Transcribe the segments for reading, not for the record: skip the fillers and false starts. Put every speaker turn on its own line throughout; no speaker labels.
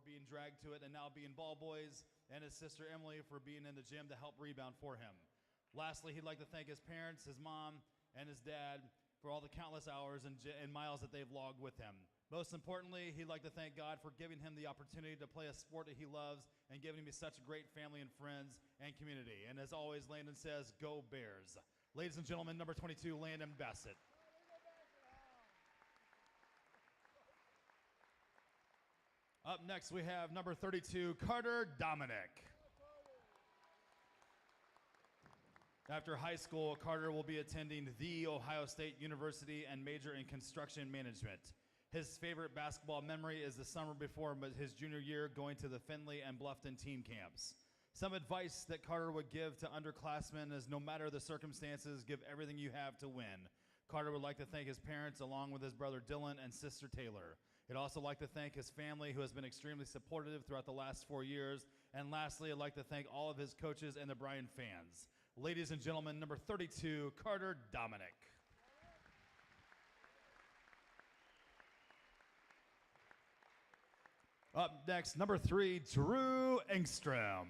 being dragged to it and now being ball boys, and his sister Emily for being in the gym to help rebound for him. Lastly, he'd like to thank his parents, his mom, and his dad for all the countless hours and miles that they've logged with him. Most importantly, he'd like to thank God for giving him the opportunity to play a sport that he loves and giving me such a great family and friends and community. And as always, Landon says, go Bears. Ladies and gentlemen, number 22, Landon Bassett. Up next, we have number 32, Carter Dominic. After high school, Carter will be attending The Ohio State University and major in construction management. His favorite basketball memory is the summer before his junior year going to the Findlay and Bluffton team camps. Some advice that Carter would give to underclassmen is no matter the circumstances, give everything you have to win. Carter would like to thank his parents along with his brother Dylan and sister Taylor. He'd also like to thank his family who has been extremely supportive throughout the last 4 years. And lastly, I'd like to thank all of his coaches and the Bryan fans. Ladies and gentlemen, number 32, Carter Dominic. Up next, number 3, Drew Engstrom.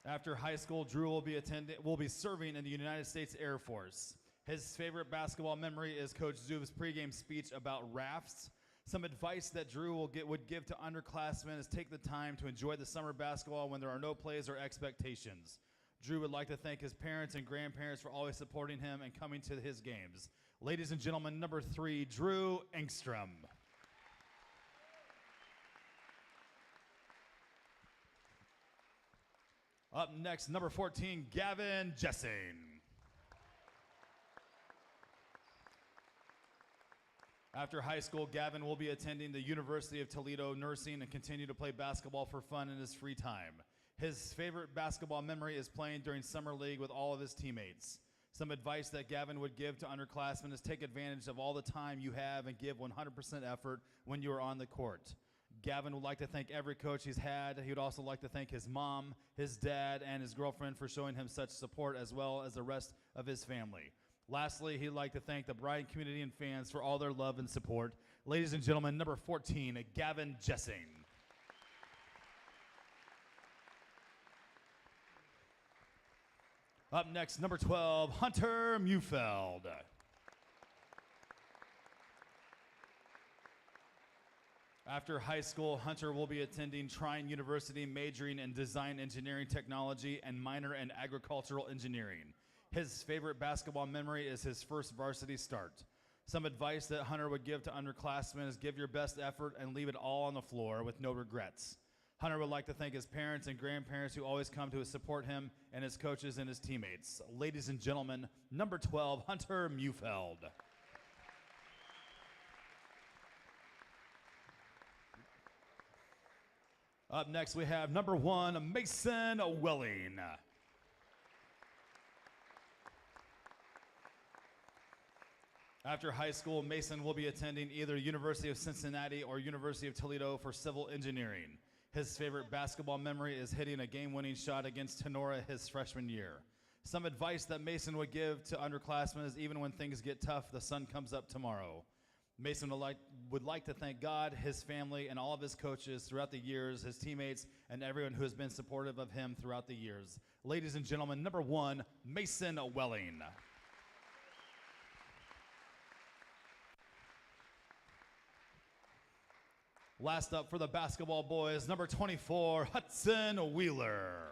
After high school, Drew will be serving in the United States Air Force. His favorite basketball memory is Coach Zub's pregame speech about rafts. Some advice that Drew would give to underclassmen is take the time to enjoy the summer basketball when there are no plays or expectations. Drew would like to thank his parents and grandparents for always supporting him and coming to his games. Ladies and gentlemen, number 3, Drew Engstrom. Up next, number 14, Gavin Jessing. After high school, Gavin will be attending the University of Toledo nursing and continue to play basketball for fun in his free time. His favorite basketball memory is playing during summer league with all of his teammates. Some advice that Gavin would give to underclassmen is take advantage of all the time you have and give 100% effort when you are on the court. Gavin would like to thank every coach he's had. He would also like to thank his mom, his dad, and his girlfriend for showing him such support, as well as the rest of his family. Lastly, he'd like to thank the Bryan community and fans for all their love and support. Ladies and gentlemen, number 14, Gavin Jessing. Up next, number 12, Hunter Mufeld. After high school, Hunter will be attending Trine University, majoring in design engineering technology and minor in agricultural engineering. His favorite basketball memory is his first varsity start. Some advice that Hunter would give to underclassmen is give your best effort and leave it all on the floor with no regrets. Hunter would like to thank his parents and grandparents who always come to support him and his coaches and his teammates. Ladies and gentlemen, number 12, Hunter Mufeld. Up next, we have number 1, Mason Welling. After high school, Mason will be attending either University of Cincinnati or University of Toledo for civil engineering. His favorite basketball memory is hitting a game-winning shot against Tenora his freshman year. Some advice that Mason would give to underclassmen is even when things get tough, the sun comes up tomorrow. Mason would like to thank God, his family, and all of his coaches throughout the years, his teammates, and everyone who has been supportive of him throughout the years. Ladies and gentlemen, number 1, Mason Welling. Last up for the basketball boys, number 24, Hudson Wheeler.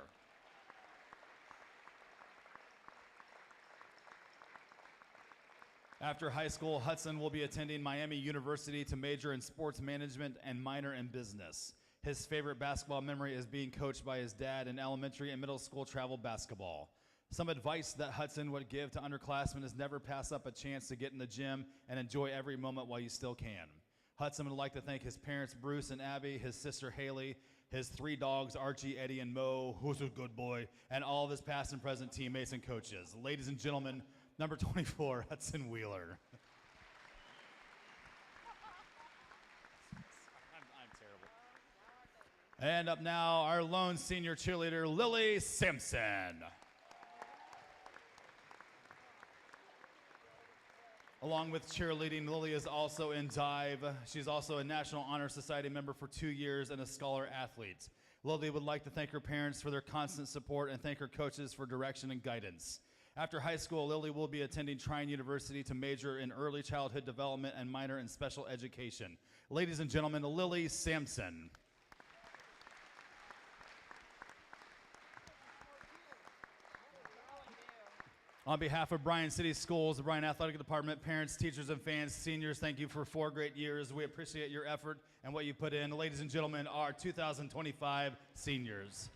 After high school, Hudson will be attending Miami University to major in sports management and minor in business. His favorite basketball memory is being coached by his dad in elementary and middle school travel basketball. Some advice that Hudson would give to underclassmen is never pass up a chance to get in the gym and enjoy every moment while you still can. Hudson would like to thank his parents, Bruce and Abby, his sister, Haley, his 3 dogs, Archie, Eddie, and Mo, who's a good boy, and all of his past and present teammates and coaches. Ladies and gentlemen, number 24, Hudson Wheeler. I'm terrible. And up now, our lone senior cheerleader, Lily Simpson. Along with cheerleading, Lily is also in dive. She's also a National Honor Society member for 2 years and a scholar athlete. Lily would like to thank her parents for their constant support and thank her coaches for direction and guidance. After high school, Lily will be attending Trine University to major in early childhood development and minor in special education. Ladies and gentlemen, Lily Sampson. On behalf of Bryan City Schools, the Bryan Athletic Department, parents, teachers, and fans, seniors, thank you for 4 great years. We appreciate your effort and what you put in. Ladies and gentlemen, our 2025 seniors.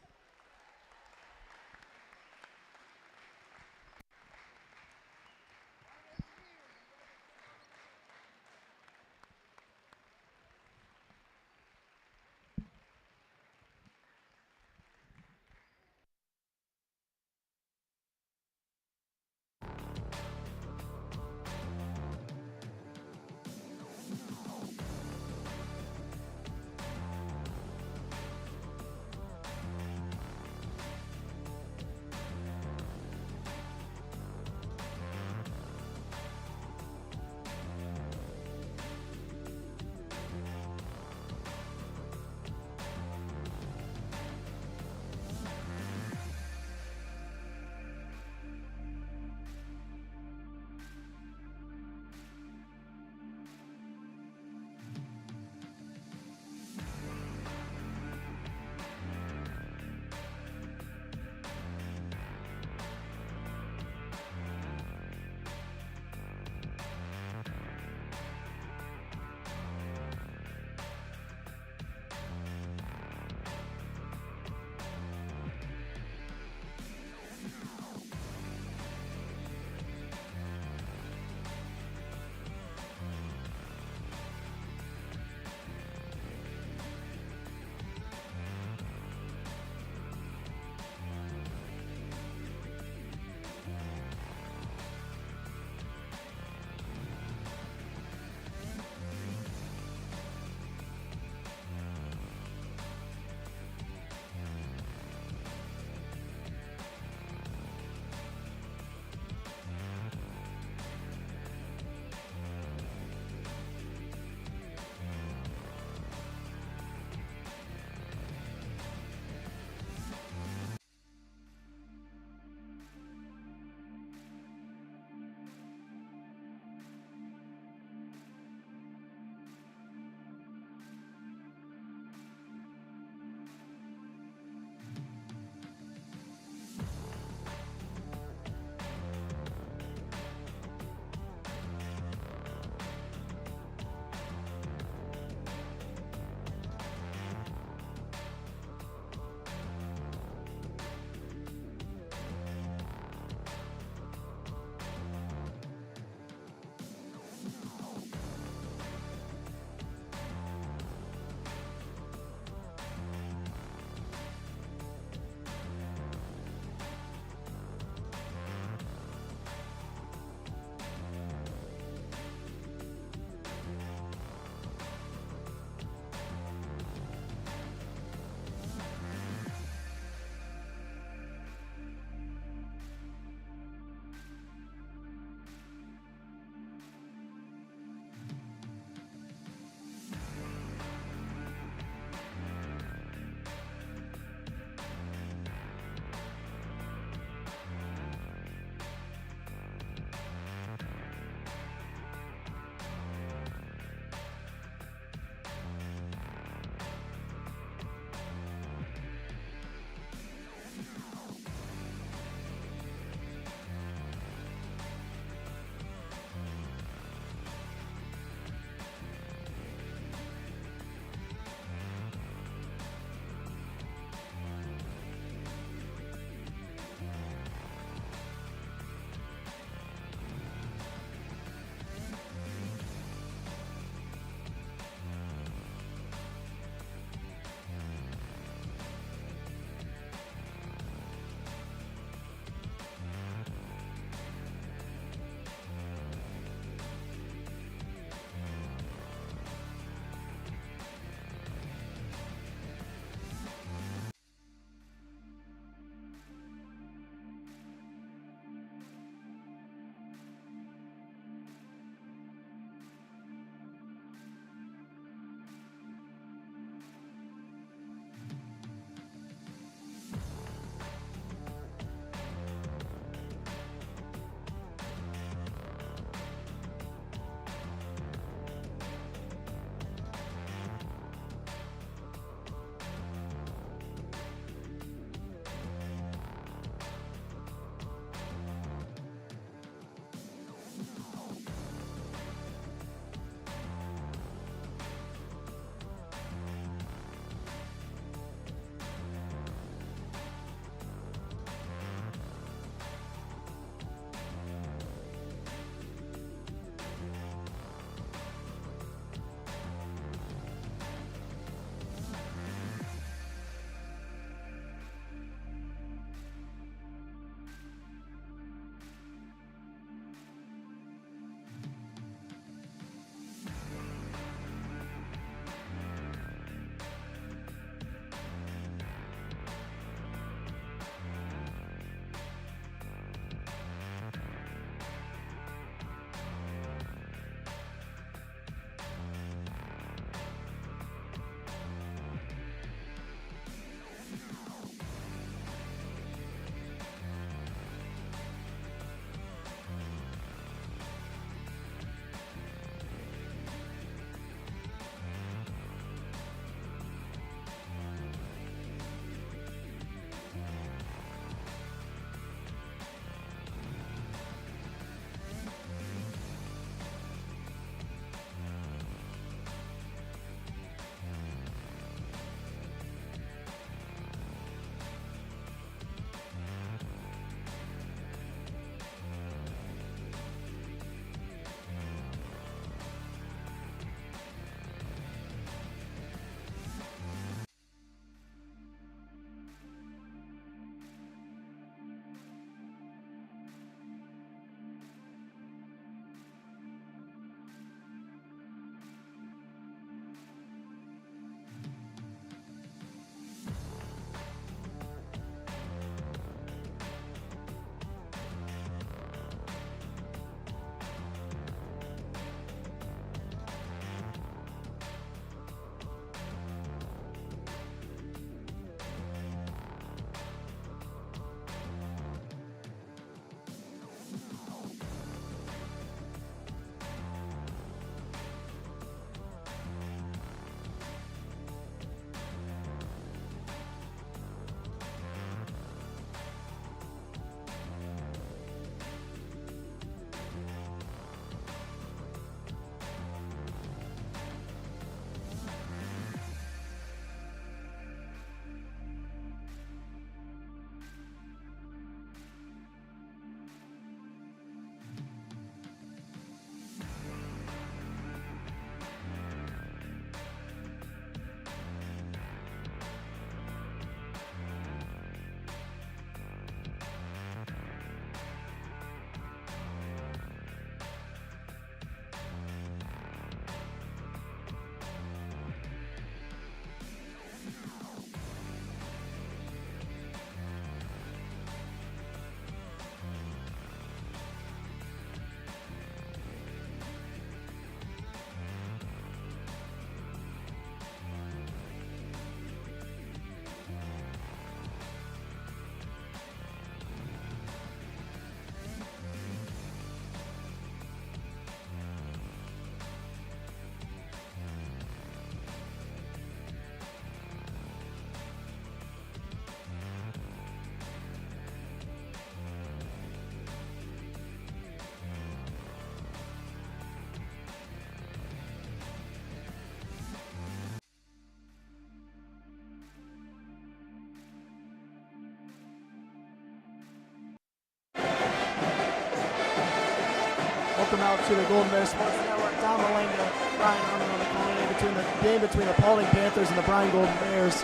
out to the Golden Bears Sports Network. Don Malanga, Bryan Arnold on the call between the game between the Paulding Panthers and the Bryan Golden Bears.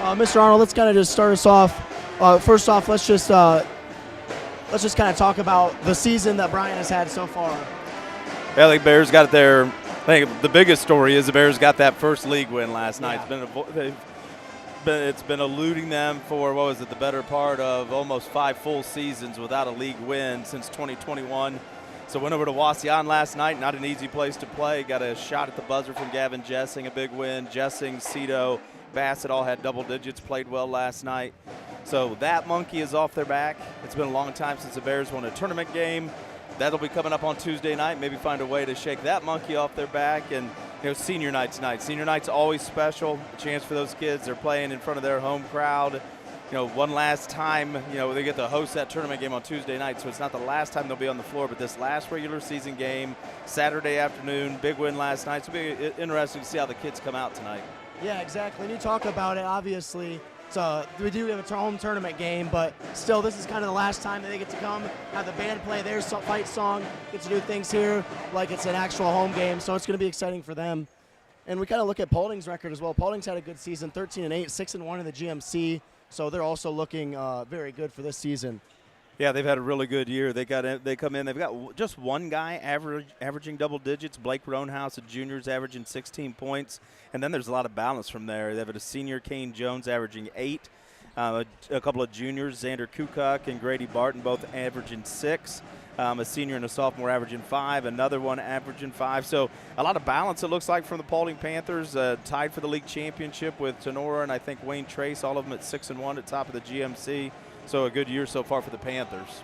Mr. Arnold, let's kind of just start us off. First off, let's just kind of talk about the season that Bryan has had so far.
Yeah, the Bears got their. I think the biggest story is the Bears got that first league win last night. It's been eluding them for, the better part of almost 5 full seasons without a league win since 2021. So went over to Wauseon last night, not an easy place to play. Got a shot at the buzzer from Gavin Jessing, a big win. Jessing, Cito, Bassett all had double digits, played well last night. So that monkey is off their back. It's been a long time since the Bears won a tournament game. That'll be coming up on Tuesday night. Maybe find a way to shake that monkey off their back. And, senior night tonight. Senior night's always special. A chance for those kids. They're playing in front of their home crowd. One last time, they get to host that tournament game on Tuesday night. So it's not the last time they'll be on the floor, but this last regular season game, Saturday afternoon, big win last night. So it'll be interesting to see how the kids come out tonight.
Yeah, exactly. And you talk about it, obviously. So we do have a home tournament game, but still, this is kind of the last time that they get to come, have the band play their fight song, get to do things here like it's an actual home game. So it's going to be exciting for them. And we kind of look at Paulding's record as well. Paulding's had a good season, 13-8, 6-1 in the GMC. So they're also looking very good for this season.
Yeah, they've had a really good year. They come in. They've got just one guy averaging double digits. Blake Roanhouse, a junior's averaging 16 points, and then there's a lot of balance from there. They have a senior, Kane Jones, averaging 8. A couple of juniors, Xander Kukuk and Grady Barton, both averaging 6. A senior and a sophomore averaging 5. Another one averaging 5. So a lot of balance, it looks like, from the Paulding Panthers. Tied for the league championship with Tenora and I think Wayne Trace, all of them at 6-1 at top of the GMC. So a good year so far for the Panthers.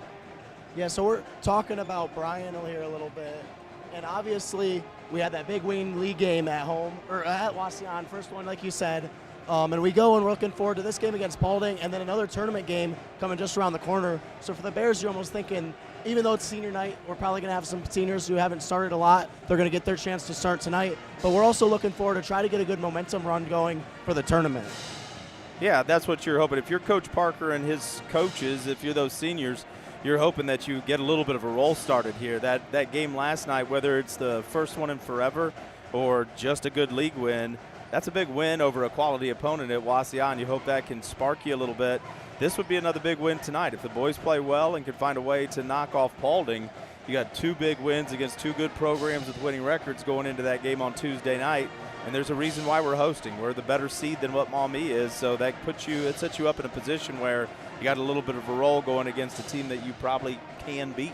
Yeah, so we're talking about Bryan here a little bit. And obviously, we had that big Wayne League game at home, or at Wauseon, first one, like you said. And we go and we're looking forward to this game against Paulding and then another tournament game coming just around the corner. So for the Bears, you're almost thinking, even though it's senior night, we're probably going to have some seniors who haven't started a lot. They're going to get their chance to start tonight. But we're also looking forward to try to get a good momentum run going for the tournament.
Yeah, that's what you're hoping. If you're Coach Parker and his coaches, if you're those seniors, you're hoping that you get a little bit of a roll started here. That game last night, whether it's the first one in forever or just a good league win, that's a big win over a quality opponent at Wauseon. You hope that can spark you a little bit. This would be another big win tonight. If the boys play well and can find a way to knock off Paulding, you got 2 big wins against 2 good programs with winning records going into that game on Tuesday night. And there's a reason why we're hosting. We're the better seed than what Maumee is, so it sets you up in a position where you got a little bit of a roll going against a team that you probably can beat.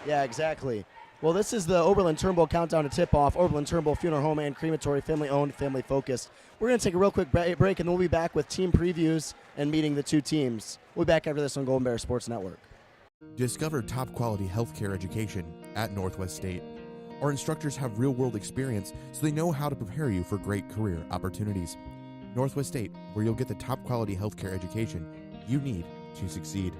Yeah, exactly. Well, this is the Oberlin-Turnbull countdown to tip-off. Oberlin-Turnbull Funeral Home and Crematory, family-owned, family-focused. We're going to take a real quick break, and then we'll be back with team previews and meeting the 2 teams. We'll be back after this on Golden Bears Sports Network.
Discover top-quality healthcare education at Northwest State. Our instructors have real-world experience, so they know how to prepare you for great career opportunities. Northwest State, where you'll get the top-quality healthcare education you need to succeed.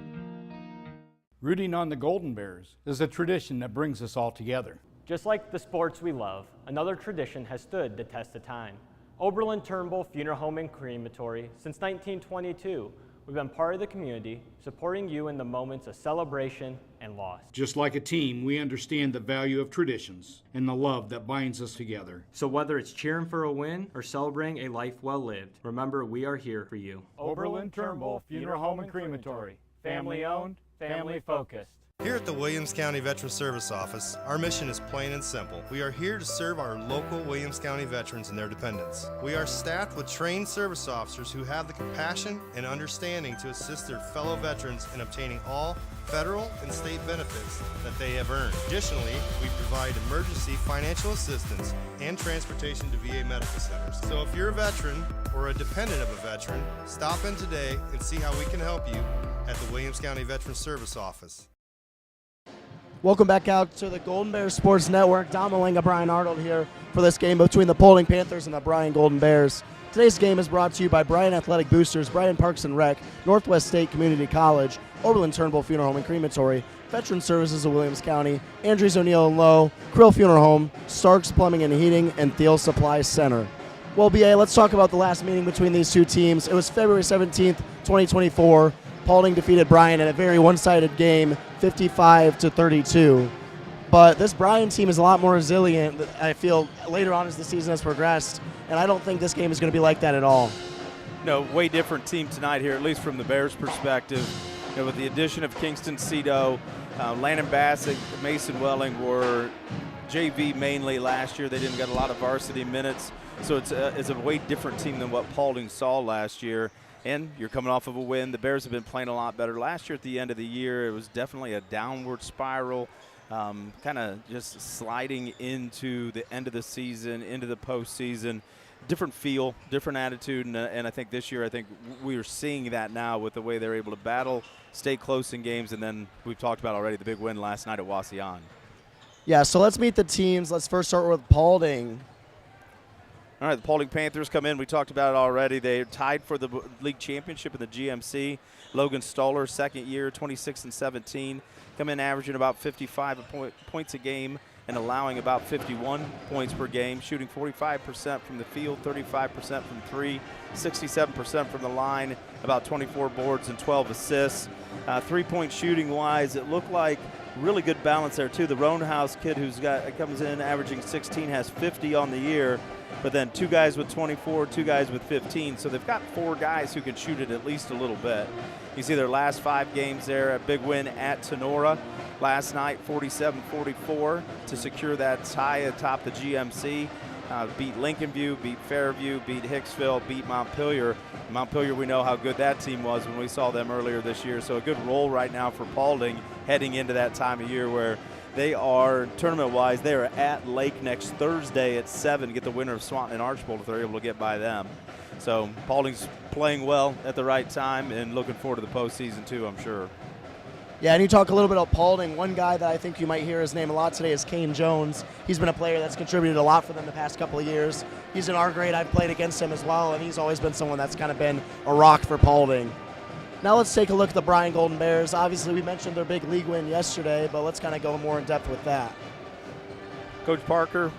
Rooting on the Golden Bears is a tradition that brings us all together.
Just like the sports we love, another tradition has stood the test of time. Oberlin-Turnbull Funeral Home and Crematory, since 1922, we've been part of the community, supporting you in the moments of celebration and loss.
Just like a team, we understand the value of traditions and the love that binds us together.
So whether it's cheering for a win or celebrating a life well lived, remember we are here for you.
Oberlin-Turnbull Funeral Home and Crematory, family-owned, family-focused.
Here at the Williams County Veteran Service Office, our mission is plain and simple. We are here to serve our local Williams County veterans and their dependents. We are staffed with trained service officers who have the compassion and understanding to assist their fellow veterans in obtaining all federal and state benefits that they have earned. Additionally, we provide emergency financial assistance and transportation to VA medical centers. So if you're a veteran or a dependent of a veteran, stop in today and see how we can help you at the Williams County Veteran Service Office.
Welcome back out to the Golden Bears Sports Network. Don Malanga, Bryan Arnold here for this game between the Paulding Panthers and the Bryan Golden Bears. Today's game is brought to you by Bryan Athletic Boosters, Bryan Parks and Rec, Northwest State Community College, Oberlin-Turnbull Funeral Home and Crematory, Veteran Services of Williams County, Andrews O'Neill and Lowe, Krill Funeral Home, Starks Plumbing and Heating, and Thiel Supply Center. Well, BA, let's talk about the last meeting between these 2 teams. It was February 17th, 2024. Paulding defeated Bryan in a very one-sided game, 55-32. But this Bryan team is a lot more resilient, I feel, later on as the season has progressed, and I don't think this game is going to be like that at all.
No, way different team tonight here, at least from the Bears' perspective. With the addition of Kingston Cito, Landon Bassett, Mason Welling were JV mainly last year. They didn't get a lot of varsity minutes, so it's a way different team than what Paulding saw last year. And you're coming off of a win. The Bears have been playing a lot better. Last year at the end of the year, it was definitely a downward spiral, kind of just sliding into the end of the season, into the postseason. Different feel, different attitude, and I think this year, I think we are seeing that now with the way they're able to battle, stay close in games, and then we've talked about already the big win last night at Wauseon.
Yeah, so let's meet the teams. Let's first start with Paulding.
All right, the Paulding Panthers come in. We talked about it already. They're tied for the league championship in the GMC. Logan Stoller, second year, 26-17, come in averaging about 55 points a game and allowing about 51 points per game, shooting 45% from the field, 35% from three, 67% from the line, about 24 boards and 12 assists. Three-point shooting-wise, it looked like really good balance there, too. The Roanhouse kid comes in averaging 16 has 50 on the year, but then two guys with 24, two guys with 15. So they've got four guys who can shoot it at least a little bit. You see their last 5 games there, a big win at Tenora last night, 47-44 to secure that tie atop the GMC. Beat Lincoln View, beat Fairview, beat Hicksville, beat Montpelier. Montpelier, we know how good that team was when we saw them earlier this year. So a good roll right now for Paulding heading into that time of year where they are, tournament-wise, they are at Lake next Thursday at 7 to get the winner of Swanton and Archbold if they're able to get by them. So Paulding's playing well at the right time and looking forward to the postseason too, I'm sure.
Yeah, and you talk a little bit about Paulding. One guy that I think you might hear his name a lot today is Kane Jones. He's been a player that's contributed a lot for them the past couple of years. He's in our grade. I've played against him as well, and he's always been someone that's kind of been a rock for Paulding. Now let's take a look at the Bryan Golden Bears. Obviously, we mentioned their big league win yesterday, but let's kind of go more in depth with that.
Coach Parker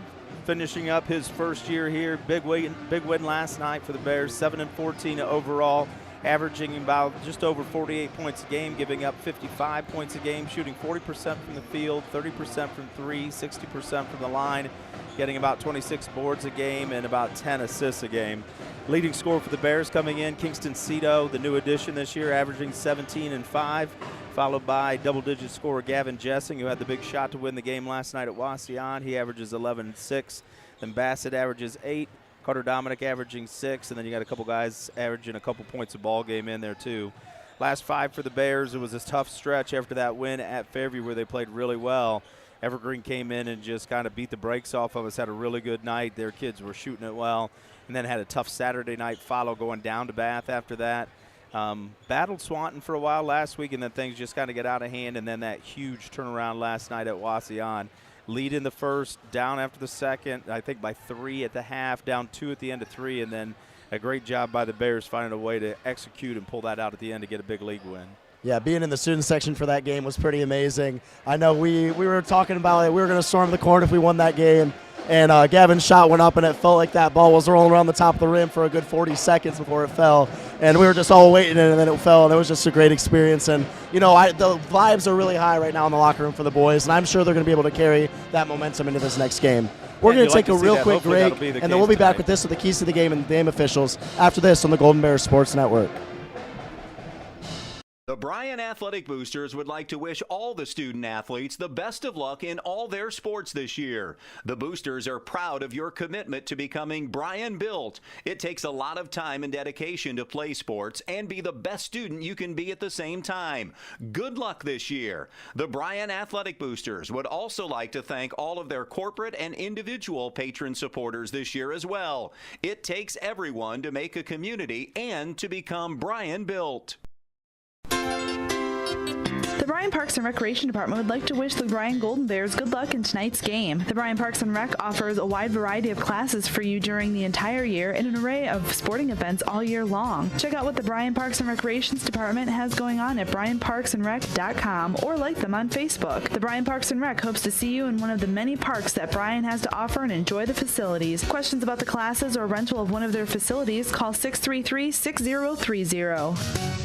finishing up his first year here. Big win last night for the Bears, 7-14 overall, averaging about just over 48 points a game, giving up 55 points a game, shooting 40% from the field, 30% from three, 60% from the line, getting about 26 boards a game and about 10 assists a game. Leading scorer for the Bears coming in, Kingston Cito, the new addition this year, averaging 17 and 5, followed by double-digit scorer Gavin Jessing, who had the big shot to win the game last night at Wauseon. He averages 11 and 6. Then Bassett averages 8. Carter Dominic averaging 6, and then you got a couple guys averaging a couple points a ball game in there too. Last 5 for the Bears. It was a tough stretch after that win at Fairview where they played really well. Evergreen came in and just kind of beat the brakes off of us, had a really good night. Their kids were shooting it well, and then had a tough Saturday night follow going down to Bath after that. Battled Swanton for a while last week, and then things just kind of get out of hand, and then that huge turnaround last night at Wauseon. Lead in the first, down after the second, I think by 3 at the half, down 2 at the end of 3, and then a great job by the Bears finding a way to execute and pull that out at the end to get a big league win.
Yeah, being in the student section for that game was pretty amazing. I know we were talking about it. We were going to storm the court if we won that game. And Gavin's shot went up, and it felt like that ball was rolling around the top of the rim for a good 40 seconds before it fell. And we were just all waiting, and then it fell, and it was just a great experience. And, you know, the vibes are really high right now in the locker room for the boys, and I'm sure they're going to be able to carry that momentum into this next game. We're going to take a real quick break, and then we'll be back with this with the keys to the game and the game officials after this on the Golden Bears Sports Network.
The Bryan Athletic Boosters would like to wish all the student athletes the best of luck in all their sports this year. The Boosters are proud of your commitment to becoming Bryan built. It takes a lot of time and dedication to play sports and be the best student you can be at the same time. Good luck this year. The Bryan Athletic Boosters would also like to thank all of their corporate and individual patron supporters this year as well. It takes everyone to make a community and to become Bryan built.
The Bryan Parks and Recreation Department would like to wish the Bryan Golden Bears good luck in tonight's game. The Bryan Parks and Rec offers a wide variety of classes for you during the entire year and an array of sporting events all year long. Check out what the Bryan Parks and Recreations Department has going on at bryanparksandrec.com or like them on Facebook. The Bryan Parks and Rec hopes to see you in one of the many parks that Bryan has to offer and enjoy the facilities. Questions about the classes or rental of one of their facilities, call 633-6030.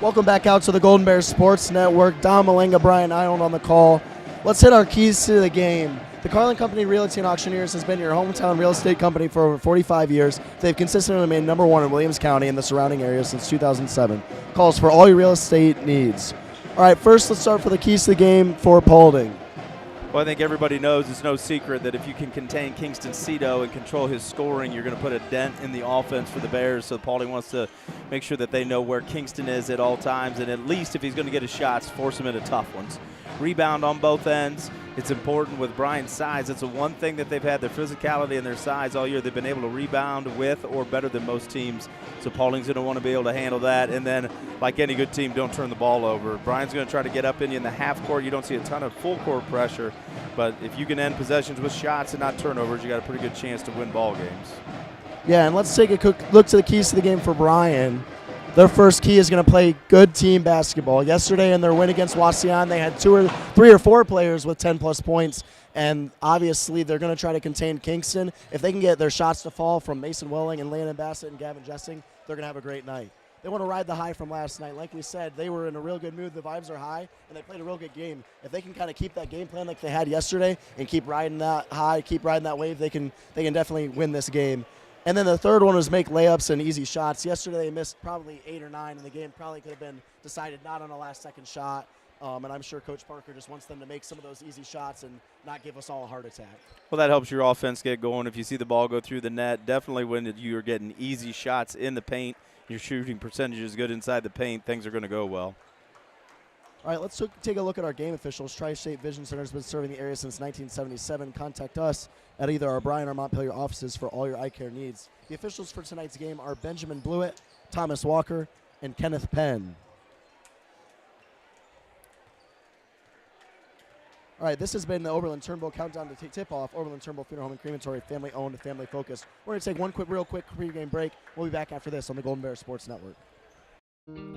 Welcome back out to the Golden Bears Sports Network. Don Malanga, Bryan Arnold on the call. Let's hit our keys to the game. The Carlin Company Realty and Auctioneers has been your hometown real estate company for over 45 years. They've consistently made #1 in Williams County and the surrounding area since 2007. Calls for all your real estate needs. All right, first let's start for the keys to the game for Paulding.
Well, I think everybody knows it's no secret that if you can contain Kingston Cito and control his scoring, you're going to put a dent in the offense for the Bears. So Paulding wants to make sure that they know where Kingston is at all times, and at least if he's going to get his shots, force him into tough ones. Rebound on both ends. It's important with Bryan's size. It's the one thing that they've had, their physicality and their size all year. They've been able to rebound with or better than most teams. So Paulding's going to want to be able to handle that. And then, like any good team, don't turn the ball over. Bryan's going to try to get up in you in the half court. You don't see a ton of full court pressure. But if you can end possessions with shots and not turnovers, you got a pretty good chance to win ball games.
Yeah, and let's take a quick look to the keys to the game for Bryan. Their first key is going to play good team basketball. Yesterday in their win against Wasion, they had 3 or 4 players with 10-plus points, and obviously they're going to try to contain Kingston. If they can get their shots to fall from Mason Welling and Landon Bassett and Gavin Jessing, they're going to have a great night. They want to ride the high from last night. Like we said, they were in a real good mood. The vibes are high, and they played a real good game. If they can kind of keep that game plan like they had yesterday and keep riding that high, keep riding that wave, they can definitely win this game. And then the third one was make layups and easy shots. Yesterday they missed probably 8 or 9, and the game probably could have been decided not on a last-second shot. And I'm sure Coach Parker just wants them to make some of those easy shots and not give us all a heart attack.
Well, that helps your offense get going. If you see the ball go through the net, definitely when you're getting easy shots in the paint, your shooting percentage is good inside the paint, things are going to go well.
All right, let's take a look at our game officials. Tri-State Vision Center has been serving the area since 1977. Contact us at either our Bryan or Montpelier offices for all your eye care needs. The officials for tonight's game are Benjamin Blewett, Thomas Walker, and Kenneth Penn. All right, this has been the Oberlin-Turnbull Countdown to Tip-Off. Oberlin-Turnbull Funeral Home and Crematory, family-owned, family-focused. We're going to take one real quick pregame break. We'll be back after this on the Golden Bears Sports Network.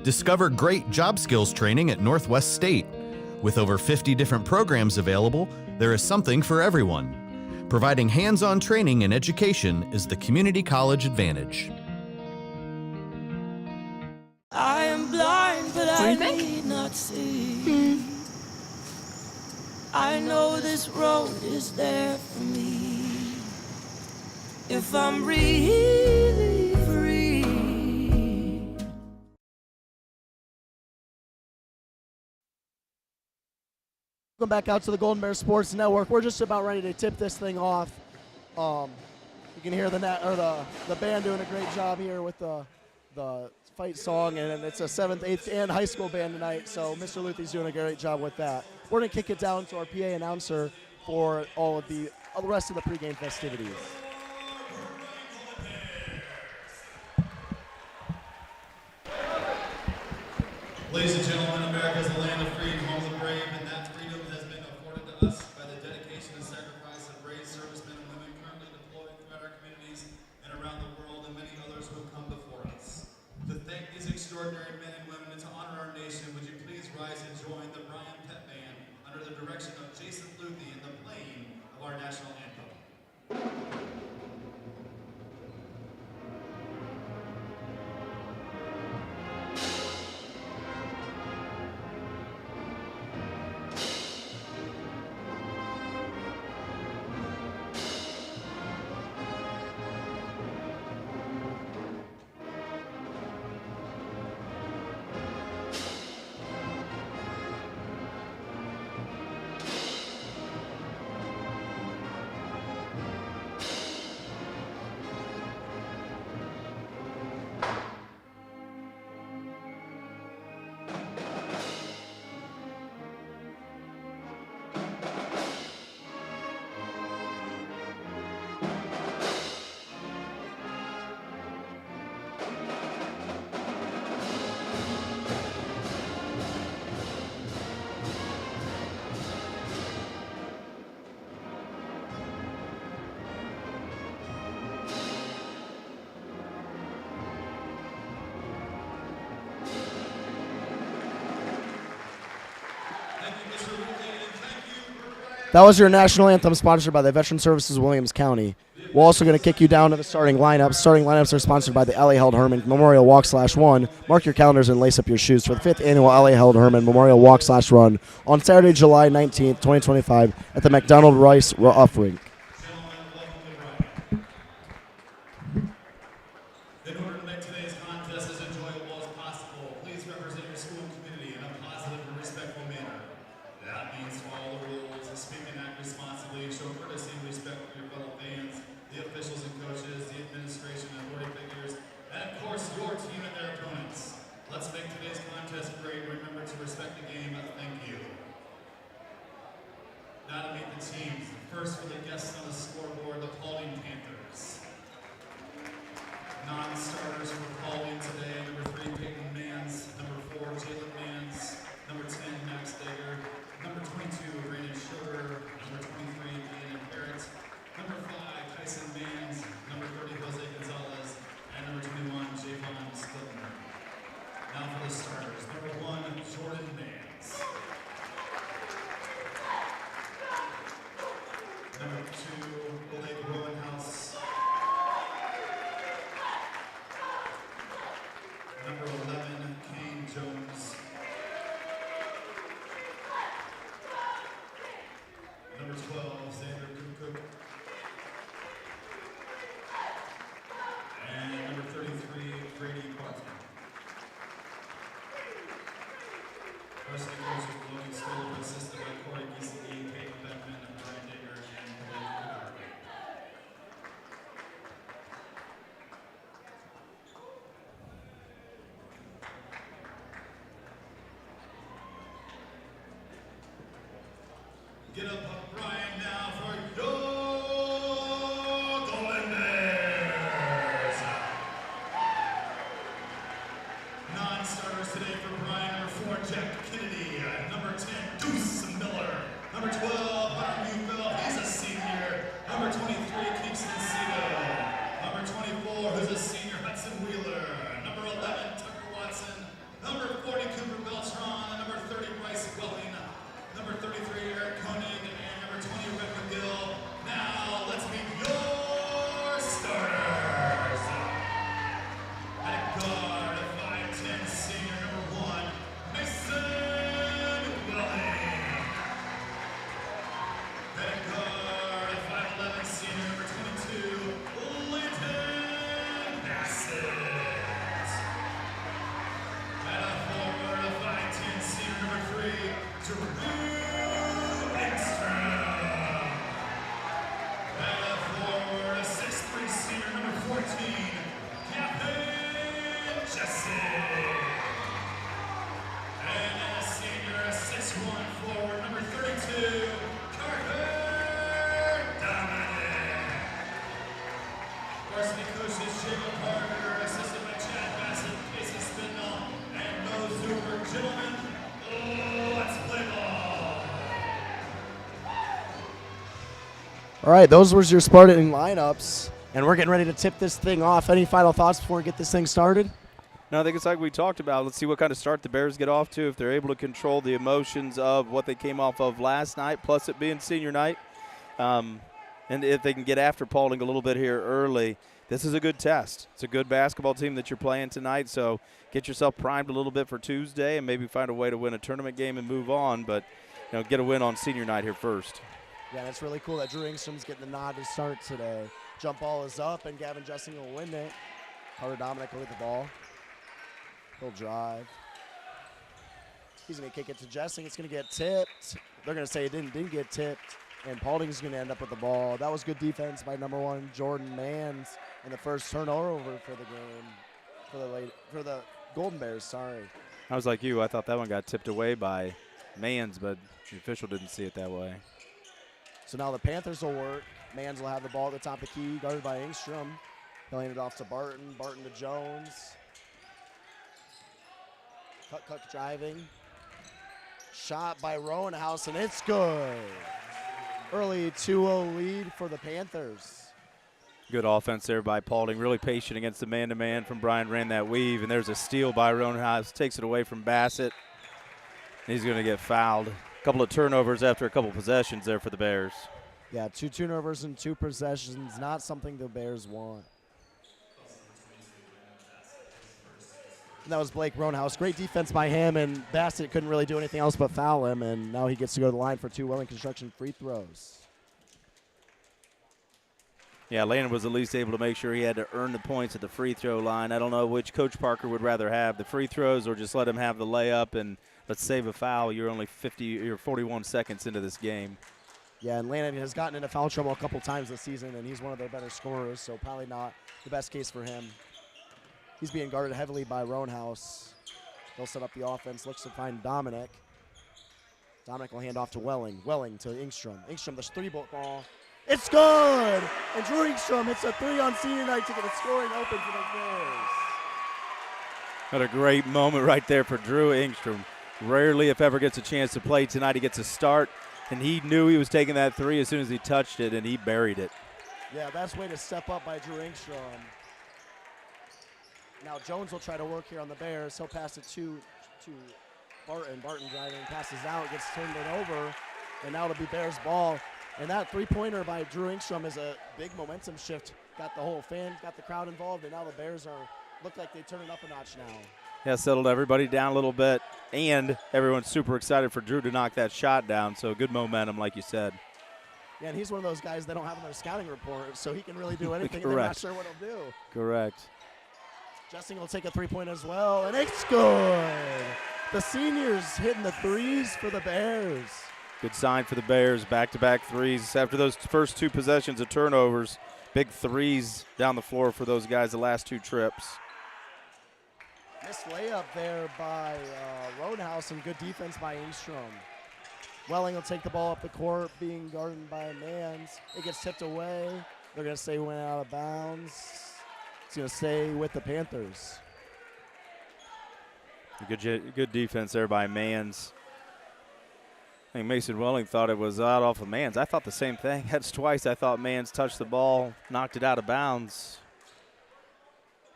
Discover great job skills training at Northwest State. With over 50 different programs available, there is something for everyone. Providing hands-on training and education is the community college advantage.
I am blind, but I need not see. I know this road is there for me. If I'm really free.
Welcome back out to the Golden Bears Sports Network. We're just about ready to tip this thing off. You can hear the band doing a great job here with the fight song, and it's a 7th, 8th, and high school band tonight, so Mr. Luthe's doing a great job with that. We're going to kick it down to our PA announcer for all the rest of the pregame festivities.
Ladies and gentlemen, America is the land of free and home of the brave, and that freedom has been afforded to us by the dedication and sacrifice of brave servicemen and women currently deployed throughout our communities and around the world, and many others who have come before us. To thank these extraordinary men and women and to honor our nation, would you please rise and join the Bryan Pet Band under the direction of Jason Luthy in the playing of our national anthem.
That was your national anthem sponsored by the Veteran Services Williams County. We're also going to kick you down to the starting lineups. Starting lineups are sponsored by the LA Held Herman Memorial Walk/1. Mark your calendars and lace up your shoes for the 5th annual LA Held Herman Memorial Walk/Run on Saturday, July 19th, 2025 at the McDonald Rice Rough Rink.
In order to make today's contest as enjoyable as possible, please represent your school and community in a positive and respectful manner. That means follow the rules, speak and act responsibly, show courtesy and respect for your fellow fans, the officials and coaches, the administration and authority figures, and of course your team and their opponents. Let's make today's contest great. Remember to respect the game. Thank you. Now to meet the teams. First for the guests on the scoreboard, the Paulding Panthers. Non-starters for Paulding today, number 3, Peyton Mans, number 4, Jalen Mans, number 10, Max Dager, number 22, Brandon Sugar, number 23, Ian Parrott, number 5, Tyson Mans, number 30, Jose Gonzalez, and number 21, Javon Stiltner. Now for the starters, number 1, Jordan Mans. Number 2, Blake Rowenhouse. Number 11, Kane Jones. Number 12, Xander Kukuk. And number 33, Brady Barton. Varsity coaches Logan Stoll, assisted by Corey Giesecke, Peyton Beckman, Brian Digger, and Blake Kukuk. Get up, Brian, now for your Golden Bears. Non-starters today for Brian, number 4, Jack Kennedy, number 10, Deuce Miller, number 12, Hunter Mufeld, he's a senior, number 23, Kingston Cito, number 24, who's a senior, Hudson Wheeler, number 11, Tucker Watson, number 40, Cooper Beltran, and number 30, Bryce Welling, number 33, Eric Koenig, and number 20, Rick McGill. Now, let's meet your starters. At guard, 5'10", senior, number 1, Mason Welling. At guard, 5'11", senior, number 22, Linton Bassett. At a forward, 5'10", senior, number 3, Drew Ekstrom. At a forward, 6'3", senior, number 14, Captain Jesse. And a senior, 6'1", forward, number 32, Carter Dominic. Varsity coaches Jacob Parker, assisted by Chad Bassett, Casey Spindle, and Mo Zuber. Gentlemen, let's play ball.
All right, those were your starting lineups, and we're getting ready to tip this thing off. Any final thoughts before we get this thing started?
No, I think it's like we talked about. Let's see what kind of start the Bears get off to, if they're able to control the emotions of what they came off of last night, plus it being senior night. And if they can get after Paulding a little bit here early, this is a good test. It's a good basketball team that you're playing tonight, so get yourself primed a little bit for Tuesday and maybe find a way to win a tournament game and move on, but get a win on senior night here first.
Yeah, and it's really cool that Drew Engstrom's getting the nod to start today. Jump ball is up, and Gavin Jessing will win it. Carter Dominic will get the ball. He'll drive. He's going to kick it to Jessing. It's going to get tipped. They're going to say it didn't get tipped, and Paulding's going to end up with the ball. That was good defense by number 1, Jordan Mans, and the first turnover for the game, for the Golden Bears, sorry.
I was like you. I thought that one got tipped away by Mans, but the official didn't see it that way.
So now the Panthers will work. Mans will have the ball at the top of the key, guarded by Engstrom. He'll hand it off to Barton. Barton to Jones. Cut driving. Shot by Rowenhouse, and it's good. Early 2-0 lead for the Panthers.
Good offense there by Paulding. Really patient against the man-to-man from Bryan. Ran that weave, and there's a steal by Rowenhouse. Takes it away from Bassett. He's going to get fouled. A couple of turnovers after a couple possessions there for the Bears.
Yeah, 2 turnovers in 2 possessions, not something the Bears want. And that was Blake Roanhouse. Great defense by him, and Bassett couldn't really do anything else but foul him, and now he gets to go to the line for 2 Welling Construction free throws.
Yeah, Landon was at least able to make sure he had to earn the points at the free throw line. I don't know which Coach Parker would rather have, the free throws or just let him have the layup and let's save a foul. You're only 41 seconds into this game.
Yeah, and Landon has gotten into foul trouble a couple times this season, and he's one of their better scorers, so probably not the best case for him. He's being guarded heavily by Roanhouse. They'll set up the offense, looks to find Dominic. Dominic will hand off to Welling. Welling to Ingstrom. Ingstrom, the 3-ball. It's good! And Drew Ingstrom hits a 3 on senior night to get the scoring open for the Bears.
What a great moment right there for Drew Ingstrom. Rarely, if ever, gets a chance to play tonight. He gets a start, and he knew he was taking that 3 as soon as he touched it, and he buried it.
Yeah, that's way to step up by Drew Ingstrom. Now Jones will try to work here on the Bears. He'll pass it to Barton. Barton driving, passes out, gets turned it over, and now it'll be Bears ball. And that 3-pointer by Drew Ingstrom is a big momentum shift. Got the whole fans, got the crowd involved, and now the Bears look like they turn it up a notch now.
Yeah, settled everybody down a little bit, and everyone's super excited for Drew to knock that shot down, so good momentum, like you said.
Yeah, and he's one of those guys they don't have on their scouting report, so he can really do anything, and
Correct.
they're not sure what he'll do.
Correct.
Jessing will take a 3-point as well, and it's good. The seniors hitting the 3s for the Bears.
Good sign for the Bears, back-to-back 3s. After those first 2 possessions of turnovers, big 3s down the floor for those guys the last 2 trips.
Missed layup there by Roadhouse, and good defense by Ingstrom. Welling will take the ball up the court, being guarded by Mans. It gets tipped away. They're going to say went out of bounds. It's going to stay with the Panthers.
Good defense there by Mans. I think Mason Welling thought it was out off of Mans. I thought the same thing. That's twice I thought Mans touched the ball, knocked it out of bounds.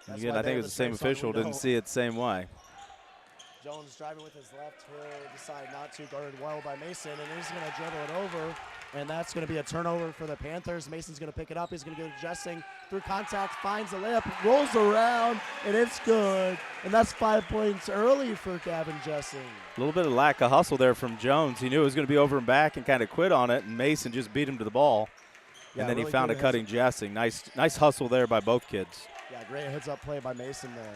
Again, I think it was the same official, didn't see it the same way.
Jones driving with his left. He'll decide not to, guarded well by Mason, and he's going to dribble it over, and that's going to be a turnover for the Panthers. Mason's going to pick it up. He's going to go to Jessing through contact, finds the layup, rolls around, and it's good. And that's 5 points early for Gavin Jessing.
A little bit of lack of hustle there from Jones. He knew it was going to be over and back and kind of quit on it, and Mason just beat him to the ball.
Yeah,
and then
really
he found a cutting Jessing. Nice hustle there by both kids.
Yeah, great heads-up play by Mason there.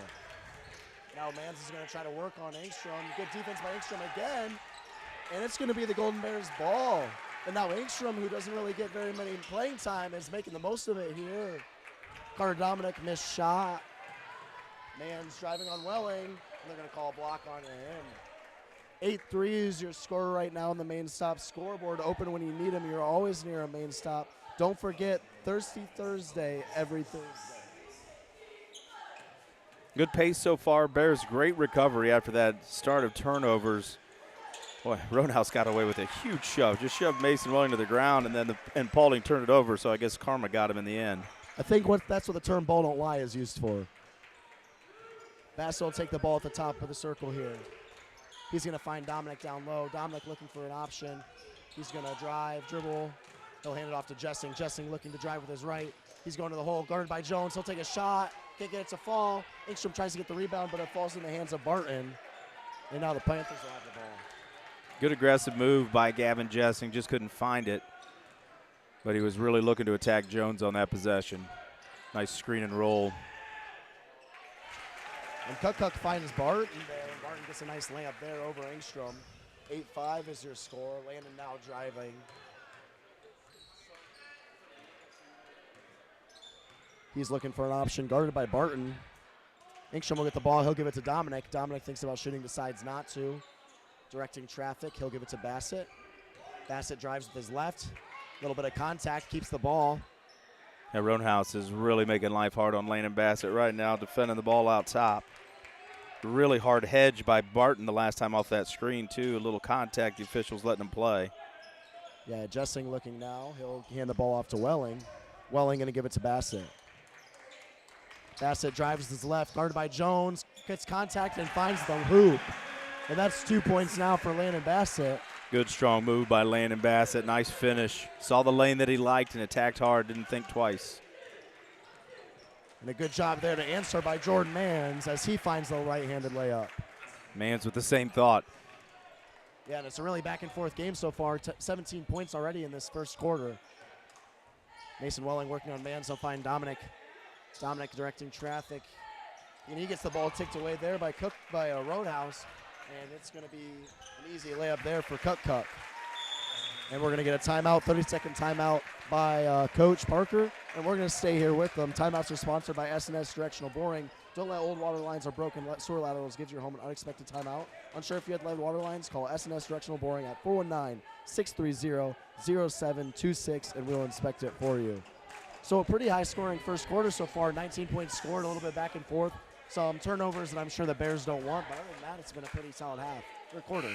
Now Mans is going to try to work on Ingstrom. Good defense by Ingstrom again. And it's going to be the Golden Bears ball. And now Ingstrom, who doesn't really get very many playing time, is making the most of it here. Carter Dominic missed shot. Mans driving on Welling. And they're going to call a block on him. 8-3 is your score right now on the main stop scoreboard. Open when you need them. You're always near a main stop. Don't forget, Thirsty Thursday every Thursday.
Good pace so far. Bears great recovery after that start of turnovers. Boy, Roadhouse got away with a huge shove. Just shoved Mason Welling to the ground, and then Paulding turned it over, so I guess karma got him in the end.
I think that's what the term ball don't lie is used for. Bassett will take the ball at the top of the circle here. He's going to find Dominic down low. Dominic looking for an option. He's going to drive, dribble. He'll hand it off to Jessing. Jessing looking to drive with his right. He's going to the hole, guarded by Jones. He'll take a shot. Can't get it to fall. Ingstrom tries to get the rebound, but it falls in the hands of Barton. And now the Panthers will have the ball.
Good aggressive move by Gavin Jessing. Just couldn't find it. But he was really looking to attack Jones on that possession. Nice screen and roll.
And Cook finds Barton there. Barton gets a nice layup there over Ingstrom. 8-5 is your score. Landon now driving. He's looking for an option, guarded by Barton. Ingstrom will get the ball. He'll give it to Dominic. Dominic thinks about shooting, decides not to. Directing traffic. He'll give it to Bassett. Bassett drives with his left. A little bit of contact, keeps the ball.
Yeah, Roadhouse is really making life hard on Landon Bassett right now, defending the ball out top. Really hard hedge by Barton the last time off that screen, too. A little contact, the officials letting him play.
Yeah, Jessing looking now. He'll hand the ball off to Welling. Welling going to give it to Bassett. Bassett drives his left, guarded by Jones, gets contact and finds the hoop. And that's 2 points now for Landon Bassett.
Good strong move by Landon Bassett. Nice finish. Saw the lane that he liked and attacked hard. Didn't think twice.
And a good job there to answer by Jordan Mans as he finds the right-handed layup.
Mans with the same thought.
Yeah, and it's a really back-and-forth game so far. 17 points already in this first quarter. Mason Welling working on Mans. He'll find Dominic. Dominic directing traffic. And he gets the ball ticked away there by Roadhouse. And it's going to be an easy layup there for Cook. And we're going to get a timeout, 30-second timeout by Coach Parker. And we're going to stay here with them. Timeouts are sponsored by S&S Directional Boring. Don't let old water lines or broken sewer laterals give your home an unexpected timeout. Unsure if you had lead water lines? Call S&S Directional Boring at 419-630-0726, and we'll inspect it for you. So a pretty high-scoring first quarter so far. 19 points scored, a little bit back and forth. Some turnovers that I'm sure the Bears don't want, but other than that, it's been a pretty solid half or quarter.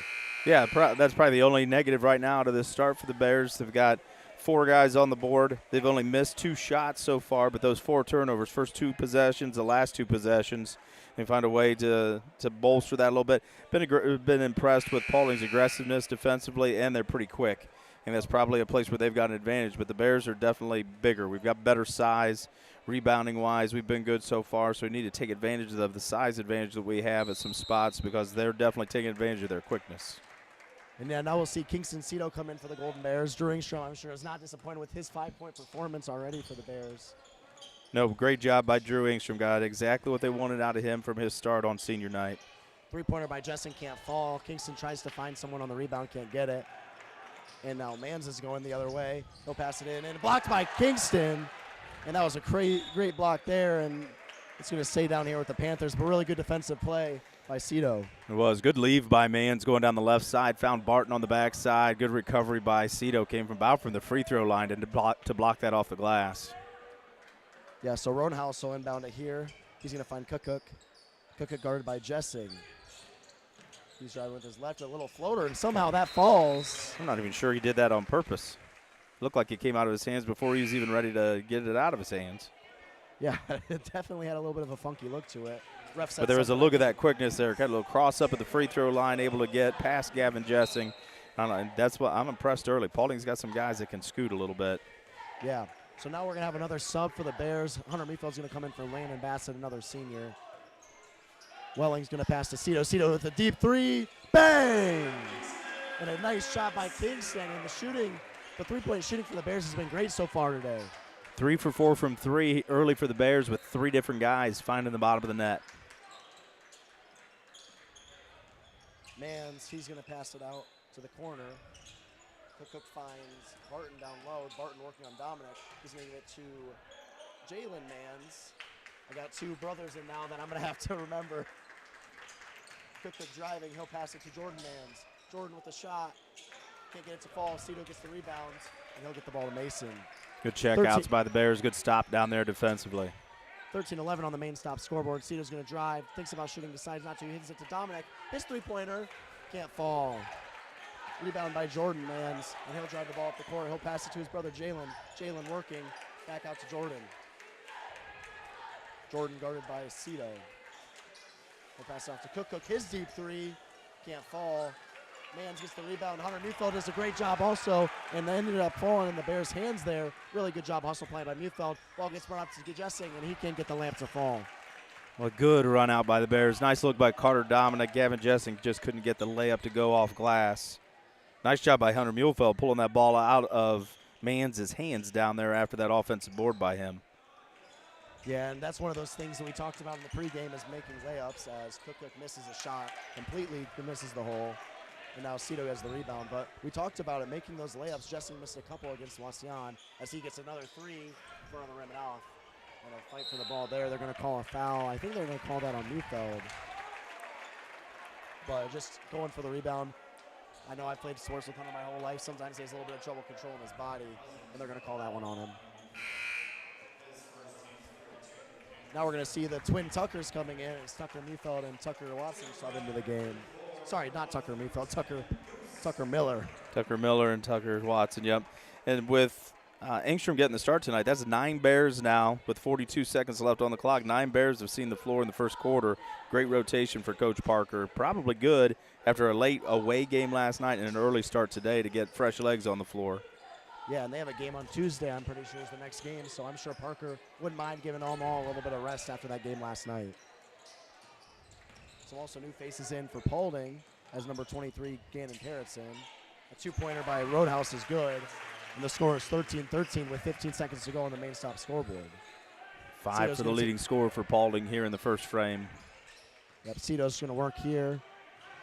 Yeah, that's probably the only negative right now to this start for the Bears. They've got 4 guys on the board. They've only missed 2 shots so far, but those 4 turnovers, first 2 possessions, the last 2 possessions, they find a way to bolster that a little bit. Been impressed with Paulding's aggressiveness defensively, and they're pretty quick. And that's probably a place where they've got an advantage, but the Bears are definitely bigger. We've got better size. Rebounding-wise, we've been good so far, so we need to take advantage of the size advantage that we have at some spots because they're definitely taking advantage of their quickness.
And yeah, now we'll see Kingston Cito come in for the Golden Bears. Drew Engstrom, I'm sure, is not disappointed with his 5-point performance already for the Bears.
No, great job by Drew Engstrom. Got exactly what they wanted out of him from his start on senior night.
3-pointer by Jessen can't fall. Kingston tries to find someone on the rebound, can't get it. And now Mans is going the other way. He'll pass it in, and blocked by Kingston. And that was a great block there, and it's going to stay down here with the Panthers, but really good defensive play by Cito.
It was. Good leave by Mans going down the left side, found Barton on the backside. Good recovery by Cito, came from about from the free throw line to block that off the glass.
Yeah, so Rodenhouse will inbound it here. He's going to find Cook. Cook guarded by Jessing. He's driving with his left, a little floater, and somehow that falls.
I'm not even sure he did that on purpose. Looked like it came out of his hands before he was even ready to get it out of his hands.
Yeah, it definitely had a little bit of a funky look to it. Ref said
but there was a look at that quickness there. Got a little cross up at the free throw line, able to get past Gavin Jessing. And that's what I'm impressed early. Paulding's got some guys that can scoot a little bit.
Yeah. So now we're going to have another sub for the Bears. Hunter Meefeld's going to come in for Landon Bassett, another senior. Welling's going to pass to Cito. Cito with a deep 3. Bang! And a nice shot by Kingston. And the shooting, the 3-point shooting for the Bears has been great so far today.
3 for 4 from 3 early for the Bears with 3 different guys finding the bottom of the net.
Mans, he's going to pass it out to the corner. Cook finds Barton down low. Barton working on Dominic. He's going to get to Jalen Mans. I got 2 brothers in now that I'm going to have to remember. Cook driving. He'll pass it to Jordan Mans. Jordan with the shot. Can't get it to fall. Cito gets the rebound, and he'll get the ball to Mason.
Good checkouts by the Bears. Good stop down there defensively.
13-11 on the main stop scoreboard. Cito's going to drive. Thinks about shooting. Decides not to. Hits it to Dominic. His 3-pointer. Can't fall. Rebound by Jordan Mans, and he'll drive the ball up the court. He'll pass it to his brother Jalen. Jalen working. Back out to Jordan. Jordan guarded by Cito. He'll pass it off to Cook. His deep 3. Can't fall. Mans gets the rebound. Hunter Meefeld does a great job also, and they ended up falling in the Bears' hands there. Really good job hustle play by Meefeld. Ball gets brought up to Jessing, and he can't get the lamp to fall.
Well, good run out by the Bears. Nice look by Carter Dominic. Gavin Jessing just couldn't get the layup to go off glass. Nice job by Hunter Muhlfeld pulling that ball out of Mans' hands down there after that offensive board by him.
Yeah, and that's one of those things that we talked about in the pregame is making layups as Cook misses a shot, completely misses the hole. And now Cito has the rebound. But we talked about it, making those layups. Jessing missed a couple against Wasion as he gets another 3 in front of the rim and off. And a fight for the ball there. They're going to call a foul. I think they're going to call that on Meefeld. But just going for the rebound. I know I've played sports with Hunter my whole life. Sometimes he has a little bit of trouble controlling his body. And they're going to call that one on him. Now we're going to see the twin Tuckers coming in. It's Tucker Meefeld and Tucker Watson sub into the game. Sorry, not Tucker Meefeld, Tucker Miller.
Tucker Miller and Tucker Watson, yep. And with Engstrom getting the start tonight. That's 9 Bears now with 42 seconds left on the clock. 9 Bears have seen the floor in the first quarter. Great rotation for Coach Parker. Probably good after a late away game last night and an early start today to get fresh legs on the floor.
Yeah, and they have a game on Tuesday, I'm pretty sure, is the next game, so I'm sure Parker wouldn't mind giving them all a little bit of rest after that game last night. So also new faces in for Paulding as number 23, Gannon Parrott's in. A two-pointer by Roadhouse is good, and the score is 13-13 with 15 seconds to go on the main stop scoreboard.
5 for the leading scorer for Paulding here in the first frame.
Yep, Cito's going to work here.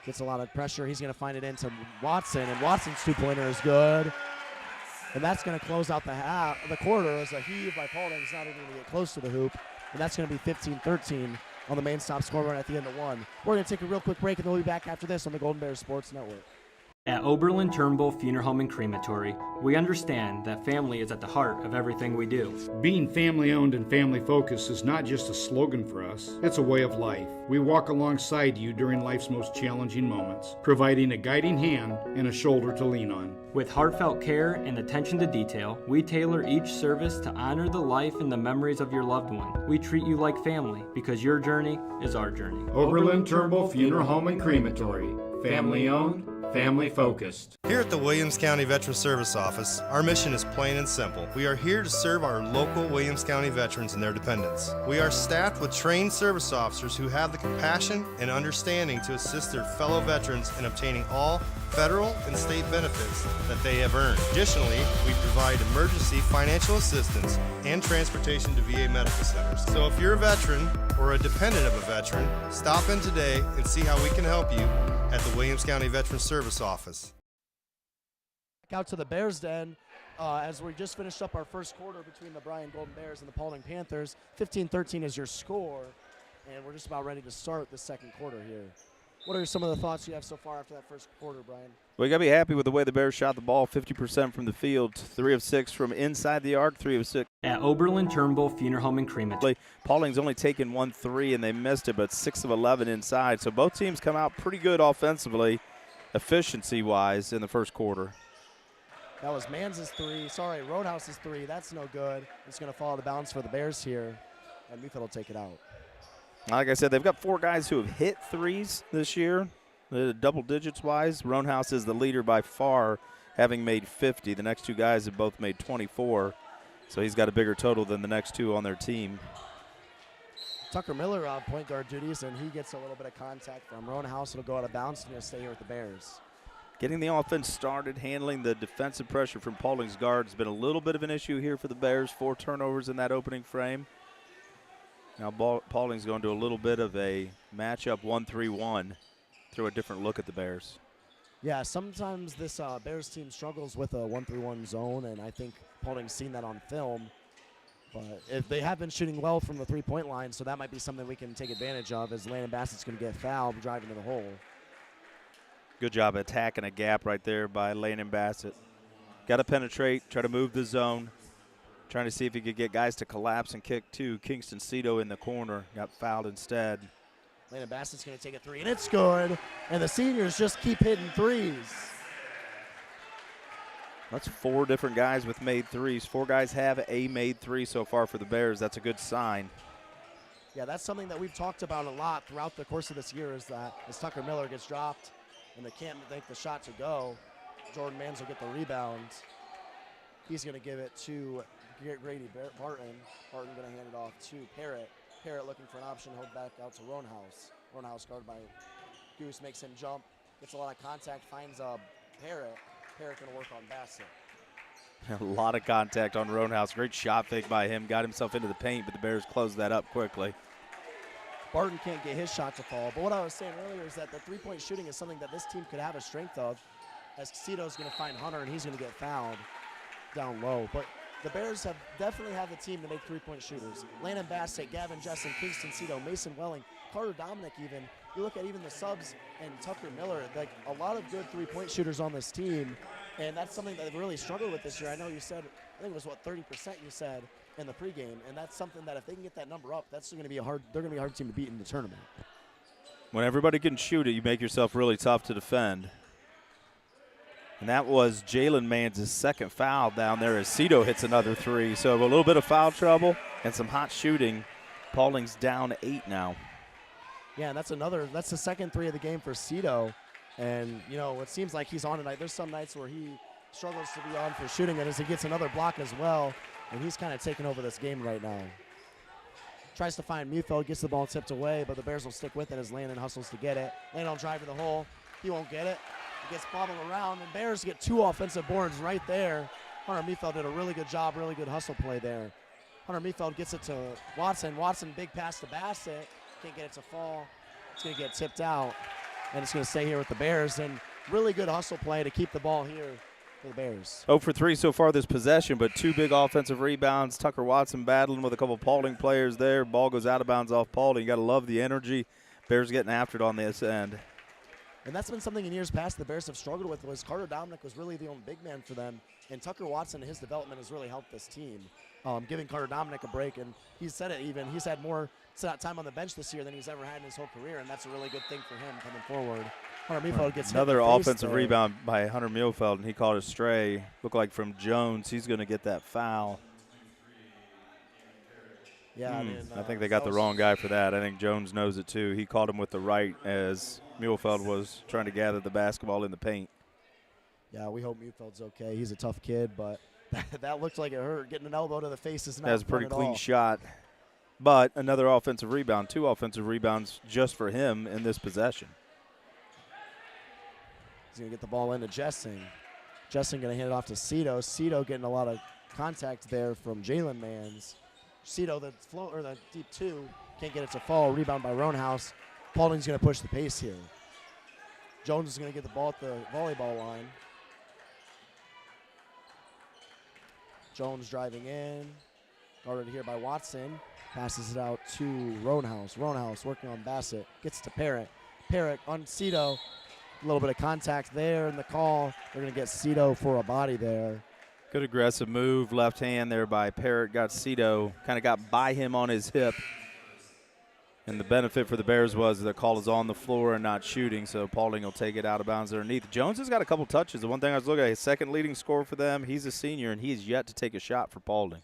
Gets a lot of pressure. He's going to find it into Watson, and Watson's two-pointer is good. And that's going to close out the quarter as a heave by Paulding. He's not even going to get close to the hoop. And that's going to be 15-13 on the main stop scoreboard at the end of one. We're going to take a real quick break, and then we'll be back after this on the Golden Bears Sports Network.
At Oberlin-Turnbull Funeral Home and Crematory, we understand that family is at the heart of everything we do.
Being family-owned and family-focused is not just a slogan for us, it's a way of life. We walk alongside you during life's most challenging moments, providing a guiding hand and a shoulder to lean on.
With heartfelt care and attention to detail, we tailor each service to honor the life and the memories of your loved one. We treat you like family because your journey is our journey.
Oberlin-Turnbull Funeral Home and Crematory. Family-owned, family-focused.
Here at the Williams County Veteran Service Office, our mission is plain and simple. We are here to serve our local Williams County veterans and their dependents. We are staffed with trained service officers who have the compassion and understanding to assist their fellow veterans in obtaining all federal and state benefits that they have earned. Additionally, we provide emergency financial assistance and transportation to VA medical centers. So if you're a veteran or a dependent of a veteran, stop in today and see how we can help you at the Williams County Veteran Service Office.
Back out to the Bears Den as we just finished up our first quarter between the Bryan Golden Bears and the Paulding Panthers. 15-13 is your score, and we're just about ready to start the second quarter here. What are some of the thoughts you have so far after that first quarter, Brian?
Well, you got to be happy with the way the Bears shot the ball, 50% from the field, 3 of 6 from inside the arc, 3 of 6.
At Oberlin-Turnbull Funeral Home and Crematory.
Pauling's only taken 1 3, and they missed it, but 6 of 11 inside. So both teams come out pretty good offensively, efficiency-wise, in the first quarter.
That was Mans's 3. Sorry, Roadhouse's 3. That's no good. It's going to follow the bounce for the Bears here, and Meaford will take it out.
Like I said, they've got 4 guys who have hit threes this year, double digits-wise. Roanhouse is the leader by far, having made 50. The next 2 guys have both made 24, so he's got a bigger total than the next 2 on their team.
Tucker Miller on point guard duties, and he gets a little bit of contact from Roanhouse. It'll go out of bounds, and he'll stay here with the Bears.
Getting the offense started, handling the defensive pressure from Pauling's guard has been a little bit of an issue here for the Bears. 4 turnovers in that opening frame. Now Pauling's going to a little bit of a matchup 1-3-1, throw a different look at the Bears.
Yeah, sometimes this Bears team struggles with a 1-3-1 zone, and I think Paulding's seen that on film. But if they have been shooting well from the three-point line, so that might be something we can take advantage of as Landon Bassett's going to get fouled driving to the hole.
Good job attacking a gap right there by Landon Bassett. Got to penetrate, try to move the zone. Trying to see if he could get guys to collapse and kick to Kingston Cito in the corner. Got fouled instead.
Landon Bassett's going to take a 3, and it's good. And the seniors just keep hitting threes.
That's 4 different guys with made threes. 4 guys have a made 3 so far for the Bears. That's a good sign.
Yeah, that's something that we've talked about a lot throughout the course of this year is that as Tucker Miller gets dropped and they can't make the shot to go, Jordan Mans will get the rebound. He's going to give it to Grady Barton. Barton going to hand it off to Parrott. Parrott looking for an option, hold back out to Roanhouse. Roanhouse guarded by Goose, makes him jump, gets a lot of contact, finds Parrott. Parrott going to work on Bassett.
A lot of contact on Roanhouse. Great shot fake by him. Got himself into the paint, but the Bears closed that up quickly.
Barton can't get his shot to fall. But what I was saying earlier is that the three-point shooting is something that this team could have a strength of, as Cito's going to find Hunter, and he's going to get fouled down low. But the Bears definitely have the team to make three-point shooters. Landon Bassett, Gavin Jessen, Kingston Cito, Mason Welling, Carter Dominic even. You look at even the subs and Tucker Miller, like a lot of good three-point shooters on this team, and that's something that they've really struggled with this year. I know you said, I think it was, 30% you said in the pregame, and that's something that if they can get that number up, that's going to be they're going to be a hard team to beat in the tournament. When
everybody can shoot it, you make yourself really tough to defend. And that was Jalen Mans' second foul down there as Cito hits another three. So a little bit of foul trouble and some hot shooting. Paulding's down 8 now.
Yeah, and that's the second three of the game for Cito. And, you know, it seems like he's on tonight. There's some nights where he struggles to be on for shooting, and as he gets another block as well, and he's kind of taking over this game right now. Tries to find Mufeld, gets the ball tipped away, but the Bears will stick with it as Landon hustles to get it. Landon will drive to the hole. He won't get it. He gets bobbled around, and Bears get 2 offensive boards right there. Hunter Mufeld did a really good job, really good hustle play there. Hunter Mufeld gets it to Watson. Watson, big pass to Bassett. Can't get it to fall. It's going to get tipped out, and it's going to stay here with the Bears. And really good hustle play to keep the ball here for the Bears.
0 for 3 so far this possession, but 2 big offensive rebounds. Tucker Watson battling with a couple Paulding players there. Ball goes out of bounds off Paulding. You got to love the energy. Bears getting after it on this end.
And that's been something in years past the Bears have struggled with. Was Carter Dominic was really the only big man for them, and Tucker Watson and his development has really helped this team, giving Carter Dominic a break. And he said it even. He's had more time on the bench this year than he's ever had in his whole career, and that's a really good thing for him coming forward. Hunter Mufeld gets
another
hit in the face
offensive
there.
rebound by Hunter Mufeld, and he caught a stray. Looked like from Jones. He's going to get that foul.
Yeah,
I think they got the wrong guy for that. I think Jones knows it too. He caught him with the right as Mufeld was trying to gather the basketball in the paint.
Yeah, we hope Mufeld's okay. He's a tough kid, but that looked like it hurt. Getting an elbow to the face is not
That's a pretty
fun at
clean
all.
shot. But another offensive rebound, 2 offensive rebounds just for him in this possession.
He's going to get the ball into Jessing. Jessing going to hand it off to Cito. Cito getting a lot of contact there from Jalen Mans. Cito, the deep 2, can't get it to fall. Rebound by Roanhouse. Paulding's going to push the pace here. Jones is going to get the ball at the volleyball line. Jones driving in. Guarded here by Watson. Passes it out to Roanhouse. Roanhouse working on Bassett. Gets to Parrott. Parrott on Cito. A little bit of contact there in the call. They're going to get Cito for a body there.
Good aggressive move, left hand there by Parrott. Got Cito, kind of got by him on his hip. And the benefit for the Bears was the call is on the floor and not shooting, so Paulding will take it out of bounds underneath. Jones has got a couple touches. The one thing I was looking at, his second leading scorer for them, he's a senior, and he's yet to take a shot for Paulding.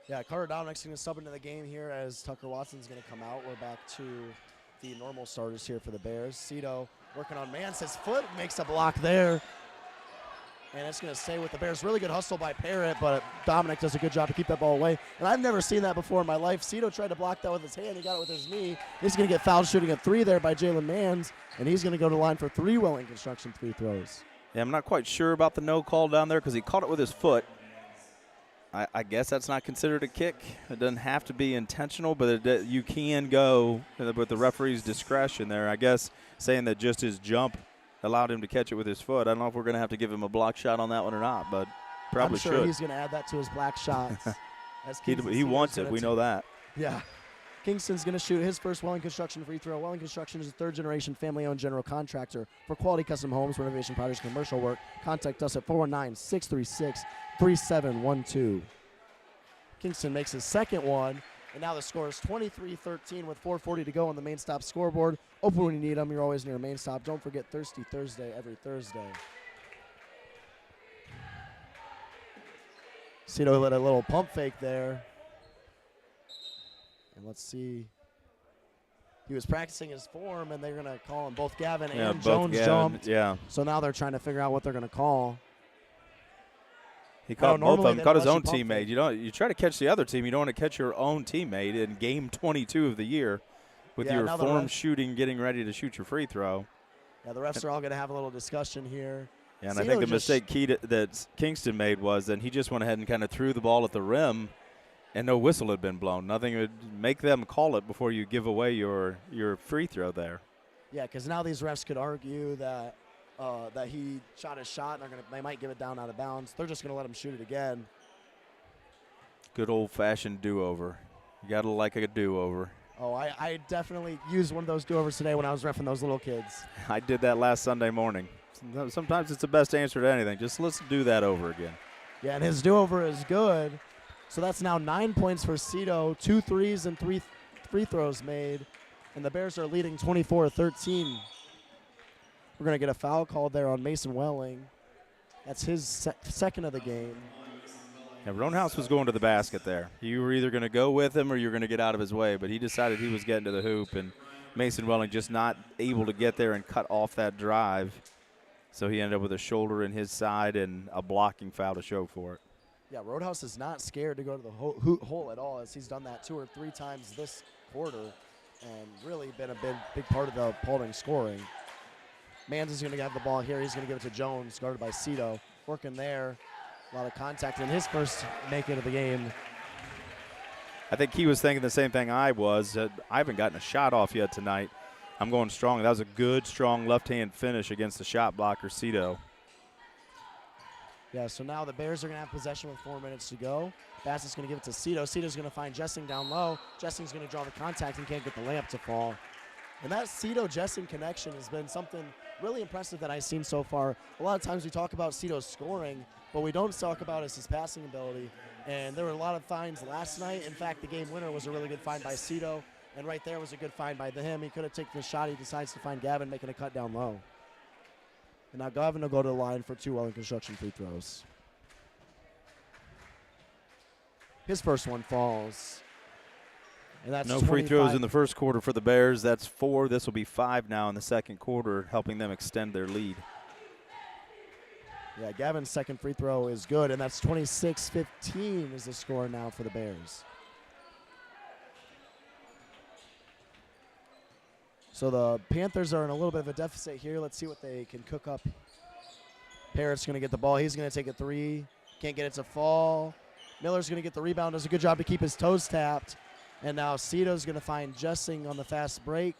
Yeah, Carter Dominic's going to sub into the game here as Tucker Watson's going to come out. We're back to the normal starters here for the Bears. Cito working on Mans. His foot makes a block there. And it's going to stay with the Bears. Really good hustle by Parrott, but Dominic does a good job to keep that ball away. And I've never seen that before in my life. Cito tried to block that with his hand. He got it with his knee. He's going to get fouled shooting a 3 there by Jalen Mans, and he's going to go to the line for 3 Welling Construction free throws.
Yeah, I'm not quite sure about the no call down there because he caught it with his foot. I guess that's not considered a kick. It doesn't have to be intentional, but you can go with the referee's discretion there. I guess saying that just his jump allowed him to catch it with his foot. I don't know if we're going to have to give him a block shot on that one or not, but probably
I'm sure
should.
He's going to add that to his black shots.
He wants it. We know that.
Yeah. Kingston's going to shoot his first Welling Construction free throw. Welling Construction is a third-generation family-owned general contractor for quality custom homes, renovation projects, commercial work. Contact us at 419-636-3712. Kingston makes his second one, and now the score is 23-13 with 4:40 to go on the Main Stop scoreboard. Open when you need them. You're always near Main Stop. Don't forget Thirsty Thursday every Thursday. Cito let a little pump fake there. And let's see. He was practicing his form, and they're going to call him. Both Gavin and Jones jumped.
Yeah.
So now they're trying to figure out what they're going to call.
He caught both of them. Caught his own teammate.
Fake.
You try to catch the other team. You don't want to catch your own teammate in game 22 of the year with your form shooting, getting ready to shoot your free throw.
Yeah, the refs are all going to have a little discussion here.
Yeah, and I think the mistake that Kingston made was that he just went ahead and kind of threw the ball at the rim, and no whistle had been blown. Nothing would make them call it before you give away your free throw there.
Yeah, because now these refs could argue that that he shot his shot, and they might give it down out of bounds. They're just going to let him shoot it again.
Good old-fashioned do-over. You got to like a do-over.
Oh, I definitely used one of those do-overs today when I was reffing those little kids.
I did that last Sunday morning. Sometimes it's the best answer to anything. Just let's do that over again.
Yeah, and his do-over is good. So that's now 9 points for Cito, 2 threes and 3 free throws made, and the Bears are leading 24-13. We're going to get a foul called there on Mason Welling. That's his second of the game.
Yeah, Roanhouse was going to the basket there. You were either going to go with him or you were going to get out of his way, but he decided he was getting to the hoop, and Mason Welling just not able to get there and cut off that drive. So he ended up with a shoulder in his side and a blocking foul to show for it.
Yeah, Roadhouse is not scared to go to the hole at all, as he's done that 2 or 3 times this quarter and really been a big part of the Paulding scoring. Mans is going to have the ball here. He's going to give it to Jones, guarded by Cito. Working there. A lot of contact in his first make it of the game.
I think he was thinking the same thing I was. I haven't gotten a shot off yet tonight. I'm going strong. That was a good, strong left-hand finish against the shot blocker, Cito.
Yeah, so now the Bears are going to have possession with 4 minutes to go. Bassett's going to give it to Cito. Cito's going to find Jessing down low. Jessing's going to draw the contact and can't get the layup to fall. And that Cito-Jessing connection has been something really impressive that I've seen so far. A lot of times we talk about Cito's scoring, but we don't talk about his passing ability. And there were a lot of finds last night. In fact, the game winner was a really good find by Cito, and right there was a good find by him. He could have taken the shot. He decides to find Gavin making a cut down low. And now Gavin will go to the line for 2 Welling Construction free throws. His first one falls. And that's
no free throws in the first quarter for the Bears. That's 4. This will be 5 now in the second quarter, helping them extend their lead.
Yeah, Gavin's second free throw is good, and that's 26-15 is the score now for the Bears. So the Panthers are in a little bit of a deficit here. Let's see what they can cook up. Parrott's going to get the ball. He's going to take a 3. Can't get it to fall. Miller's going to get the rebound. Does a good job to keep his toes tapped. And now Cito's going to find Jessing on the fast break.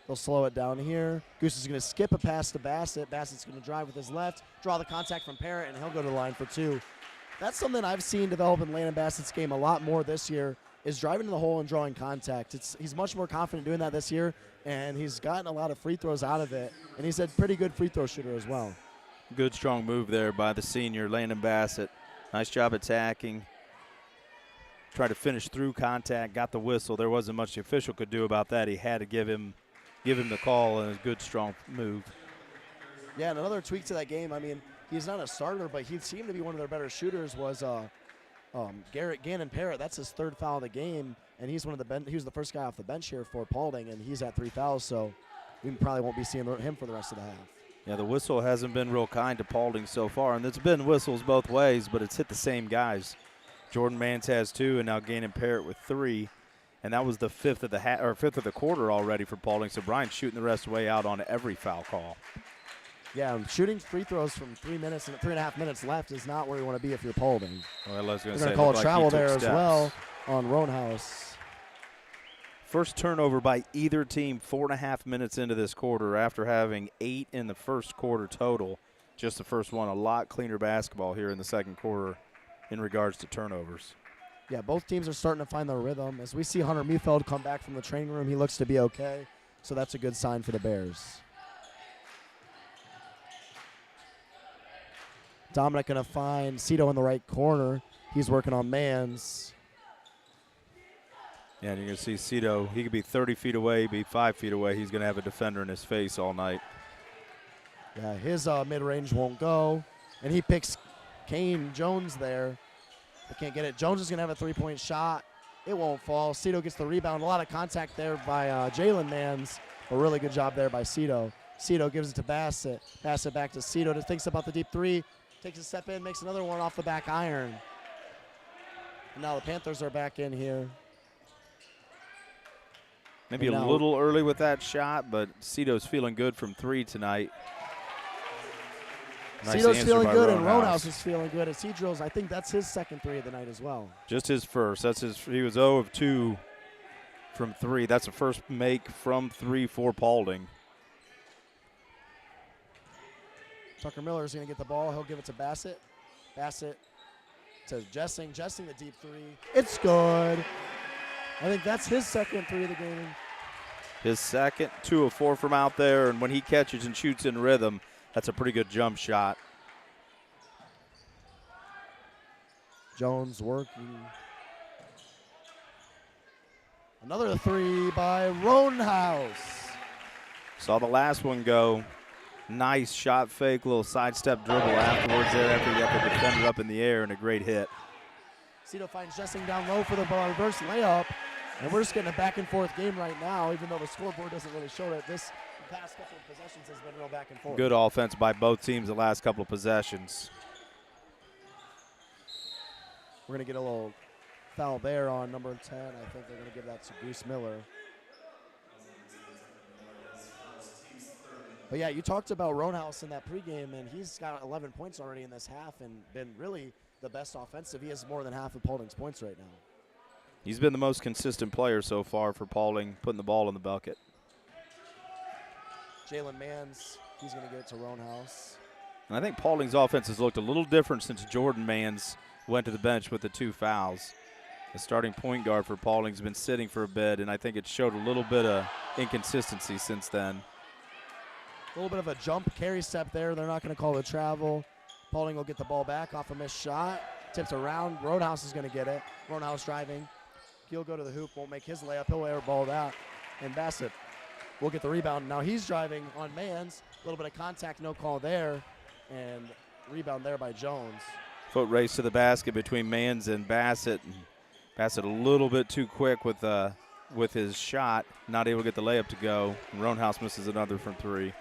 They'll slow it down here. Goose is going to skip a pass to Bassett. Bassett's going to drive with his left, draw the contact from Parrott, and he'll go to the line for 2. That's something I've seen develop in Landon Bassett's game a lot more this year, is driving to the hole and drawing contact. He's much more confident doing that this year, and he's gotten a lot of free throws out of it. And he's a pretty good free throw shooter as well.
Good, strong move there by the senior, Landon Bassett. Nice job attacking. Tried to finish through contact, got the whistle. There wasn't much the official could do about that. He had to give him the call, and a good, strong move.
Yeah, and another tweak to that game. I mean, he's not a starter, but he seemed to be one of their better shooters. Was Garrett Gannon Parrott. That's his 3rd foul of the game, and he's he was the first guy off the bench here for Paulding, and he's at 3 fouls. So we probably won't be seeing him for the rest of the half.
Yeah, the whistle hasn't been real kind to Paulding so far, and it's been whistles both ways, but it's hit the same guys. Jordan Mans has 2, and now Gannon Parrott with 3. And that was the 5th of the quarter already for Paulding. So Brian's shooting the rest way out on every foul call.
Yeah, shooting free throws from 3 minutes and 3.5 minutes left is not where you want to be if you're Paulding.
Well, I was going
to call a travel there as well on Roanhouse.
First turnover by either team 4.5 minutes into this quarter after having 8 in the first quarter total. Just the first one. A lot cleaner basketball here in the second quarter in regards to turnovers.
Yeah, both teams are starting to find their rhythm. As we see Hunter Mufeld come back from the training room, he looks to be okay. So that's a good sign for the Bears. Dominic going to find Cito in the right corner. He's working on Mans.
Yeah, and you're going to see Cito. He could be 30 feet away, be 5 feet away. He's going to have a defender in his face all night.
Yeah, his mid-range won't go. And he picks Kane Jones there. I can't get it. Jones is going to have a 3-point shot. It won't fall. Cito gets the rebound. A lot of contact there by Jalen Mans. A really good job there by Cito. Cito gives it to Bassett. Bassett back to Cito. Thinks about the deep 3. Takes a step in, makes another one off the back iron. And now the Panthers are back in here.
Maybe a little early with that shot, but Cito's feeling good from 3 tonight. Nice
Cito's feeling good, and
Roanhouse
Roanhouse is feeling good as he drills. I think that's his second 3 of the night as well.
Just his first. He was 0 of 2 from 3. That's the first make from 3 for Paulding.
Tucker Miller is going to get the ball. He'll give it to Bassett. Bassett to Jessing. Jessing the deep 3. It's good. I think that's his second 3 of the game.
His second, 2 of 4 from out there, and when he catches and shoots in rhythm, that's a pretty good jump shot.
Jones working. Another 3 by Roanhouse.
Saw the last one go. Nice shot fake, little sidestep dribble afterwards there after he got the defender up in the air, and a great hit.
Cito finds Jessing down low for the reverse layup. And we're just getting a back and forth game right now, even though the scoreboard doesn't really show it. This past couple of possessions has been real back and forth.
Good offense by both teams the last couple of possessions.
We're going to get a little foul there on number 10. I think they're going to give that to Goose Miller. But yeah, you talked about Roanhouse in that pregame, and he's got 11 points already in this half and been really the best offensive. He has more than half of Paulding's points right now.
He's been the most consistent player so far for Paulding, putting the ball in the bucket.
Jalen Mans, he's going to give it to Roanhouse.
And I think Paulding's offense has looked a little different since Jordan Mans went to the bench with the 2 fouls. The starting point guard for Paulding's been sitting for a bit, and I think it showed a little bit of inconsistency since then.
A little bit of a jump carry step there. They're not going to call the travel. Paulding will get the ball back off a missed shot. Tips around. Roanhouse is going to get it. Roanhouse driving. He'll go to the hoop, won't make his layup. He'll airball that. And Bassett will get the rebound. Now he's driving on Mans. A little bit of contact, no call there. And rebound there by Jones.
Foot race to the basket between Mans and Bassett. Bassett a little bit too quick with his shot. Not able to get the layup to go. And Roanhouse misses another from 3.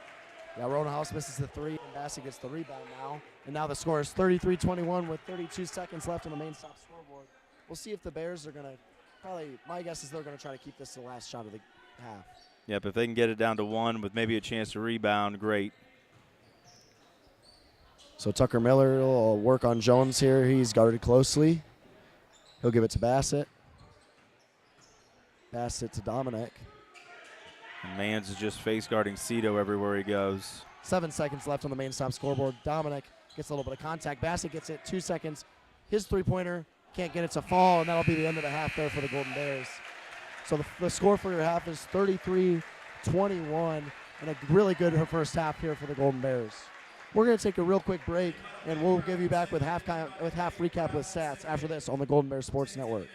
Yeah, Roanhouse misses the 3, and Bassett gets the rebound now. And now the score is 33-21 with 32 seconds left on the main stop scoreboard. We'll see if the Bears are going to my guess is they're going to try to keep this the last shot of the half.
Yep, if they can get it down to 1 with maybe a chance to rebound, great.
So Tucker Miller will work on Jones here. He's guarded closely. He'll give it to Bassett. Bassett to Dominic.
And Mans is just face guarding Cito everywhere he goes.
7 seconds left on the main stop scoreboard. Dominic gets a little bit of contact. Bassett gets it 2 seconds. His three-pointer can't get it to fall, and that'll be the end of the half there for the Golden Bears. So the score for your half is 33-21, and a really good first half here for the Golden Bears. We're going to take a real quick break, and we'll give you back with half recap with stats after this on the Golden Bears Sports Network.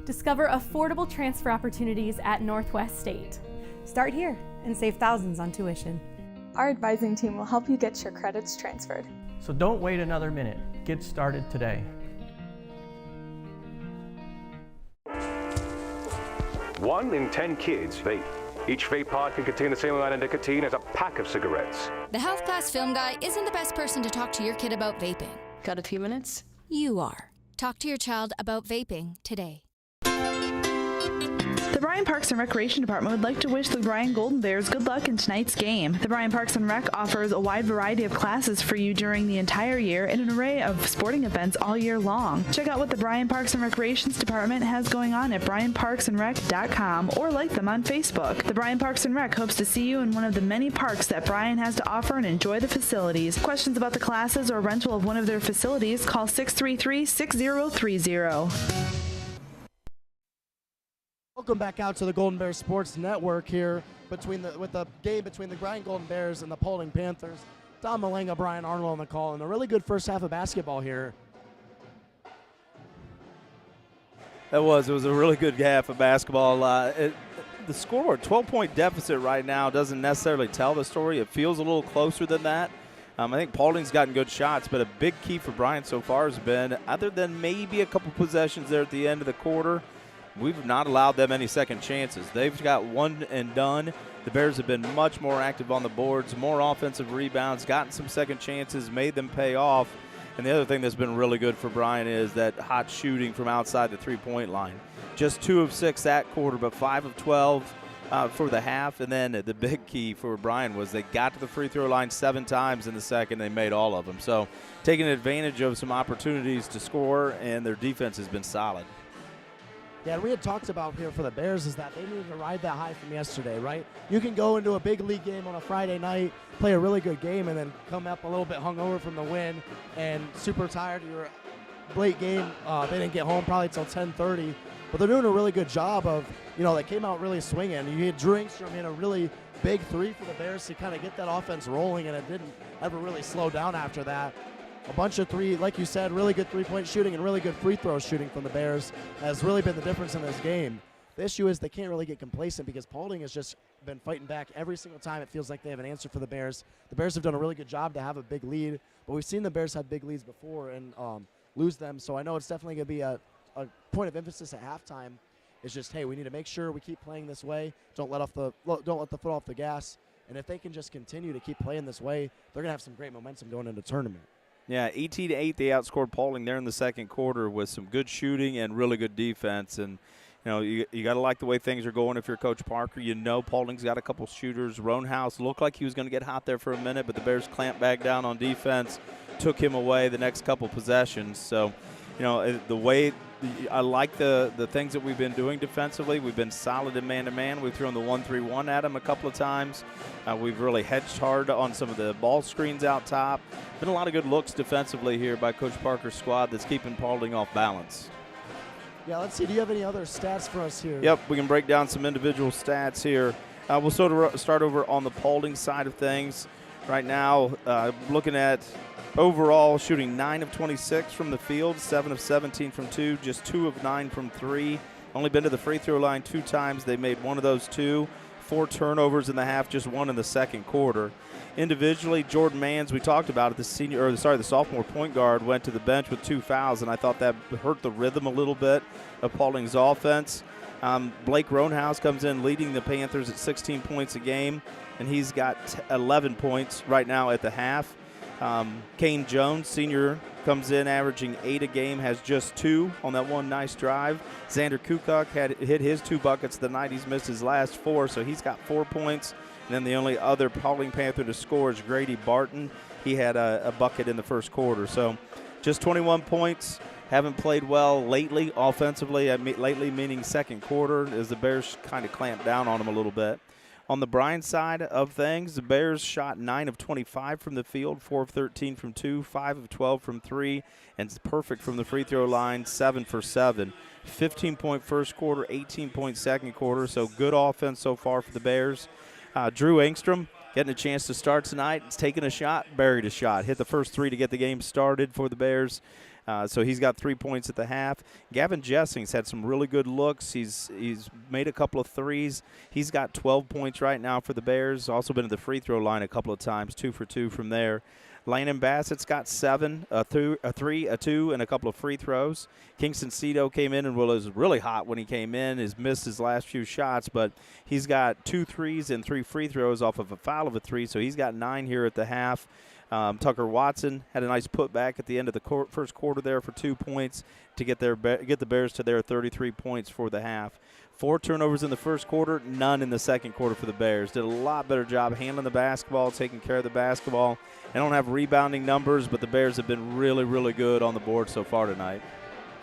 Discover affordable transfer opportunities at Northwest State.
Start here and save thousands on tuition.
Our advising team will help you get your credits transferred.
So don't wait another minute. Get started today.
1 in 10 kids vape. Each vape pod can contain the same amount of nicotine as a pack of cigarettes.
The health class film guy isn't the best person to talk to your kid about vaping.
Got a few minutes?
You are. Talk to your child about vaping today.
The Bryan Parks and Recreation Department would like to wish the Bryan Golden Bears good luck in tonight's game. The Bryan Parks and Rec offers a wide variety of classes for you during the entire year and an array of sporting events all year long. Check out what the Bryan Parks and Recreations Department has going on at bryanparksandrec.com or like them on Facebook. The Bryan Parks and Rec hopes to see you in one of the many parks that Bryan has to offer and enjoy the facilities. Questions about the classes or rental of one of their facilities, call 633-6030.
Welcome back out to the Golden Bears Sports Network here with the game between the Bryan Golden Bears and the Paulding Panthers. Don Malanga, Brian Arnold on the call, and a really good first half of basketball here.
It was a really good half of basketball. The scoreboard, 12-point deficit right now doesn't necessarily tell the story. It feels a little closer than that. I think Paulding's gotten good shots, but a big key for Bryan so far has been, other than maybe a couple possessions there at the end of the quarter, we've not allowed them any second chances. They've got one and done. The Bears have been much more active on the boards, more offensive rebounds, gotten some second chances, made them pay off. And the other thing that's been really good for Bryan is that hot shooting from outside the three-point line. Just 2 of 6 that quarter, but 5 of 12 for the half. And then the big key for Bryan was they got to the free throw line 7 times in the second. They made all of them. So taking advantage of some opportunities to score, and their defense has been solid.
Yeah, we had talked about here for the Bears is that they needed to ride that high from yesterday, right? You can go into a big league game on a Friday night, play a really good game, and then come up a little bit hungover from the win and super tired. You're late game. They didn't get home probably until 10:30, but they're doing a really good job of, they came out really swinging. You had Drew Engstrom hit a really big 3 for the Bears to kind of get that offense rolling, and it didn't ever really slow down after that. A bunch of like you said, really good three-point shooting and really good free throw shooting from the Bears has really been the difference in this game. The issue is they can't really get complacent because Paulding has just been fighting back every single time. It feels like they have an answer for the Bears. The Bears have done a really good job to have a big lead, but we've seen the Bears have big leads before and lose them. So I know it's definitely going to be a point of emphasis at halftime. It's just, hey, we need to make sure we keep playing this way. Don't let the foot off the gas. And if they can just continue to keep playing this way, they're going to have some great momentum going into the tournament.
Yeah, 18-8, they outscored Paulding there in the second quarter with some good shooting and really good defense. And, you got to like the way things are going if you're Coach Parker. Paulding's got a couple shooters. Roanhouse looked like he was going to get hot there for a minute, but the Bears clamped back down on defense, took him away the next couple possessions. So, the way I like the things that we've been doing defensively. We've been solid in man-to-man. We've thrown the 1-3-1 at him a couple of times. We've really hedged hard on some of the ball screens out top. Been a lot of good looks defensively here by Coach Parker's squad that's keeping Paulding off balance.
Yeah, let's see. Do you have any other stats for us here?
Yep, we can break down some individual stats here. We'll start over on the Paulding side of things. Right now, looking at overall shooting 9 of 26 from the field, 7 of 17 from 2, just 2 of 9 from 3. Only been to the free throw line 2 times. They made one of those 2. 4 turnovers in the half, just 1 in the second quarter. Individually, Jordan Mans, we talked about it, the sophomore point guard went to the bench with 2 fouls, and I thought that hurt the rhythm a little bit of Paulding's offense. Blake Roanhouse comes in leading the Panthers at 16 points a game, and he's got 11 points right now at the half. Kane Jones, senior, comes in averaging 8 a game, has just 2 on that one nice drive. Xander Kukuk had hit his 2 buckets the night. He's missed his last 4, so he's got 4 points. And then the only other Paulding Panther to score is Grady Barton. He had a bucket in the first quarter. So just 21 points. Haven't played well lately offensively, lately meaning second quarter, as the Bears kind of clamped down on them a little bit. On the Bryan side of things, the Bears shot 9 of 25 from the field, 4 of 13 from 2, 5 of 12 from 3, and it's perfect from the free throw line, 7 for 7. 15-point first quarter, 18-point second quarter, so good offense so far for the Bears. Drew Engstrom getting a chance to start tonight. It's taken a shot, buried a shot. Hit the first 3 to get the game started for the Bears. So he's got 3 points at the half. Gavin Jessings had some really good looks. He's made a couple of threes. He's got 12 points right now for the Bears. Also been at the free throw line a couple of times, 2 for 2 from there. Landon Bassett's got 7, a 3, a 2, and a couple of free throws. Kingston Cito came in and was really hot when he came in. Has missed his last few shots, but he's got 2 threes and 3 free throws off of a foul of a 3, so he's got 9 here at the half. Tucker Watson had a nice putback at the end of the first quarter there for 2 points to get the Bears to their 33 points for the half. 4 turnovers in the first quarter, none in the second quarter for the Bears. Did a lot better job handling the basketball, taking care of the basketball. They don't have rebounding numbers, but the Bears have been really, really good on the board so far tonight.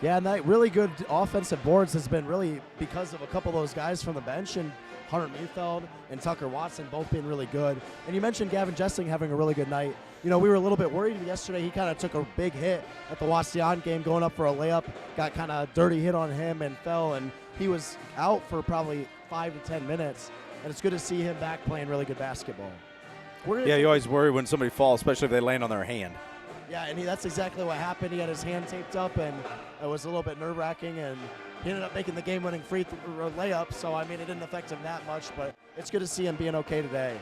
Yeah, and that really good offensive boards has been really because of a couple of those guys from the bench, and Hunter Mufeld and Tucker Watson both being really good. And you mentioned Gavin Jessing having a really good night. We were a little bit worried yesterday. He kind of took a big hit at the Wasion game going up for a layup, got kind of dirty hit on him and fell, and he was out for probably 5 to 10 minutes. And it's good to see him back playing really good basketball.
Yeah, you always worry when somebody falls, especially if they land on their hand.
Yeah, and that's exactly what happened. He had his hand taped up, and it was a little bit nerve-wracking, and he ended up making the game-winning free layup, so, it didn't affect him that much, but it's good to see him being okay today.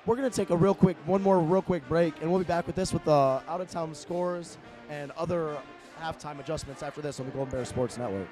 We're going to take one more real quick break, and we'll be back with this with the out-of-town scores and other halftime adjustments after this on the Golden Bears Sports Network.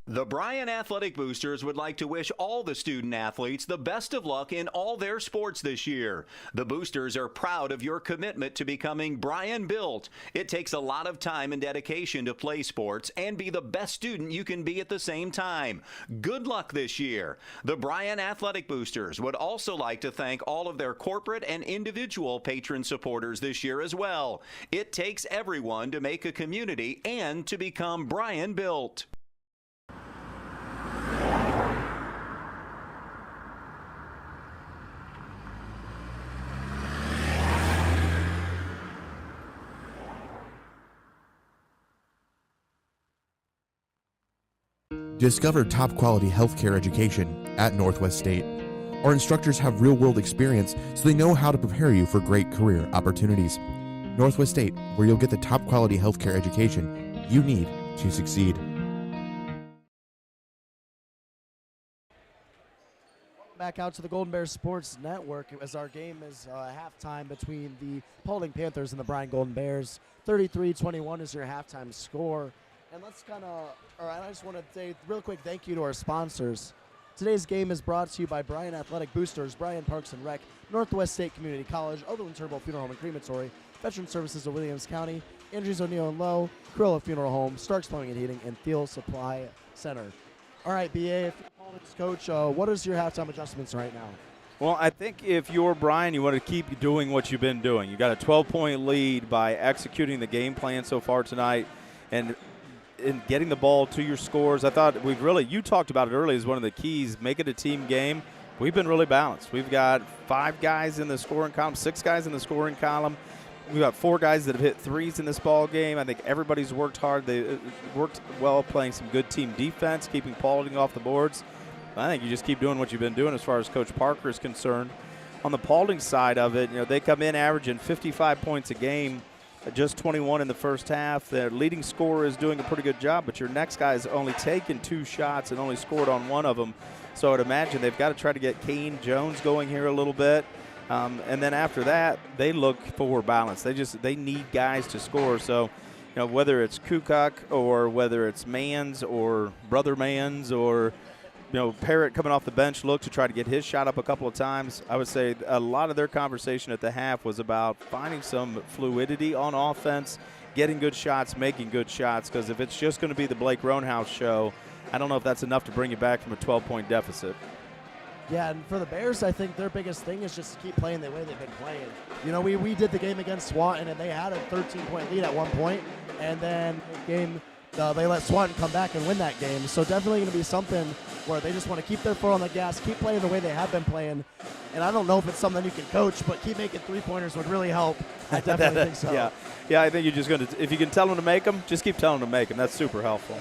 The Bryan Athletic Boosters would like to wish all the student athletes the best of luck in all their sports this year. The Boosters are proud of your commitment to becoming Bryan Built. It takes a lot of time and dedication to play sports and be the best student you can be at the same time. Good luck this year. The Bryan Athletic Boosters would also like to thank all of their corporate and individual patron supporters this year as well. It takes everyone to make a community and to become Bryan Built.
Discover top-quality healthcare education at Northwest State. Our instructors have real-world experience, so they know how to prepare you for great career opportunities. Northwest State, where you'll get the top-quality healthcare education you need to succeed.
Back out to the Golden Bears Sports Network as our game is halftime between the Paulding Panthers and the Bryan Golden Bears. 33-21 is your halftime score. And let's I just want to say real quick thank you to our sponsors. Today's game is brought to you by Bryan Athletic Boosters, Bryan Parks and Rec, Northwest State Community College, Oberlin-Turnbull Funeral Home and Crematory, Veteran Services of Williams County, Andrews O'Neill and Lowe, Corolla Funeral Home, Starks Plumbing and Heating, and Thiel Supply Center. All right, BA, if you're Paulding's coach, what is your halftime adjustments right now?
Well, I think if you're Bryan, you want to keep doing what you've been doing. You got a 12-point lead by executing the game plan so far tonight and in getting the ball to your scores. I thought you talked about it earlier as one of the keys, make it a team game. We've been really balanced. We've got 5 guys in the scoring column, 6 guys in the scoring column. We've got 4 guys that have hit threes in this ball game. I think everybody's worked hard. They worked well playing some good team defense, keeping Paulding off the boards. I think you just keep doing what you've been doing as far as Coach Parker is concerned. On the Paulding side of it, they come in averaging 55 points a game, just 21 in the first half. Their leading scorer is doing a pretty good job, but your next guy has only taken 2 shots and only scored on 1 of them. So I'd imagine they've got to try to get Kane Jones going here a little bit. And then after that, they look for balance. They need guys to score. So, whether it's Kukuk or whether it's Mans or Brother Mans or, Parrott coming off the bench, look to try to get his shot up a couple of times. I would say a lot of their conversation at the half was about finding some fluidity on offense, getting good shots, making good shots, because if it's just going to be the Blake Roanhouse show, I don't know if that's enough to bring you back from a 12-point deficit.
Yeah, and for the Bears, I think their biggest thing is just to keep playing the way they've been playing. We did the game against Swanton, and they had a 13-point lead at one point, and then they let Swanton come back and win that game. So definitely going to be something where they just want to keep their foot on the gas, keep playing the way they have been playing. And I don't know if it's something you can coach, but keep making three-pointers would really help. I definitely think so.
Yeah, I think you're just going to – if you can tell them to make them, just keep telling them to make them. That's super helpful.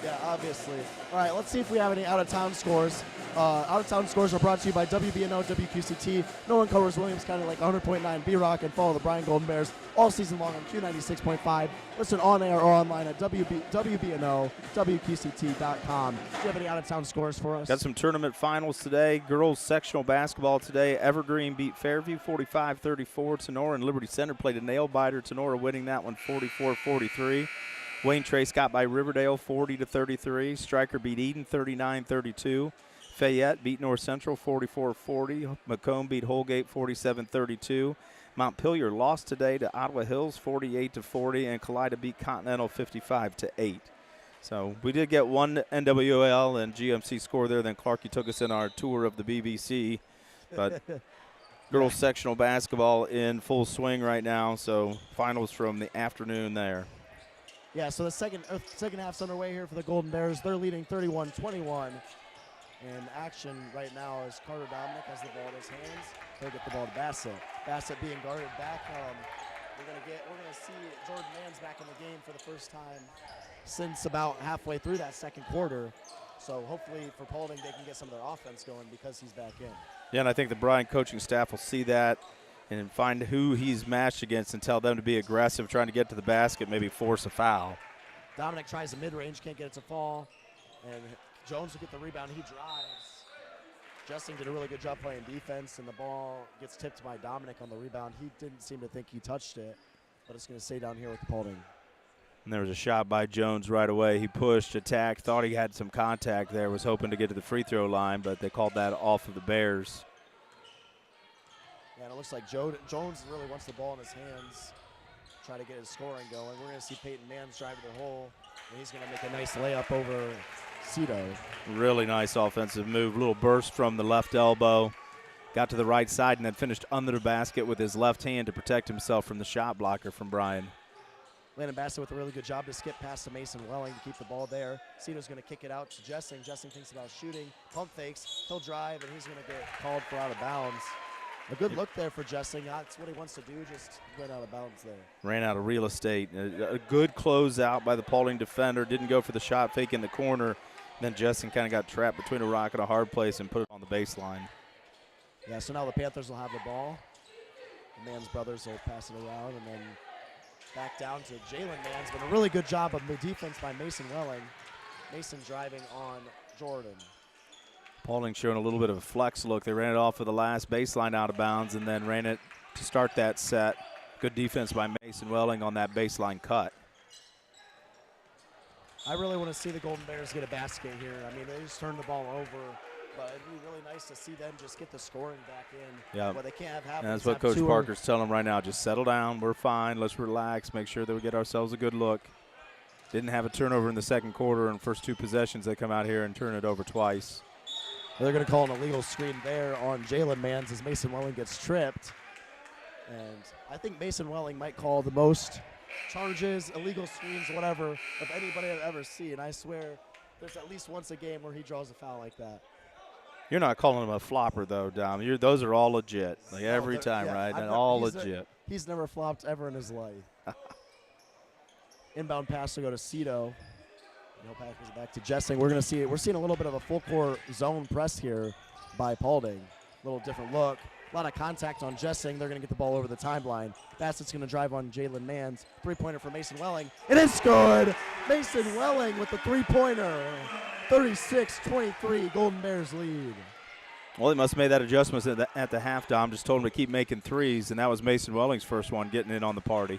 Yeah, obviously. All right, let's see if we have any out-of-town scores. Out-of-town scores are brought to you by WBNO, WQCT. No one covers Williams County like 100.9 B-Rock, and follow the Bryan Golden Bears all season long on Q96.5. Listen on air or online at WBNO, WQCT.com. Do you have any out-of-town scores for us?
Got some tournament finals today. Girls sectional basketball today. Evergreen beat Fairview 45-34. Tenora and Liberty Center played a nail-biter. Tenora winning that one 44-43. Wayne Trace got by Riverdale 40-33. Stryker beat Eden 39-32. Fayette beat North Central 44-40. Macomb beat Holgate 47-32. Montpelier lost today to Ottawa Hills 48-40, and Kalida beat Continental 55-8. So we did get one NWL and GMC score there. Then Clarkie took us in our tour of the BBC. But girls sectional basketball in full swing right now. So finals from the afternoon there.
Yeah, so the second half's underway here for the Golden Bears. They're leading 31-21. And action right now is Carter Dominic has the ball in his hands. He'll get the ball to Bassett. Bassett being guarded back. We're gonna see Jordan Mans back in the game for the first time since about halfway through that second quarter. So hopefully for Paulding they can get some of their offense going because he's back in.
Yeah, and I think the Bryan coaching staff will see that and find who he's matched against and tell them to be aggressive, trying to get to the basket, maybe force a foul.
Dominic tries the mid-range, can't get it to fall. And Jones will get the rebound. He drives. Jessing did a really good job playing defense, and the ball gets tipped by Dominic on the rebound. He didn't seem to think he touched it, but it's going to stay down here with Paulding.
And there was a shot by Jones right away. He pushed, attacked, thought he had some contact there, was hoping to get to the free throw line, but they called that off of the Bears.
Yeah, and it looks like Jones really wants the ball in his hands, try to get his scoring going. We're going to see Peyton Mans drive to the hole, and he's going to make a nice layup over Cito.
Really nice offensive move. Little burst from the left elbow. Got to the right side and then finished under the basket with his left hand to protect himself from the shot blocker from Bryan.
Landon Bassett with a really good job to skip past to Mason Welling to keep the ball there. Cito's going to kick it out to Jessing. Jessing thinks about shooting. Pump fakes. He'll drive, and he's going to get called for out of bounds. A good look there for Jessing. That's what he wants to do, just went out of bounds there.
Ran out of real estate. A good closeout by the Paulding defender. Didn't go for the shot fake in the corner. Then Jessing kind of got trapped between a rock and a hard place and put it on the baseline.
Yeah, so now the Panthers will have the ball. The Mans brothers will pass it around, and then back down to Jalen Mans. But a really good job of the defense by Mason Welling. Mason driving on Jordan.
Paulding showing a little bit of a flex look. They ran it off with the last baseline out of bounds and then ran it to start that set. Good defense by Mason Welling on that baseline cut.
I really want to see the Golden Bears get a basket here. I mean, they just turned the ball over, but it'd be really nice to see them just get the scoring back in.
Yeah,
what they can't have happen.
And that's what Coach Parker's telling them right now. Just settle down. We're fine. Let's relax. Make sure that we get ourselves a good look. Didn't have a turnover in the second quarter, and first 2 possessions they come out here and turn it over twice.
They're going to call an illegal screen there on Jalen Mans as Mason Welling gets tripped. And I think Mason Welling might call the most charges, illegal screens, whatever, of anybody I've ever seen. I swear there's at least once a game where he draws a foul like that.
You're not calling him a flopper, though, Dom. Those are all legit, like every time,
yeah,
right? And all legit.
He's never flopped ever in his life. Inbound pass to go to Cito. No pass goes back to Jessing. We're seeing a little bit of a full court zone press here by Paulding. A little different look. A lot of contact on Jessing. They're going to get the ball over the timeline. Bassett's going to drive on Jalen Mans. Three-pointer for Mason Welling. And it's good! Mason Welling with the three-pointer. 36-23, Golden Bears lead.
Well, they must have made that adjustment at the half, Dom. Just told him to keep making threes, and that was Mason Welling's first one getting in on the party.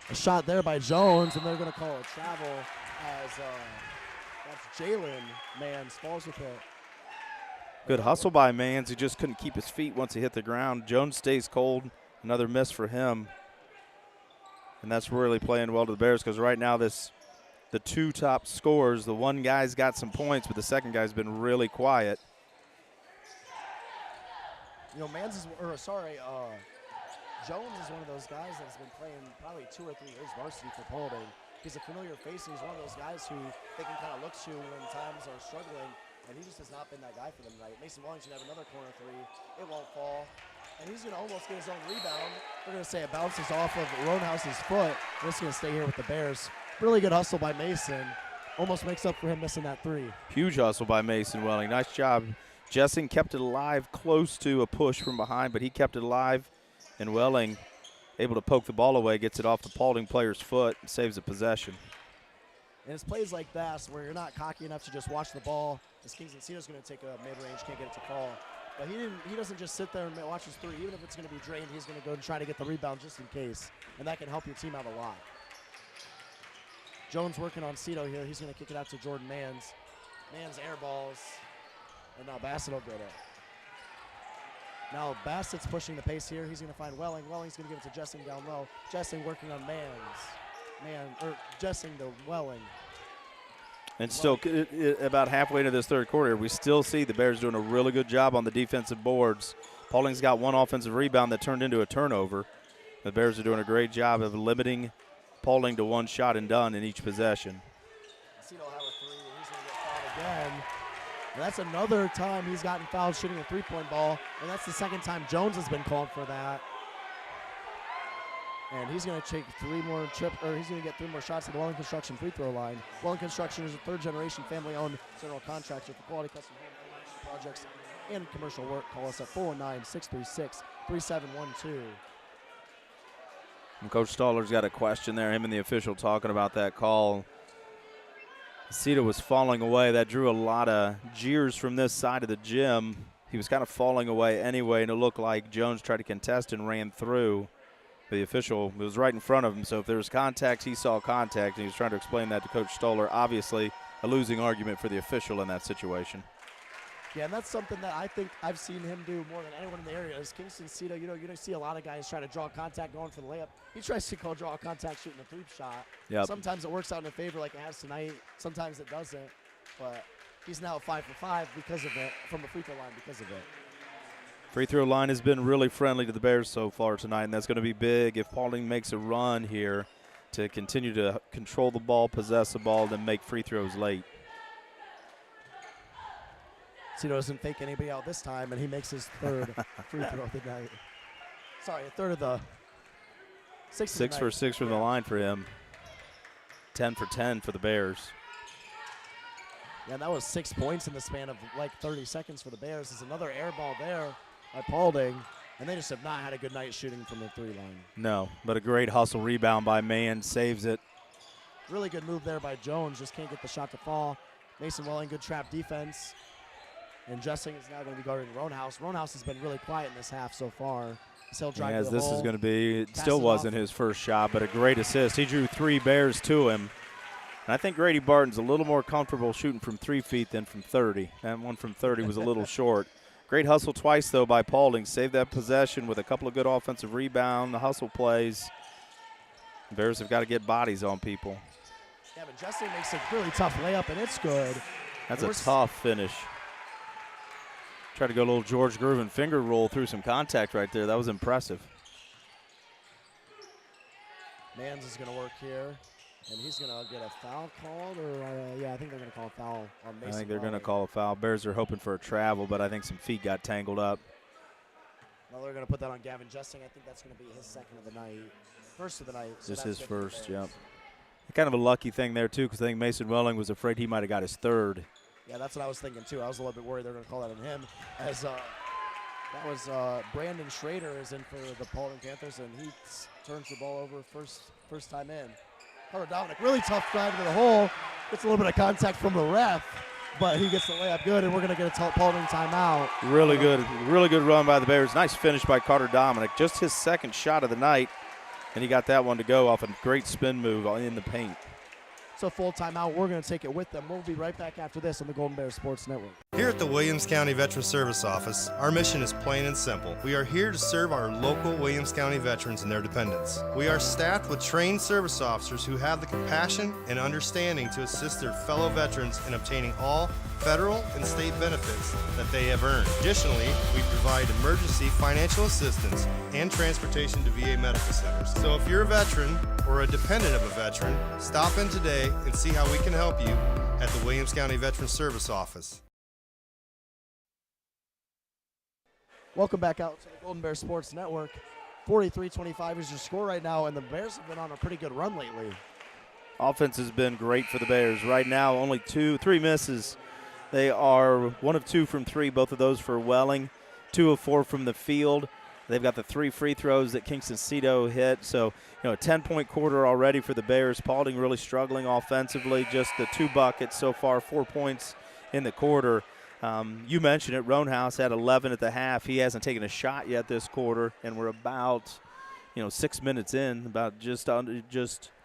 A shot there by Jones, and they're going to call a travel as that's Jalen Mans falls with it.
Good hustle by Mans. He just couldn't keep his feet once he hit the ground. Jones stays cold. Another miss for him. And that's really playing well to the Bears because right now the 2 top scorers, the one guy's got some points, but the second guy's been really quiet.
You know, Jones is one of those guys that's been playing probably 2 or 3 years varsity for Paulding. He's a familiar face, and he's one of those guys who they can kind of look to when times are struggling, and he just has not been that guy for them tonight. Mason Wellington have another corner 3. It won't fall, and he's going to almost get his own rebound. They're going to say it bounces off of Roanhouse's foot, and it's going to stay here with the Bears. Really good hustle by Mason. Almost makes up for him missing that 3.
Huge hustle by Mason Welling. Nice job. Jessing kept it alive close to a push from behind, but he kept it alive. And Welling able to poke the ball away, gets it off the Paulding player's foot, and saves a possession.
And it's plays like that where you're not cocky enough to just watch the ball. As Kingston Cito's going to take a mid-range, can't get it to fall. But he doesn't just sit there and watch his 3. Even if it's going to be drained, he's going to go and try to get the rebound just in case. And that can help your team out a lot. Jones working on Cito here. He's going to kick it out to Jordan Mans. Mans air balls. And now Bassett will get it. Now Bassett's pushing the pace here. He's going to find Welling. Welling's going to give it to Jessing down low. Jessing working on Jessing to Welling.
And still, about halfway into this third quarter, we still see the Bears doing a really good job on the defensive boards. Paulding's got 1 offensive rebound that turned into a turnover. The Bears are doing a great job of limiting Paulding to 1 shot and done in each possession.
Cito have a 3, and he's going to get fouled again. And that's another time he's gotten fouled shooting a 3-point ball, and that's the second time Jones has been called for that. And he's going to take 3 more he's going to get 3 more shots at the Welling Construction free throw line. Welling Construction is a 3rd-generation family-owned general contractor for quality custom home projects and commercial work. Call us at 419-636-3712.
And Coach Stoller's got a question there. Him and the official talking about that call. Cito was falling away. That drew a lot of jeers from this side of the gym. He was kind of falling away anyway, and it looked like Jones tried to contest and ran through. The official was right in front of him, so if there was contact, he saw contact, and he was trying to explain that to Coach Stoller. Obviously, a losing argument for the official in that situation.
Yeah, and that's something that I think I've seen him do more than anyone in the area. Is Kingston Cito, you don't see a lot of guys try to draw contact going for the layup. He tries to draw contact shooting a 3 shot.
Yep.
Sometimes it works out in his favor like it has tonight. Sometimes it doesn't. But he's now 5 for 5 because of it, from the free throw line because of it.
Free throw line has been really friendly to the Bears so far tonight, and that's going to be big if Paulding makes a run here to continue to control the ball, possess the ball, then make free throws late.
Cito doesn't fake anybody out this time, and he makes his 3rd free throw of the night. Sorry, a 3rd of the 6th.
6 for 6 from the line for him. 10 for 10 for the Bears.
Yeah, that was 6 points in the span of like 30 seconds for the Bears. There's another air ball there by Paulding, and they just have not had a good night shooting from the 3 line.
No, but a great hustle rebound by Mann, saves it.
Really good move there by Jones, just can't get the shot to fall. Mason Welling, good trap defense. And Jessing is now going to be guarding Roanhouse. Roanhouse has been really quiet in this half so far. He'll drive
As
to the
this
hole,
is going to be, it
pass
still
it
wasn't
off.
his first shot, but a great assist. He drew 3 Bears to him. And I think Grady Barton's a little more comfortable shooting from 3 feet than from 30. That one from 30 was a little short. Great hustle twice, though, by Paulding. Saved that possession with a couple of good offensive rebounds, the hustle plays. Bears have got to get bodies on people.
Yeah, but Jessing makes a really tough layup, and it's good.
That's a tough finish. Tried to go a little George Gervin finger roll through some contact right there. That was impressive.
Mans is going to work here, and he's going to get a foul called, or yeah, I think they're going to call a foul on Mason.
I think they're going to
Welling.
call a foul. Bears are hoping for a travel, but I think some feet got tangled up.
Well, they're going to put that on Gavin Jessing. I think that's going to be his second of the night, first of the night. So
Just
that's
his
good for the
first,
Bears.
yep. Kind of a lucky thing there, too, because I think Mason Welling was afraid he might have got his third.
Yeah, that's what I was thinking, too. I was a little bit worried they're going to call that on him. As that was Brandon Schrader is in for the Paulding Panthers, and he turns the ball over first time in. Carter Dominic, really tough drive to the hole. Gets a little bit of contact from the ref, but he gets the layup good, and we're going to get a Paulding timeout.
Really good run by the Bears. Nice finish by Carter Dominic. Just his second shot of the night, and he got that one to go off a great spin move in the paint.
So full timeout. We're going to take it with them. We'll be right back after this on the Golden Bears Sports Network.
Here at the Williams County Veteran Service Office, our mission is plain and simple. We are here to serve our local Williams County veterans and their dependents. We are staffed with trained service officers who have the compassion and understanding to assist their fellow veterans in obtaining all federal and state benefits that they have earned. Additionally, we provide emergency financial assistance and transportation to VA medical centers. So if you're a veteran or a dependent of a veteran, stop in today and see how we can help you at the Williams County Veteran Service Office.
Welcome back out to the Golden Bears Sports Network. 43-25 is your score right now, and the Bears have been on a pretty good run lately.
Offense has been great for the Bears. Right now, only 3 misses. They are 1 of 2 from 3, both of those for Welling, 2 of 4 from the field. They've got the 3 free throws that Kingston Cito hit. So, a 10-point quarter already for the Bears. Paulding really struggling offensively. Just the 2 buckets so far, 4 points in the quarter. You mentioned it. Roanhouse had 11 at the half. He hasn't taken a shot yet this quarter, and we're about, 6 minutes in, about just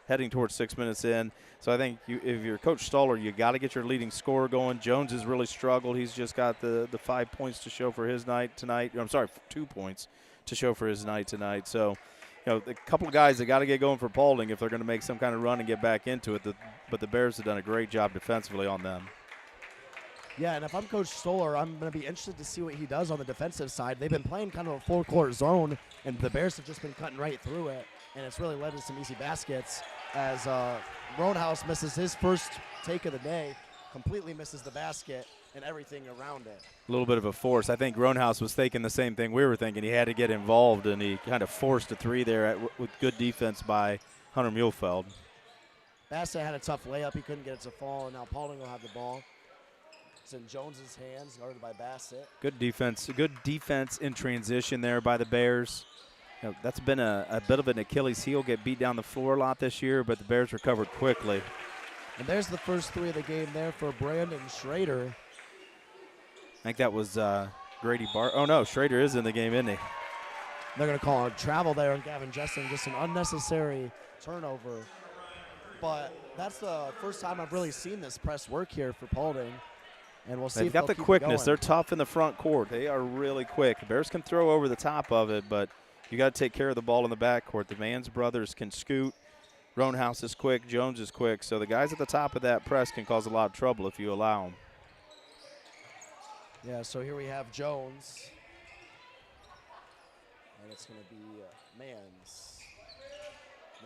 heading towards 6 minutes in. So I think if you're Coach Stoller, you got to get your leading scorer going. Jones has really struggled. He's just got the 5 points to show for his night tonight. I'm sorry, 2 points to show for his night tonight. So, a couple of guys that got to get going for Paulding if they're going to make some kind of run and get back into it. But the Bears have done a great job defensively on them.
Yeah, and if I'm Coach Stoller, I'm going to be interested to see what he does on the defensive side. They've been playing kind of a full-court zone, and the Bears have just been cutting right through it, and it's really led to some easy baskets as Roanhouse misses his first take of the day, completely misses the basket and everything around it.
A little bit of a force. I think Roanhouse was thinking the same thing we were thinking. He had to get involved, and he kind of forced a 3 there with good defense by Hunter Muehlfeld.
Bassett had a tough layup. He couldn't get it to fall, and now Paulding will have the ball. It's in Jones's hands, guarded by Bassett.
Good defense in transition there by the Bears. That's been a bit of an Achilles heel, get beat down the floor a lot this year, but the Bears recovered quickly.
And there's the first 3 of the game there for Brandon Schrader.
I think that was Grady Bart. Oh, no, Schrader is in the game, isn't he?
They're going to call a travel there on Gavin Jessing, just an unnecessary turnover. But that's the first time I've really seen this press work here for Paulding. And we'll see
They've
if
got the
they'll keep it
quickness.
going.
They're tough in the front court. They are really quick. The Bears can throw over the top of it, but you got to take care of the ball in the backcourt. The Vans brothers can scoot. Roanhouse is quick. Jones is quick. So the guys at the top of that press can cause a lot of trouble if you allow them.
Yeah, so here we have Jones. And it's going to be Mans.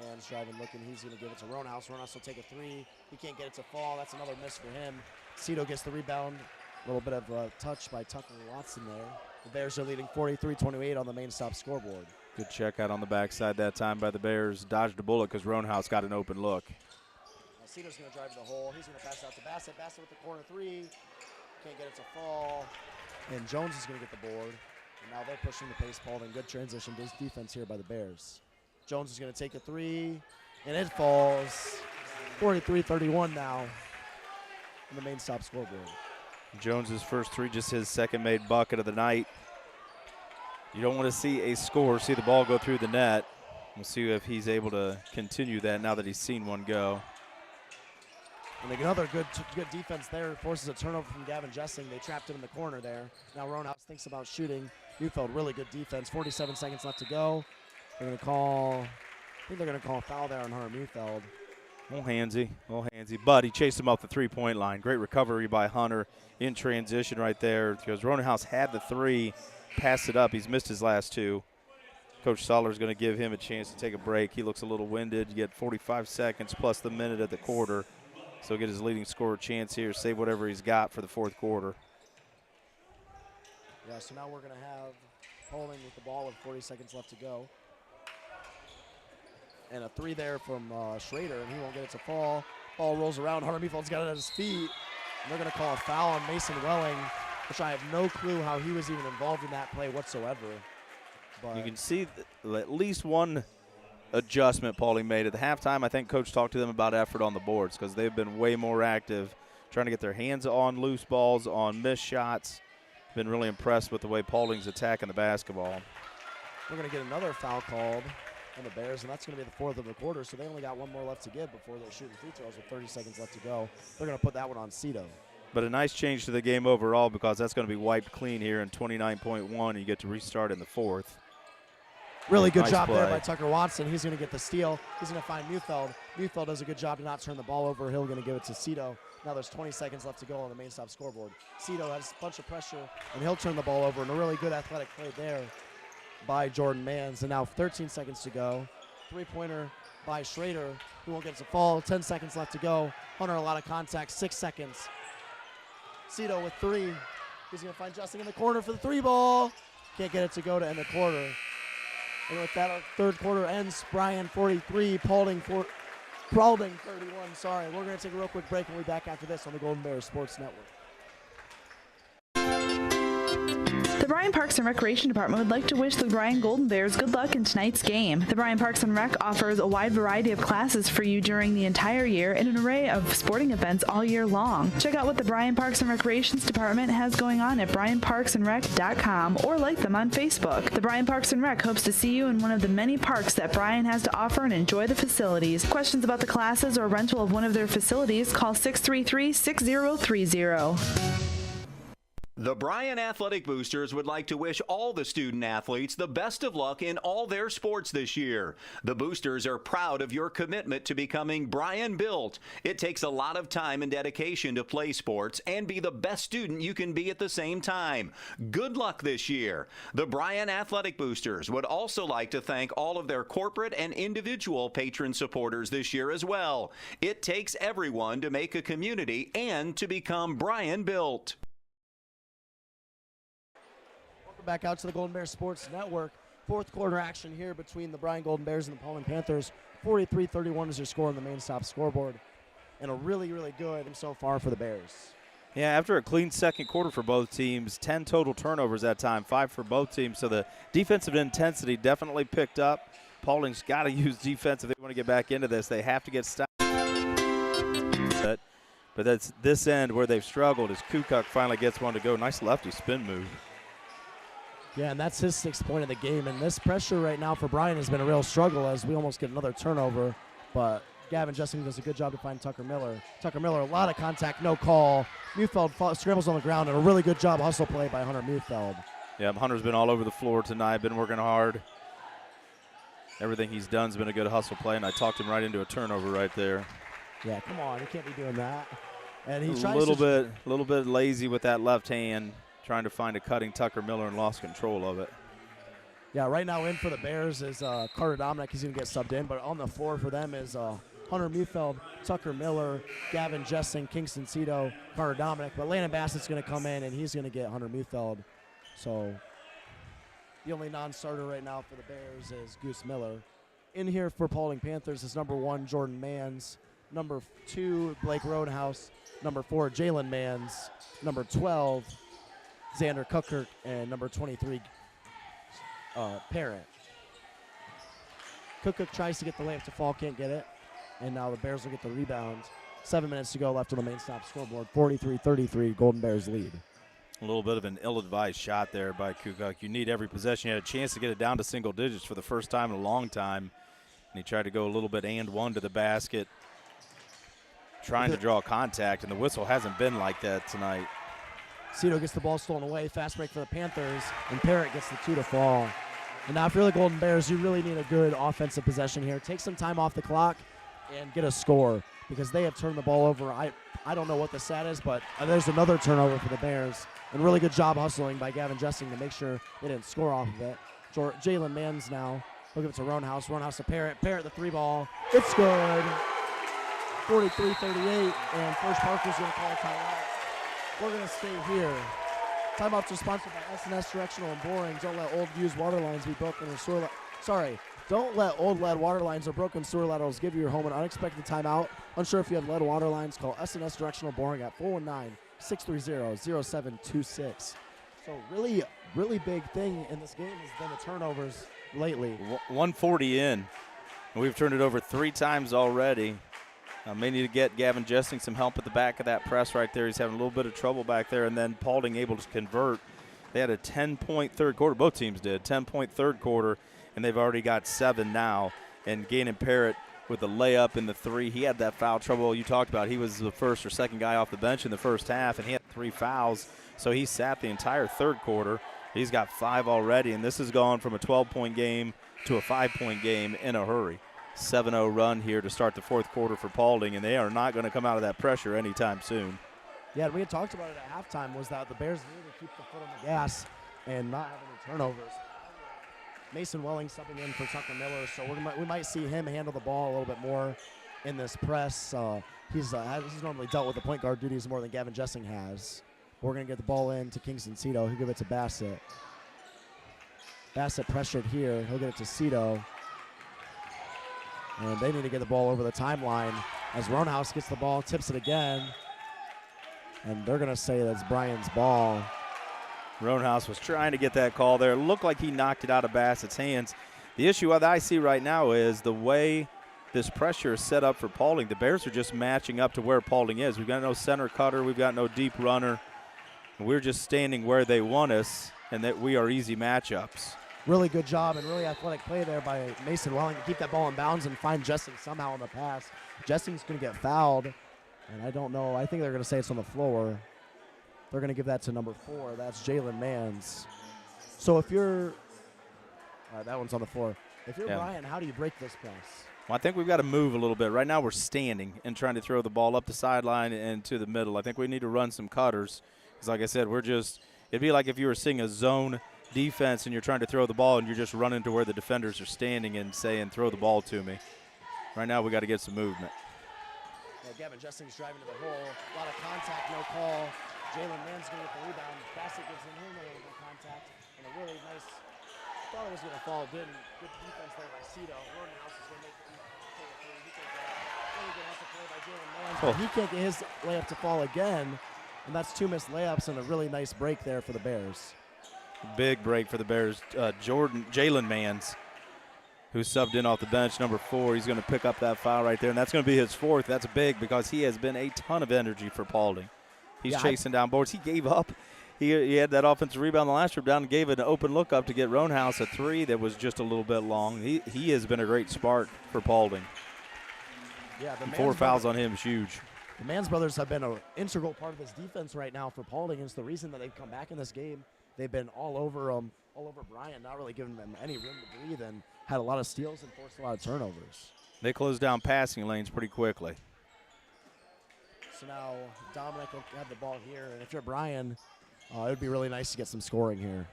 Mans driving, looking. He's going to give it to Roanhouse. Roanhouse will take a 3. He can't get it to fall. That's another miss for him. Cito gets the rebound. A little bit of a touch by Tucker Watson there. The Bears are leading 43-28 on the main stop scoreboard.
Good check out on the backside that time by the Bears. Dodged a bullet because Roanhouse got an open look.
Cito's going to drive to the hole. He's going to pass out to Bassett. Bassett with the corner 3. Can't get it to fall. And Jones is going to get the board. And now they're pushing the pace, Paulding. Good transition defense here by the Bears. Jones is going to take a 3. And it falls. 43-31 now. on the main stop scoreboard.
Jones's first three, just his second made bucket of the night. You don't want to see a score, see the ball go through the net. We'll see if he's able to continue that now that he's seen one go.
And another good defense there, forces a turnover from Gavin Jessing. They trapped him in the corner there. Now Roanhouse thinks about shooting. Neufeld, really good defense. 47 seconds left to go. They're going to call, I think they're going to call a foul there on Hunter Neufeld.
A little handsy, but he chased him off the three-point line. Great recovery by Hunter in transition right there, because Roanhouse had the three, passed it up. He's missed his last two. Coach Soller's going to give him a chance to take a break. He looks a little winded. You get 45 seconds plus the minute at the quarter. So he'll get his leading scorer chance here, save whatever he's got for the fourth quarter.
Yeah, so now we're going to have Paulding with the ball with 40 seconds left to go. And a three there from Schrader, and he won't get it to fall. Ball rolls around. Hunter Neufeld's got it at his feet. And they're going to call a foul on Mason Welling, which I have no clue how he was even involved in that play whatsoever. But
you can see at least one adjustment Paulding made at the halftime. I think Coach talked to them about effort on the boards because they've been way more active trying to get their hands on loose balls, on missed shots. Been really impressed with the way Paulding's attacking the basketball.
We're going to get another foul called on the Bears, and that's going to be the fourth of the quarter, so they only got one more left to give before they're shooting free throws with 30 seconds left to go. They're going to put that one on Cito.
But a nice change to the game overall because that's going to be wiped clean here in 29.1, and you get to restart in the fourth.
Really good
Nice
job
play
there by Tucker Watson. He's going to get the steal. He's going to find Neufeld. Neufeld does a good job to not turn the ball over. He'll going to give it to Cito. Now there's 20 seconds left to go on the main stop scoreboard. Cito has a bunch of pressure, and he'll turn the ball over. And a really good athletic play there by Jordan Mans. And now 13 seconds to go. Three-pointer by Schrader, who won't get it to fall. 10 seconds left to go. Hunter, a lot of contact. 6 seconds. Cito with three. He's going to find Justin in the corner for the three ball. Can't get it to go to end the quarter. And with that, our third quarter ends. Bryan 43, Paulding 31. Sorry, we're going to take a real quick break and we'll be back after this on the Golden Bears Sports Network.
The Bryan Parks and Recreation Department would like to wish the Bryan Golden Bears good luck in tonight's game. The Bryan Parks and Rec offers a wide variety of classes for you during the entire year and an array of sporting events all year long. Check out what the Bryan Parks and Recreations Department has going on at bryanparksandrec.com or like them on Facebook. The Bryan Parks and Rec hopes to see you in one of the many parks that Bryan has to offer and enjoy the facilities. Questions about the classes or rental of one of their facilities, call 633-6030.
The Bryan Athletic Boosters would like to wish all the student athletes the best of luck in all their sports this year. The Boosters are proud of your commitment to becoming Bryan built. It takes a lot of time and dedication to play sports and be the best student you can be at the same time. Good luck this year. The Bryan Athletic Boosters would also like to thank all of their corporate and individual patron supporters this year as well. It takes everyone to make a community and to become Bryan built.
Back out to the Golden Bears Sports Network. Fourth quarter action here between the Bryan Golden Bears and the Paulding Panthers. 43-31 is your score on the main stop scoreboard. And a really, really good so far for the Bears.
Yeah, after a clean second quarter for both teams, 10 total turnovers that time, 5 for both teams. So the defensive intensity definitely picked up. Paulding's got to use defense if they want to get back into this. They have to get stopped. But that's this end where they've struggled as Kukuk finally gets one to go. Nice lefty spin move.
Yeah, and that's his 6th point of the game. And this pressure right now for Bryan has been a real struggle as we almost get another turnover. But Gavin Jessing does a good job to find Tucker Miller. Tucker Miller, a lot of contact, no call. Neufeld scrambles on the ground, and a really good job hustle play by Hunter Neufeld.
Yeah, Hunter's been all over the floor tonight, been working hard. Everything he's done has been a good hustle play, and I talked him right into a turnover right there.
Yeah, come on, he can't be doing that. And he tries
a little bit lazy with that left hand, trying to find a cutting Tucker Miller and lost control of it.
Yeah, right now in for the Bears is Carter Dominic. He's going to get subbed in, but on the floor for them is Hunter Neufeld, Tucker Miller, Gavin Jessing, Kingston Cito, Carter Dominic. But Landon Bassett's going to come in, and he's going to get Hunter Neufeld. So the only non-starter right now for the Bears is Goose Miller. In here for Paulding Panthers is number 1, Jordan Mans, number 2, Blake Roadhouse, number 4, Jalen Mans, number 12, Xander Kukert, and number 23, Parent. Kukert tries to get the layup to fall, can't get it. And now the Bears will get the rebound. 7 minutes to go left on the main stop scoreboard. 43-33, Golden Bears lead.
A little bit of an ill-advised shot there by Kukuk. You need every possession. You had a chance to get it down to single digits for the first time in a long time. And he tried to go a little bit and one to the basket, trying to draw contact, and the whistle hasn't been like that tonight.
Cito gets the ball stolen away. Fast break for the Panthers, and Parrott gets the 2 to fall. And now if you're the Golden Bears, you really need a good offensive possession here. Take some time off the clock and get a score because they have turned the ball over. I don't know what the stat is, but there's another turnover for the Bears. And really good job hustling by Gavin Jessing to make sure they didn't score off of it. Jalen Mans now. Look, it's a Roundhouse. Roundhouse to Parrott. Parrott the 3 ball. It's good. 43-38, and First Parker's going to call a timeout. We're going to stay here. Timeouts are sponsored by S&S Directional and Boring. Don't let old used water lines be broken or sewer. Don't let old lead water lines or broken sewer laterals give your home an unexpected timeout. Unsure if you have lead water lines, call S&S Directional Boring at 419-630-0726. So really big thing in this game has been the turnovers lately.
140 in. We've turned it over 3 times already. May need to get Gavin Jessing some help at the back of that press right there. He's having a little bit of trouble back there, and then Paulding able to convert. They had a 10-point third quarter. Both teams did. 10-point third quarter, and they've already got 7 now. And Gannon Parrott with the layup in the 3. He had that foul trouble you talked about. He was the first or second guy off the bench in the first half, and he had 3 fouls. So he sat the entire third quarter. He's got 5 already, and this has gone from a 12-point game to a 5-point game in a hurry. 7-0 run here to start the fourth quarter for Paulding, and they are not going to come out of that pressure anytime soon.
Yeah, we had talked about it at halftime, was that the Bears needed to keep the foot on the gas and not have any turnovers. Mason Welling stepping in for Tucker Miller, so we might see him handle the ball a little bit more in this press. He's normally dealt with the point guard duties more than Gavin Jessing has. We're going to get the ball in to Kingston Cito. He'll give it to Bassett. Bassett pressured here. He'll get it to Cito. And they need to get the ball over the timeline as Roundhouse gets the ball, tips it again. And they're going to say that's Bryan's ball.
Roundhouse was trying to get that call there. It looked like he knocked it out of Bassett's hands. The issue that I see right now is the way this pressure is set up for Paulding. The Bears are just matching up to where Paulding is. We've got no center cutter. We've got no deep runner. We're just standing where they want us, and that we are easy matchups.
Really good job and really athletic play there by Mason Welling to keep that ball in bounds and find Jessing somehow on the pass. Jessing's going to get fouled, and I don't know. I think they're going to say it's on the floor. They're going to give that to number 4. That's Jalen Mans. So if you're all right, that one's on the floor. If you're Bryan, how do you break this press?
Well, I think we've got to move a little bit. Right now we're standing and trying to throw the ball up the sideline and to the middle. I think we need to run some cutters because, like I said, it'd be like if you were seeing a zone defense and you're trying to throw the ball and you're just running to where the defenders are standing and saying, throw the ball to me. Right now we got to get some movement.
Yeah, Gavin Jessing's driving to the hole. A lot of contact, no call. Jalen Mann's going to get the rebound. Bassett gives him a little bit of contact. And a really nice, thought it was going to fall, didn't. Good defense there by Cito. Rodenhouse is going to make it. Really good hustle play by Jalen Mans. But he can't get his layup to fall again. And that's 2 missed layups and a really nice break there for the Bears.
Big break for the Bears. Jalen Mans, who subbed in off the bench, number 4. He's going to pick up that foul right there, and that's going to be his 4th. That's big because he has been a ton of energy for Paulding. He's chasing down boards. He gave up. He had that offensive rebound the last trip down and gave an open look up to get Roundhouse a 3 that was just a little bit long. He has been a great spark for Paulding.
Yeah, the
4 fouls on him is huge.
The Mans brothers have been an integral part of this defense right now for Paulding. It's the reason that they've come back in this game. They've been all over Bryan, not really giving them any room to breathe, and had a lot of steals and forced a lot of turnovers.
They closed down passing lanes pretty quickly.
So now Dominic will have the ball here, and if you're Bryan, it would be really nice to get some scoring here.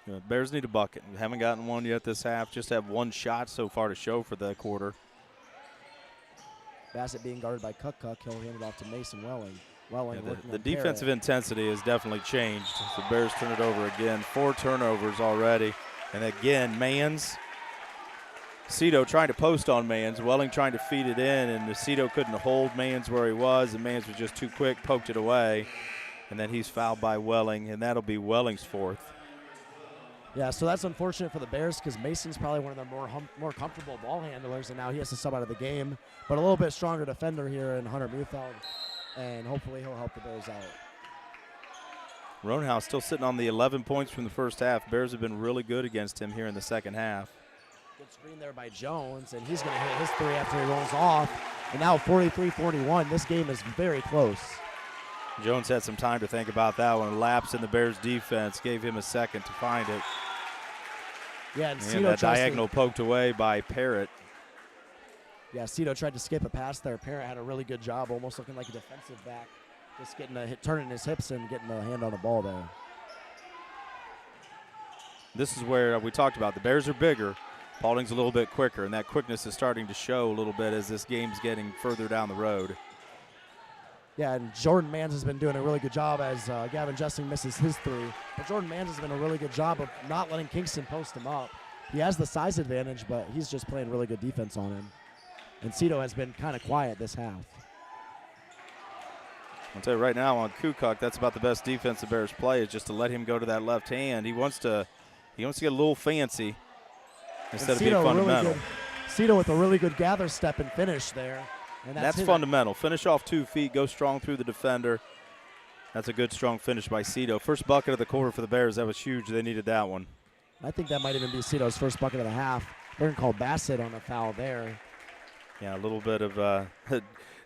Yeah, Bears need a bucket. We haven't gotten one yet this half. Just have 1 shot so far to show for the quarter.
Bassett being guarded by Cook. He'll hand it off to Mason Welling.
The defensive intensity has definitely changed. The Bears turn it over again. 4 turnovers already. And again, Mans. Cito trying to post on Mans. Welling trying to feed it in, and Cito couldn't hold Mans where he was, and Mans was just too quick, poked it away. And then he's fouled by Welling, and that'll be Welling's 4th.
Yeah, so that's unfortunate for the Bears because Mason's probably one of the more comfortable ball handlers, and now he has to sub out of the game. But a little bit stronger defender here in Hunter Mufeld, and hopefully he'll help the Bears out.
Roanhouse still sitting on the 11 points from the first half. Bears have been really good against him here in the second half.
Good screen there by Jones, and he's going to hit his three after he rolls off. And now 43-41. This game is very close.
Jones had some time to think about that one. A lapse in the Bears defense gave him a second to find it.
Yeah, and
that diagonal poked away by Parrott.
Yeah, Cito tried to skip a pass there. Parrott had a really good job, almost looking like a defensive back. Just getting a hit, turning his hips and getting a hand on the ball there.
This is where we talked about the Bears are bigger. Paulding's a little bit quicker, and that quickness is starting to show a little bit as this game's getting further down the road.
Yeah, and Jordan Mans has been doing a really good job as Gavin Justing misses his three. But Jordan Mans has been a really good job of not letting Kingston post him up. He has the size advantage, but he's just playing really good defense on him. And Cito has been kind of quiet this half.
I'll tell you right now on Kukuk, that's about the best defense the Bears play is just to let him go to that left hand. He wants to get a little fancy instead of being fundamental.
Really Cito with a really good gather step and finish there. And
that's fundamental. Finish off 2 feet, go strong through the defender. That's a good, strong finish by Cito. First bucket of the quarter for the Bears. That was huge. They needed that one.
I think that might even be Cito's first bucket of the half. They're going to call Bassett on a foul there.
Yeah, a little bit of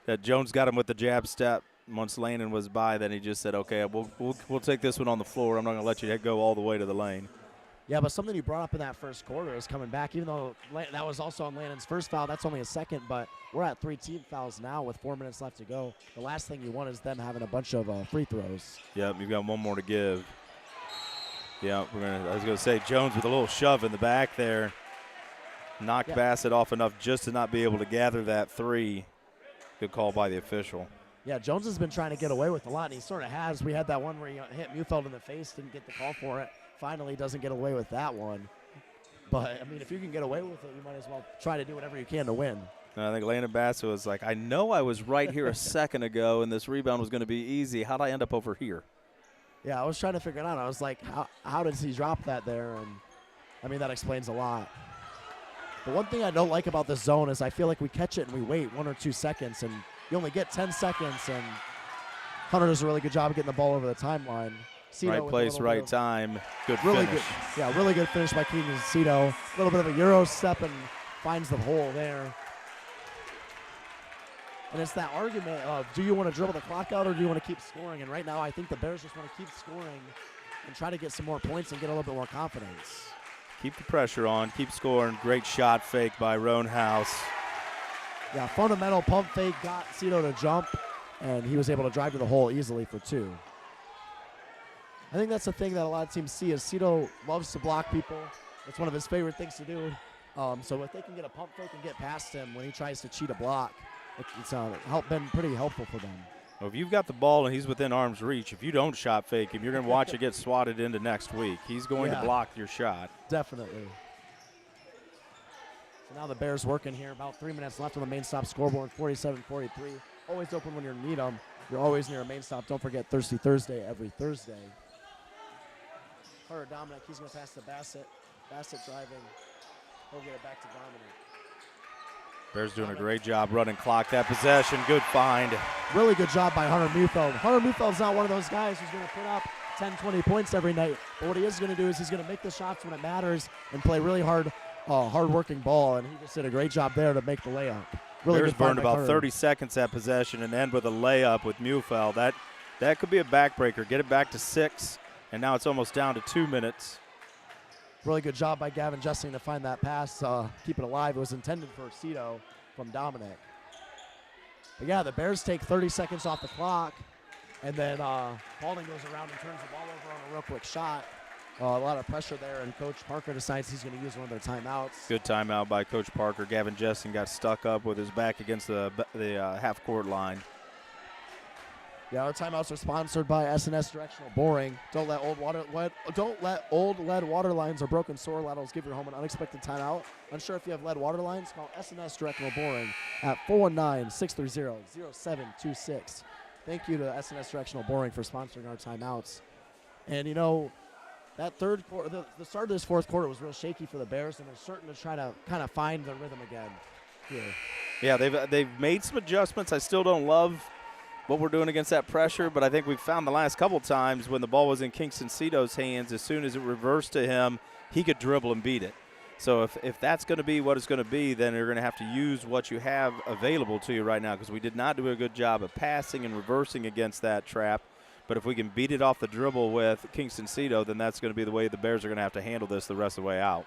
that Jones got him with the jab step. Once Landon was by, then he just said, okay, we'll take this one on the floor. I'm not going to let you go all the way to the lane.
Yeah, but something you brought up in that first quarter is coming back, even though that was also on Landon's first foul. That's only a second, but we're at 3 team fouls now with 4 minutes left to go. The last thing you want is them having a bunch of free throws.
Yep, you've got one more to give. Yeah, I was going to say Jones with a little shove in the back there. Knocked Bassett off enough just to not be able to gather that three. Good call by the official.
Yeah, Jones has been trying to get away with a lot, and he sort of has. We had that one where he hit Mufeld in the face, didn't get the call for it. Finally doesn't get away with that one. But, I mean, if you can get away with it, you might as well try to do whatever you can to win.
I think Landon Bassett was like, I know I was right here a second ago, and this rebound was going to be easy. How'd I end up over here?
Yeah, I was trying to figure it out. I was like, how did he drop that there? And, I mean, that explains a lot. But one thing I don't like about this zone is I feel like we catch it and we wait 1 or 2 seconds, and you only get 10 seconds, and Hunter does a really good job of getting the ball over the timeline. Cito
right place, right time. Good
really
finish.
Good, yeah, really good finish by Keegan Cito. A little bit of a Euro step and finds the hole there. And it's that argument of, do you want to dribble the clock out or do you want to keep scoring? And right now I think the Bears just want to keep scoring and try to get some more points and get a little bit more confidence.
Keep the pressure on, keep scoring. Great shot fake by Roanhouse.
Yeah, fundamental pump fake got Cito to jump, and he was able to drive to the hole easily for 2. I think that's the thing that a lot of teams see is Cito loves to block people. It's one of his favorite things to do. So if they can get a pump fake and get past him when he tries to cheat a block, it's been pretty helpful for them.
Well, if you've got the ball and he's within arm's reach, if you don't shot fake him, you're going to watch it get swatted into next week. He's going to block your shot.
Definitely. So now the Bears working here. About 3 minutes left on the main stop scoreboard, 47-43. Always open when you need them. You're always near a main stop. Don't forget Thirsty Thursday every Thursday. Dominic, he's going to pass to Bassett. Bassett driving. He'll get it back to Dominic.
Bears doing a great job running clock that possession. Good find.
Really good job by Hunter Mufeld. Hunter Mufeld's not one of those guys who's going to put up 10, 20 points every night. But what he is going to do is he's going to make the shots when it matters and play really hard-working ball. And he just did a great job there to make the layup. Really
Bears
good find
burned
by
about
Hunter.
30 seconds that possession and end with a layup with Mufeld. That could be a backbreaker. Get it back to 6, and now it's almost down to 2 minutes.
Really good job by Gavin Justing to find that pass, keep it alive. It was intended for Cito from Dominic. But yeah, the Bears take 30 seconds off the clock, and then Paulding goes around and turns the ball over on a real quick shot. A lot of pressure there, and Coach Parker decides he's going to use one of their timeouts.
Good timeout by Coach Parker. Gavin Justin got stuck up with his back against the half-court line.
Yeah, our timeouts are sponsored by S&S Directional Boring. Don't let old lead water lines or broken solar laterals give your home an unexpected timeout. Unsure if you have lead water lines? Call S&S Directional Boring at 419-630-0726. Thank you to S&S Directional Boring for sponsoring our timeouts. And, that third quarter, the start of this fourth quarter was real shaky for the Bears, and they're starting to try to kind of find their rhythm again here.
Yeah, they've made some adjustments. I still don't love what we're doing against that pressure, but I think we've found the last couple times when the ball was in Kingston Cito's hands, as soon as it reversed to him, he could dribble and beat it. So if that's going to be what it's going to be, then you're going to have to use what you have available to you right now, because we did not do a good job of passing and reversing against that trap. But if we can beat it off the dribble with Kingston Cito, then that's going to be the way the Bears are going to have to handle this the rest of the way out.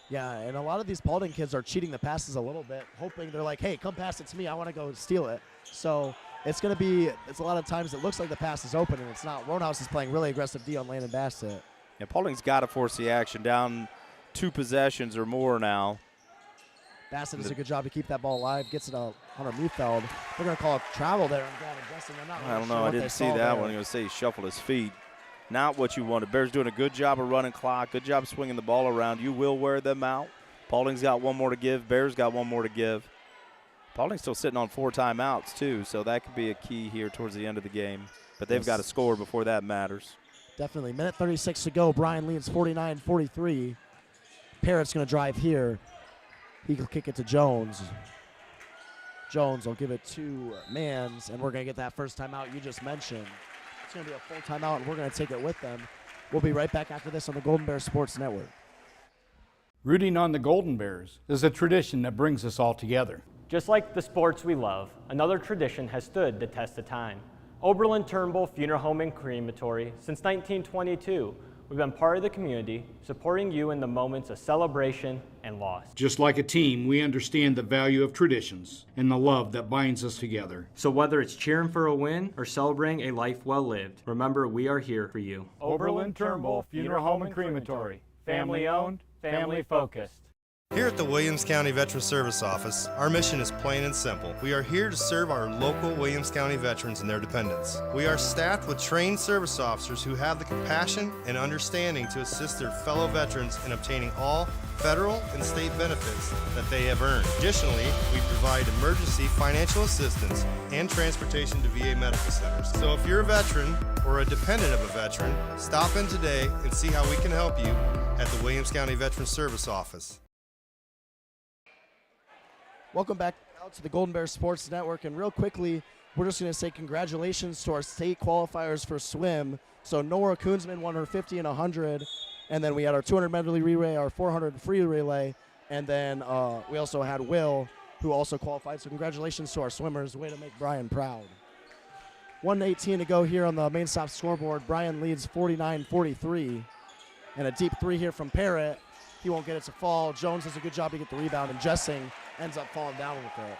Yeah, and a lot of these Paulding kids are cheating the passes a little bit, hoping they're like, hey, come pass it to me. I want to go steal it. So it's going to be – it's a lot of times it looks like the pass is open, and it's not. Roanhouse is playing really aggressive D on Landon Bassett.
Yeah, Paulding's got to force the action, down 2 possessions or more now.
Bassett does a good job to keep that ball alive, gets it to Hunter Mufeld. They're going to call a travel there. I'm guessing. I'm not really
I don't know.
sure
I
what
didn't
they
see
saw
that
there.
one. I'm going to say he shuffled his feet. Not what you wanted. Bears doing a good job of running clock, good job swinging the ball around. You will wear them out. Paulding's got one more to give. Bears got one more to give. Paulding's still sitting on 4 timeouts, too, so that could be a key here towards the end of the game. But they've got to score before that matters.
Definitely. Minute 36 to go. Bryan leads 49-43. Parrott's going to drive here. He will kick it to Jones. Jones will give it to Mans, and we're going to get that first timeout you just mentioned. It's going to be a full timeout, and we're going to take it with them. We'll be right back after this on the Golden Bears Sports Network.
Rooting on the Golden Bears is a tradition that brings us all together.
Just like the sports we love, another tradition has stood the test of time. Oberlin-Turnbull Funeral Home and Crematory. Since 1922, we've been part of the community, supporting you in the moments of celebration and loss.
Just like a team, we understand the value of traditions and the love that binds us together.
So whether it's cheering for a win or celebrating a life well lived, remember we are here for you.
Oberlin-Turnbull Funeral Home and Crematory. Family owned, family focused.
Here at the Williams County Veteran Service Office, our mission is plain and simple. We are here to serve our local Williams County veterans and their dependents. We are staffed with trained service officers who have the compassion and understanding to assist their fellow veterans in obtaining all federal and state benefits that they have earned. Additionally, we provide emergency financial assistance and transportation to VA medical centers. So if you're a veteran or a dependent of a veteran, stop in today and see how we can help you at the Williams County Veteran Service Office.
Welcome back out to the Golden Bears Sports Network. And real quickly, we're just going to say congratulations to our state qualifiers for swim. So Nora Koonsman won her 50 and 100. And then we had our 200 medley relay, our 400 free relay. And then we also had Will, who also qualified. So congratulations to our swimmers. Way to make Bryan proud. 1:18 to go here on the main stop scoreboard. Bryan leads 49-43. And a deep 3 here from Parrott. He won't get it to fall. Jones does a good job to get the rebound, and Jessing ends up falling down with it.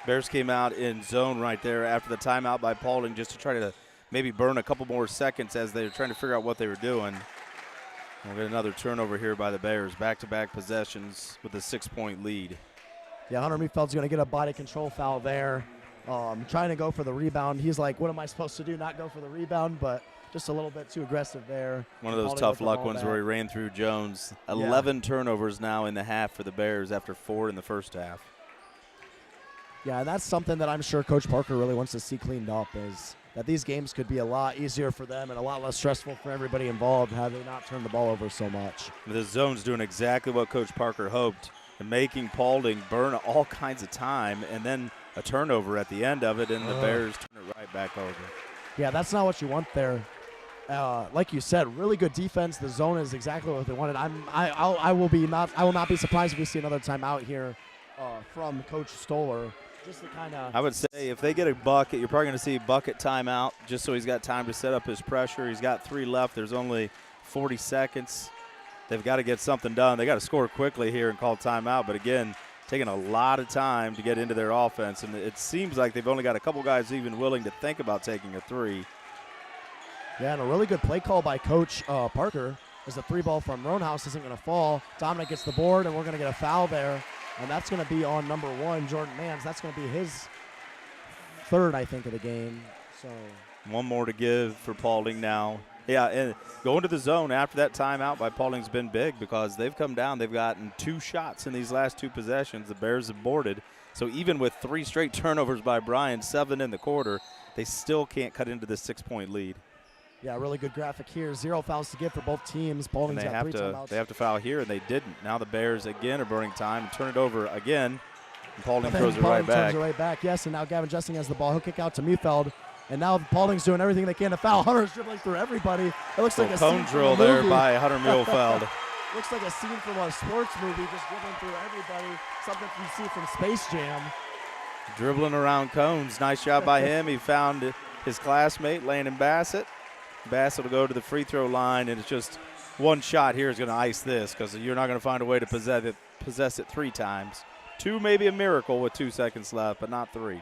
Bears came out in zone right there after the timeout by Paulding just to try to maybe burn a couple more seconds as they were trying to figure out what they were doing. We'll get another turnover here by the Bears. Back-to-back possessions with a 6-point lead.
Yeah, Hunter Meefeld's going to get a body control foul there. Trying to go for the rebound. He's like, what am I supposed to do? Not go for the rebound, but just a little bit too aggressive there.
One of those tough luck ones where he ran through Jones. 11 turnovers now in the half for the Bears after 4 in the first half.
Yeah, and that's something that I'm sure Coach Parker really wants to see cleaned up, is that these games could be a lot easier for them and a lot less stressful for everybody involved had they not turned the ball over so much.
The zone's doing exactly what Coach Parker hoped, and making Paulding burn all kinds of time, and then a turnover at the end of it, and the Bears turn it right back over.
Yeah, that's not what you want there. Like you said, really good defense. The zone is exactly what they wanted. I will not be surprised if we see another timeout here from Coach Stoller. Just to kind of.
I would say if they get a bucket, you're probably going to see a bucket timeout just so he's got time to set up his pressure. He's got 3 left. There's only 40 seconds. They've got to get something done. They got to score quickly here and call timeout. But again, taking a lot of time to get into their offense, and it seems like they've only got a couple guys even willing to think about taking a 3.
Yeah, and a really good play call by Coach Parker as the 3 ball from Roanhouse isn't going to fall. Dominic gets the board, and we're going to get a foul there, and that's going to be on number 1, Jordan Mans. That's going to be his 3rd, I think, of the game. So
1 more to give for Paulding now. Yeah, and going to the zone after that timeout by Paulding's been big because they've come down. They've gotten 2 shots in these last 2 possessions. The Bears have boarded. So even with 3 straight turnovers by Bryan, 7 in the quarter, they still can't cut into this 6-point lead.
Yeah, really good graphic here. 0 fouls to give for both teams.
And
Paulding's
they
got
have
3
to
timeouts.
they have to foul here, and they didn't. Now the Bears again are burning time and turn it over again. And Paulding throws it right back.
Turns it right back, yes, and now Gavin Jessing has the ball. He'll kick out to Mufeld. And now Paulding's doing everything they can to foul. Hunter's dribbling through everybody. It looks like a
cone
scene from
drill
a
there
movie.
by Hunter Muehlfeld.
Looks like a scene from a sports movie, just dribbling through everybody. Something you see from Space Jam.
Dribbling around cones. Nice job by him. He found his classmate, Landon Bassett. Bassett will go to the free throw line, and it's just one shot here is going to ice this because you're not going to find a way to possess it 3 times. 2 maybe a miracle with 2 seconds left, but not 3.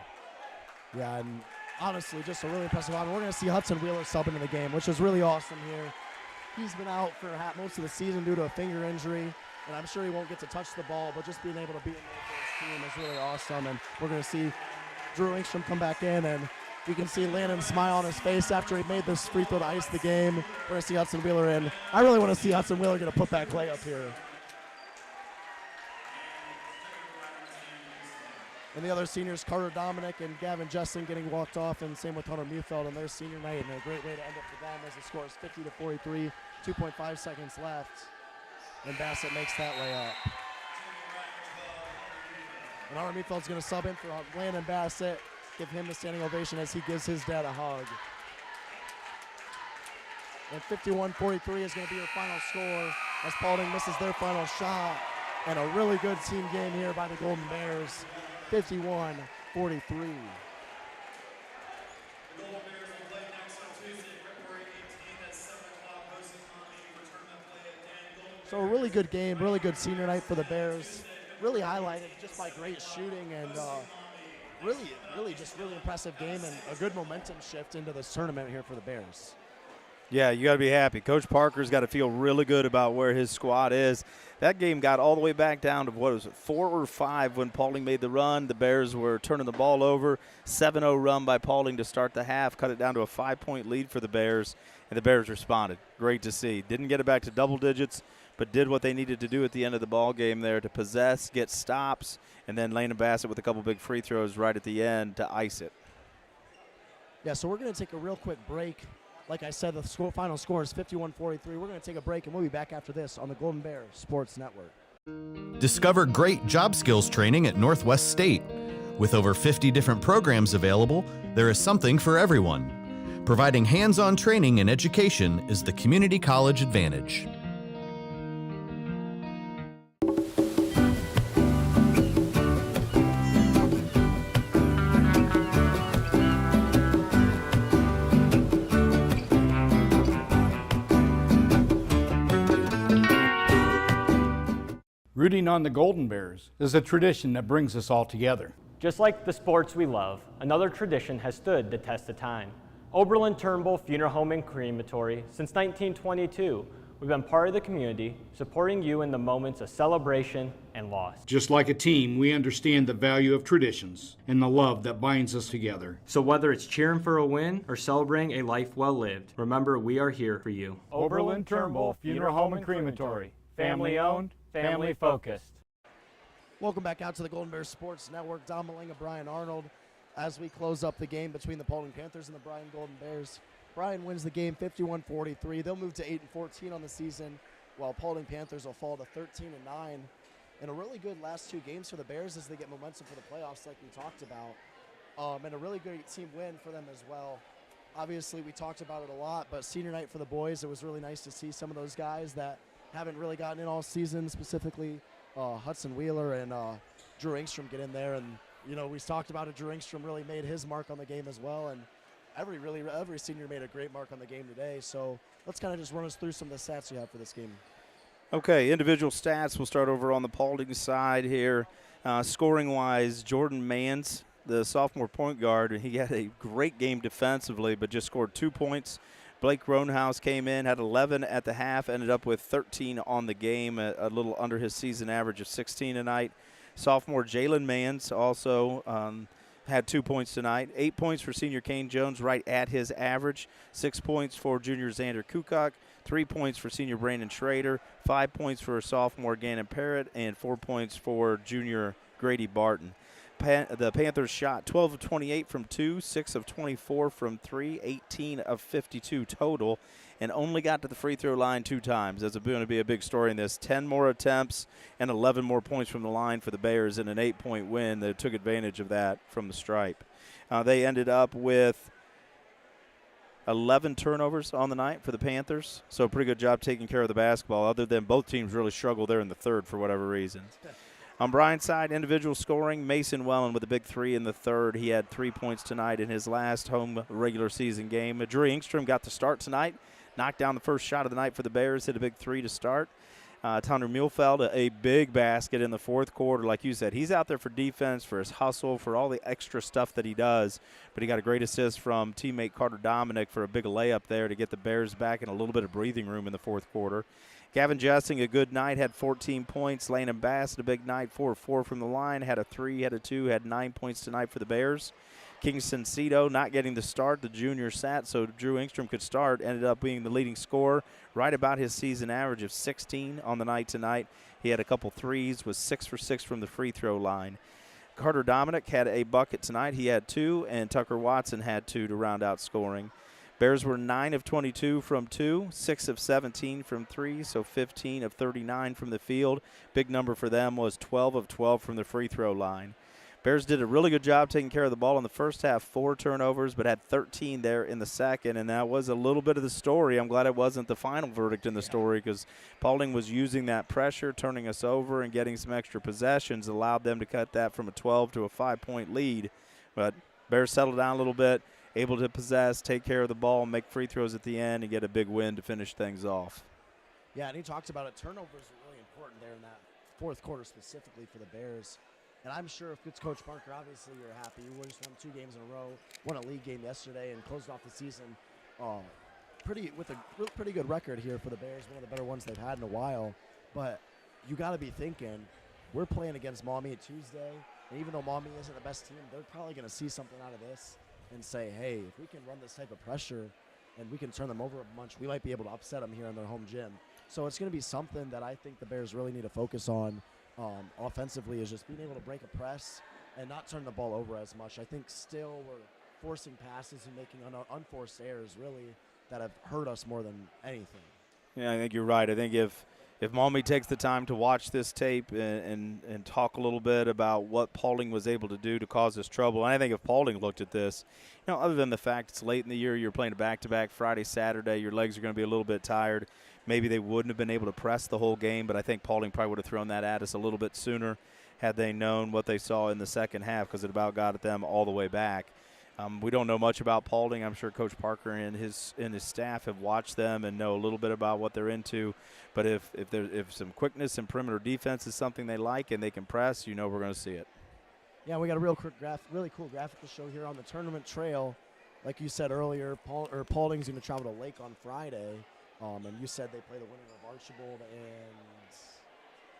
Yeah, and honestly, just a really impressive honor. We're going to see Hudson Wheeler subbing in the game, which is really awesome here. He's been out for most of the season due to a finger injury, and I'm sure he won't get to touch the ball, but just being able to be in there for his team is really awesome. And we're going to see Drew Engstrom come back in, and you can see Landon smile on his face after he made this free throw to ice the game. We're going to see Hudson Wheeler in. I really want to see Hudson Wheeler get a putback layup here. And the other seniors, Carter Dominic and Gavin Justin, getting walked off, and same with Hunter Mufeld on their senior night, and a great way to end up for them as the score is 50-43, 2.5 seconds left, and Bassett makes that layup. And Hunter Mufeld's going to sub in for Landon Bassett, give him the standing ovation as he gives his dad a hug. And 51-43 is going to be your final score as Paulding misses their final shot, and a really good team game here by the Golden Bears. 51-43. So a really good game, really good senior night for the Bears. Really highlighted just by great shooting and really impressive game and a good momentum shift into this tournament here for the Bears.
Yeah, you got to be happy. Coach Parker's got to feel really good about where his squad is. That game got all the way back down to, 4 or 5 when Paulding made the run. The Bears were turning the ball over. 7-0 run by Paulding to start the half, cut it down to a 5-point lead for the Bears, and the Bears responded. Great to see. Didn't get it back to double digits, but did what they needed to do at the end of the ball game there to possess, get stops, and then Landon Bassett with a couple big free throws right at the end to ice it.
Yeah, so we're going to take a real quick break. Like I said, the final score is 51-43. We're going to take a break, and we'll be back after this on the Golden Bears Sports Network.
Discover great job skills training at Northwest State. With over 50 different programs available, there is something for everyone. Providing hands-on training and education is the community college advantage.
Rooting on the Golden Bears is a tradition that brings us all together.
Just like the sports we love, another tradition has stood the test of time. Oberlin-Turnbull Funeral Home and Crematory. Since 1922, we've been part of the community, supporting you in the moments of celebration and loss.
Just like a team, we understand the value of traditions and the love that binds us together.
So whether it's cheering for a win or celebrating a life well lived, remember we are here for you.
Oberlin-Turnbull Funeral Home and Crematory.
Family owned, family focused.
Welcome back out to the Golden Bears Sports Network. Don Malanga, Brian Arnold, as we close up the game between the Paulding Panthers and the Bryan Golden Bears. Bryan wins the game 51-43. They'll move to 8-14 on the season, while Paulding Panthers will fall to 13-9. And a really good last 2 games for the Bears as they get momentum for the playoffs like we talked about. And a really great team win for them as well. Obviously, we talked about it a lot, but senior night for the boys, it was really nice to see some of those guys that haven't really gotten in all season, specifically Hudson Wheeler and Drew Engstrom get in there. And, we talked about it. Drew Engstrom really made his mark on the game as well. And every senior made a great mark on the game today. So let's kind of just run us through some of the stats you have for this game.
Okay, individual stats. We'll start over on the Paulding side here. Scoring-wise, Jordan Mans, the sophomore point guard, he had a great game defensively, but just scored 2 points. Blake Roanhouse came in, had 11 at the half, ended up with 13 on the game, a little under his season average of 16 tonight. Sophomore Jalen Mans also had 2 points tonight. 8 points for senior Kane Jones, right at his average. 6 points for junior Xander Kukak. 3 points for senior Brandon Schrader. 5 points for sophomore Gannon Parrott, and 4 points for junior Grady Barton. the Panthers shot 12 of 28 from 2, 6 of 24 from 3, 18 of 52 total, and only got to the free throw line 2 times. That's going to be a big story in this. 10 more attempts and 11 more points from the line for the Bears in an 8-point win. They took advantage of that from the stripe. They ended up with 11 turnovers on the night for the Panthers, so a pretty good job taking care of the basketball, other than both teams really struggled there in the third for whatever reason. On Bryan's side, individual scoring, Mason Wellen with a big 3 in the third. He had 3 points tonight in his last home regular season game. Drew Engstrom got the start tonight, knocked down the first shot of the night for the Bears, hit a big 3 to start. Tanner Muhlfeld, a big basket in the fourth quarter. Like you said, he's out there for defense, for his hustle, for all the extra stuff that he does. But he got a great assist from teammate Carter Dominic for a big layup there to get the Bears back in a little bit of breathing room in the fourth quarter. Gavin Jessing, a good night, had 14 points. Landon Bassett, a big night, 4-4 from the line, had a 3, had a 2, had 9 points tonight for the Bears. Kingston Cito not getting the start. The junior sat, so Drew Engstrom could start. Ended up being the leading scorer, right about his season average of 16 on the night tonight. He had a couple threes, was 6 for 6 from the free throw line. Carter Dominic had a bucket tonight. He had 2, and Tucker Watson had 2 to round out scoring. Bears were 9 of 22 from 2, 6 of 17 from 3, so 15 of 39 from the field. Big number for them was 12 of 12 from the free throw line. Bears did a really good job taking care of the ball in the first half, 4 turnovers, but had 13 there in the second, and that was a little bit of the story. I'm glad it wasn't the final verdict in the story, because Paulding was using that pressure, turning us over and getting some extra possessions, allowed them to cut that from a 12 to a 5-point lead. But Bears settled down a little bit, able to possess, take care of the ball, make free throws at the end, and get a big win to finish things off.
Yeah, and he talked about it. Turnovers are really important there in that fourth quarter specifically for the Bears. And I'm sure if it's Coach Parker, obviously you're happy. You just won 2 games in a row, won a league game yesterday, and closed off the season with a pretty good record here for the Bears, one of the better ones they've had in a while. But you got to be thinking, we're playing against Maumee Tuesday, and even though Maumee isn't the best team, they're probably going to see something out of this and say, hey, if we can run this type of pressure and we can turn them over a bunch, we might be able to upset them here in their home gym. So it's going to be something that I think the Bears really need to focus on offensively, is just being able to break a press and not turn the ball over as much. I think still we're forcing passes and making unforced errors really that have hurt us more than anything.
Yeah, I think you're right. I think if Maumee takes the time to watch this tape and talk a little bit about what Paulding was able to do to cause us trouble, and I think if Paulding looked at this, other than the fact it's late in the year, you're playing a back-to-back Friday, Saturday, your legs are going to be a little bit tired. Maybe they wouldn't have been able to press the whole game, but I think Paulding probably would have thrown that at us a little bit sooner had they known what they saw in the second half, because it about got at them all the way back. We don't know much about Paulding. I'm sure Coach Parker and his staff have watched them and know a little bit about what they're into. But if some quickness and perimeter defense is something they like and they can press, we're going to see it.
Yeah, we got a really cool graphic to show here on the tournament trail. Like you said earlier, Paulding's going to travel to Lake on Friday. And you said they play the winner of Archibald and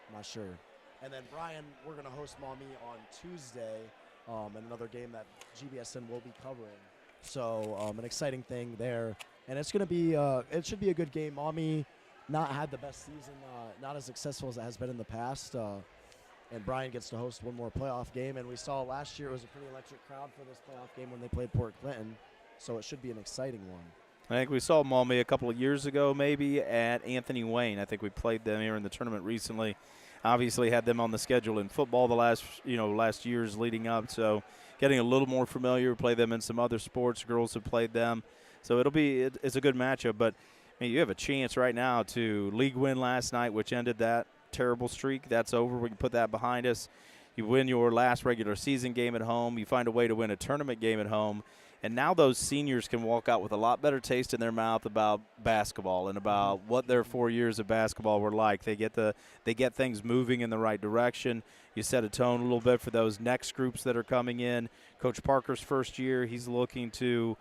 I'm not sure. And then Bryan, we're going to host Maumee on Tuesday, and another game that GBSN will be covering. So an exciting thing there. And it's going to be, it should be a good game. Maumee not had the best season, not as successful as it has been in the past. And Bryan gets to host one more playoff game. And we saw last year it was a pretty electric crowd for this playoff game when they played Port Clinton. So it should be an exciting one.
I think we saw Maumee a couple of years ago maybe at Anthony Wayne. I think we played them here in the tournament recently. Obviously had them on the schedule in football the last years leading up. So getting a little more familiar, play them in some other sports. Girls have played them. So it's a good matchup. But you have a chance right now to league win last night, which ended that terrible streak. That's over. We can put that behind us. You win your last regular season game at home. You find a way to win a tournament game at home. And now those seniors can walk out with a lot better taste in their mouth about basketball and about what their 4 years of basketball were like. They get things moving in the right direction. You set a tone a little bit for those next groups that are coming in. Coach Parker's first year, he's looking to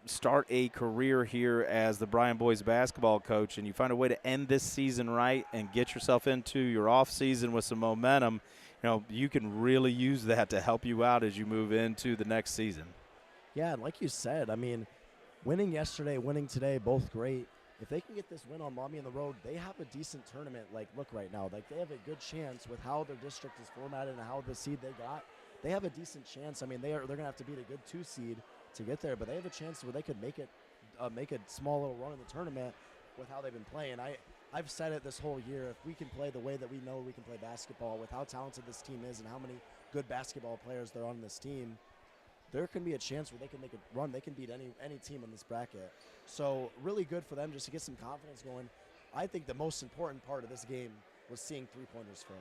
start a career here as the Bryan boys basketball coach, and you find a way to end this season right and get yourself into your off season with some momentum. You can really use that to help you out as you move into the next season.
Yeah, like you said, winning yesterday, winning today, both great. If they can get this win on Maumee on the road, they have a decent tournament. Look right now. They have a good chance with how their district is formatted and how the seed they got. they have a decent chance. I mean, they're going to have to beat a good 2 seed to get there, but they have a chance where they could make a small little run in the tournament with how they've been playing. I've said it this whole year, if we can play the way that we know we can play basketball with how talented this team is and how many good basketball players there are on this team, there can be a chance where they can make a run. They can beat any team in this bracket. So really good for them just to get some confidence going. I think the most important part of this game was seeing three-pointers fall.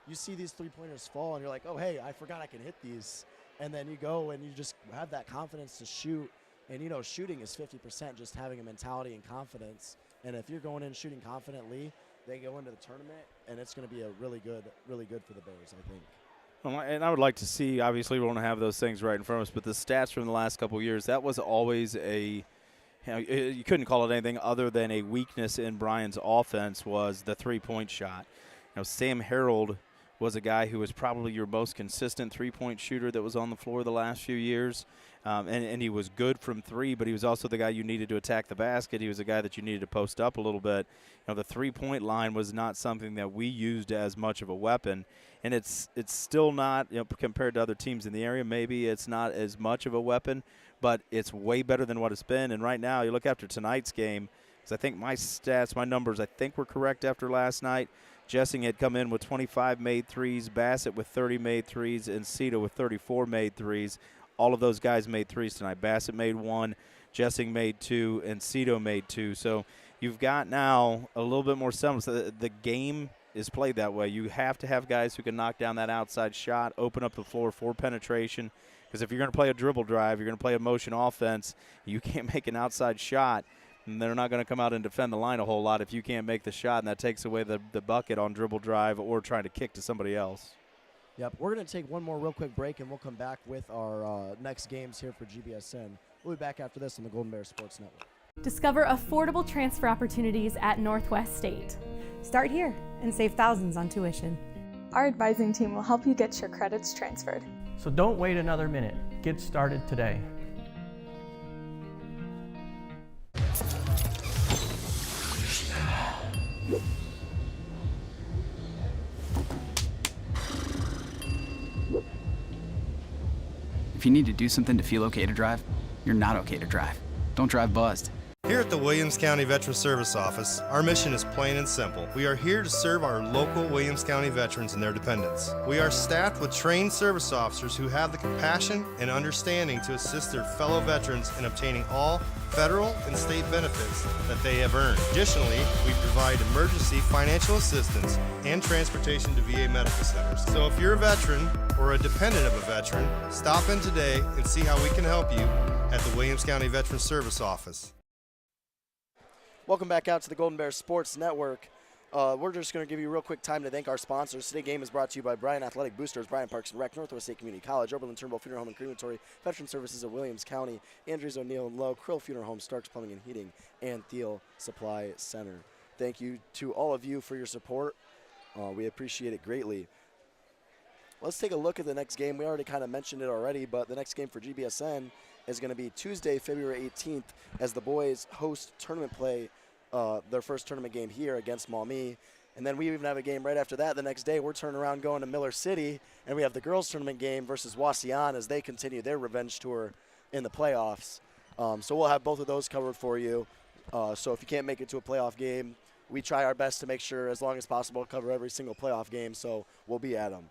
You see these three-pointers fall, and you're like, oh, hey, I forgot I can hit these. And then you go and you just have that confidence to shoot. And, you know, shooting is 50%, just having a mentality and confidence. And if you're going in shooting confidently, they go into the tournament, and it's going to be a really good for the Bears, I think.
And I would like to see, obviously we want to have those things right in front of us, but the stats from the last couple of years, that was always you couldn't call it anything other than a weakness in Bryan's offense was the three-point shot. You know, Sam Harold was a guy who was probably your most consistent three-point shooter that was on the floor the last few years. And he was good from three, but he was also the guy you needed to attack the basket. He was a guy that you needed to post up a little bit. You know, the three-point line was not something that we used as much of a weapon. And it's still not, you know, compared to other teams in the area, maybe it's not as much of a weapon, but it's way better than what it's been. And right now, you look after tonight's game, because I think my stats, my numbers, I think were correct after last night. Jessing had come in with 25 made threes, Bassett with 30 made threes, and Cito with 34 made threes. All of those guys made threes tonight. Bassett made 1, Jessing made 2, and Cito made 2. So you've got now a little bit more semblance. The game is played that way. You have to have guys who can knock down that outside shot, open up the floor for penetration, because if you're going to play a dribble drive, you're going to play a motion offense, you can't make an outside shot, and they're not going to come out and defend the line a whole lot if you can't make the shot, and that takes away the bucket on dribble drive or trying to kick to somebody else.
Yep, we're going to take one more real quick break, and we'll come back with our next games here for GBSN. We'll be back after this on the Golden Bears Sports Network.
Discover affordable transfer opportunities at Northwest State.
Start here and save thousands on tuition.
Our advising team will help you get your credits transferred.
So don't wait another minute. Get started today.
If you need to do something to feel okay to drive, you're not okay to drive. Don't drive buzzed.
Here at the Williams County Veteran Service Office, our mission is plain and simple. We are here to serve our local Williams County veterans and their dependents. We are staffed with trained service officers who have the compassion and understanding to assist their fellow veterans in obtaining all federal and state benefits that they have earned. Additionally, we provide emergency financial assistance and transportation to VA medical centers. So if you're a veteran or a dependent of a veteran, stop in today and see how we can help you at the Williams County Veteran Service Office.
Welcome back out to the Golden Bears Sports Network. We're just going to give you a real quick time to thank our sponsors. Today's game is brought to you by Bryan Athletic Boosters, Bryan Parks and Rec, Northwest State Community College, Oberlin-Turnbull Funeral Home and Crematory, Veteran Services of Williams County, Andrews O'Neill and Lowe, Krill Funeral Home, Starks Plumbing and Heating, and Thiel Supply Center. Thank you to all of you for your support. We appreciate it greatly. Let's take a look at the next game. We already kind of mentioned it already, but the next game for GBSN is going to be Tuesday, February 18th, as the boys host tournament play, their first tournament game here against Maumee. And then we even have a game right after that. The next day, we're turning around going to Miller City, and we have the girls' tournament game versus Wauseon as they continue their revenge tour in the playoffs. So we'll have both of those covered for you. So if you can't make it to a playoff game, we try our best to make sure, as long as possible, cover every single playoff game, so we'll be at them.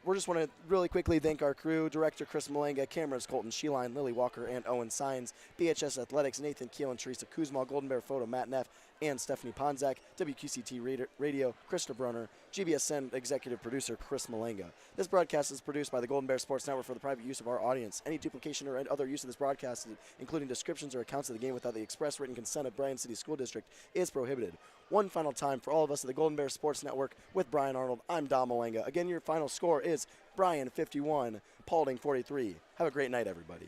We just want to really quickly thank our crew, Director Chris Malanga, cameras Colton Sheeline, Lily Walker, and Owen Signs, BHS Athletics, Nathan Keel and Teresa Kuzma, Golden Bear Photo, Matt Neff, and Stephanie Ponzak, WQCT Radio, Krista Brunner, GBSN Executive Producer Chris Malanga. This broadcast is produced by the Golden Bear Sports Network for the private use of our audience. Any duplication or other use of this broadcast, including descriptions or accounts of the game without the express written consent of Bryan City School District, is prohibited. One final time for all of us at the Golden Bear Sports Network with Bryan Arnold. I'm Dom Malanga. Again, your final score is Bryan 51, Paulding 43. Have a great night, everybody.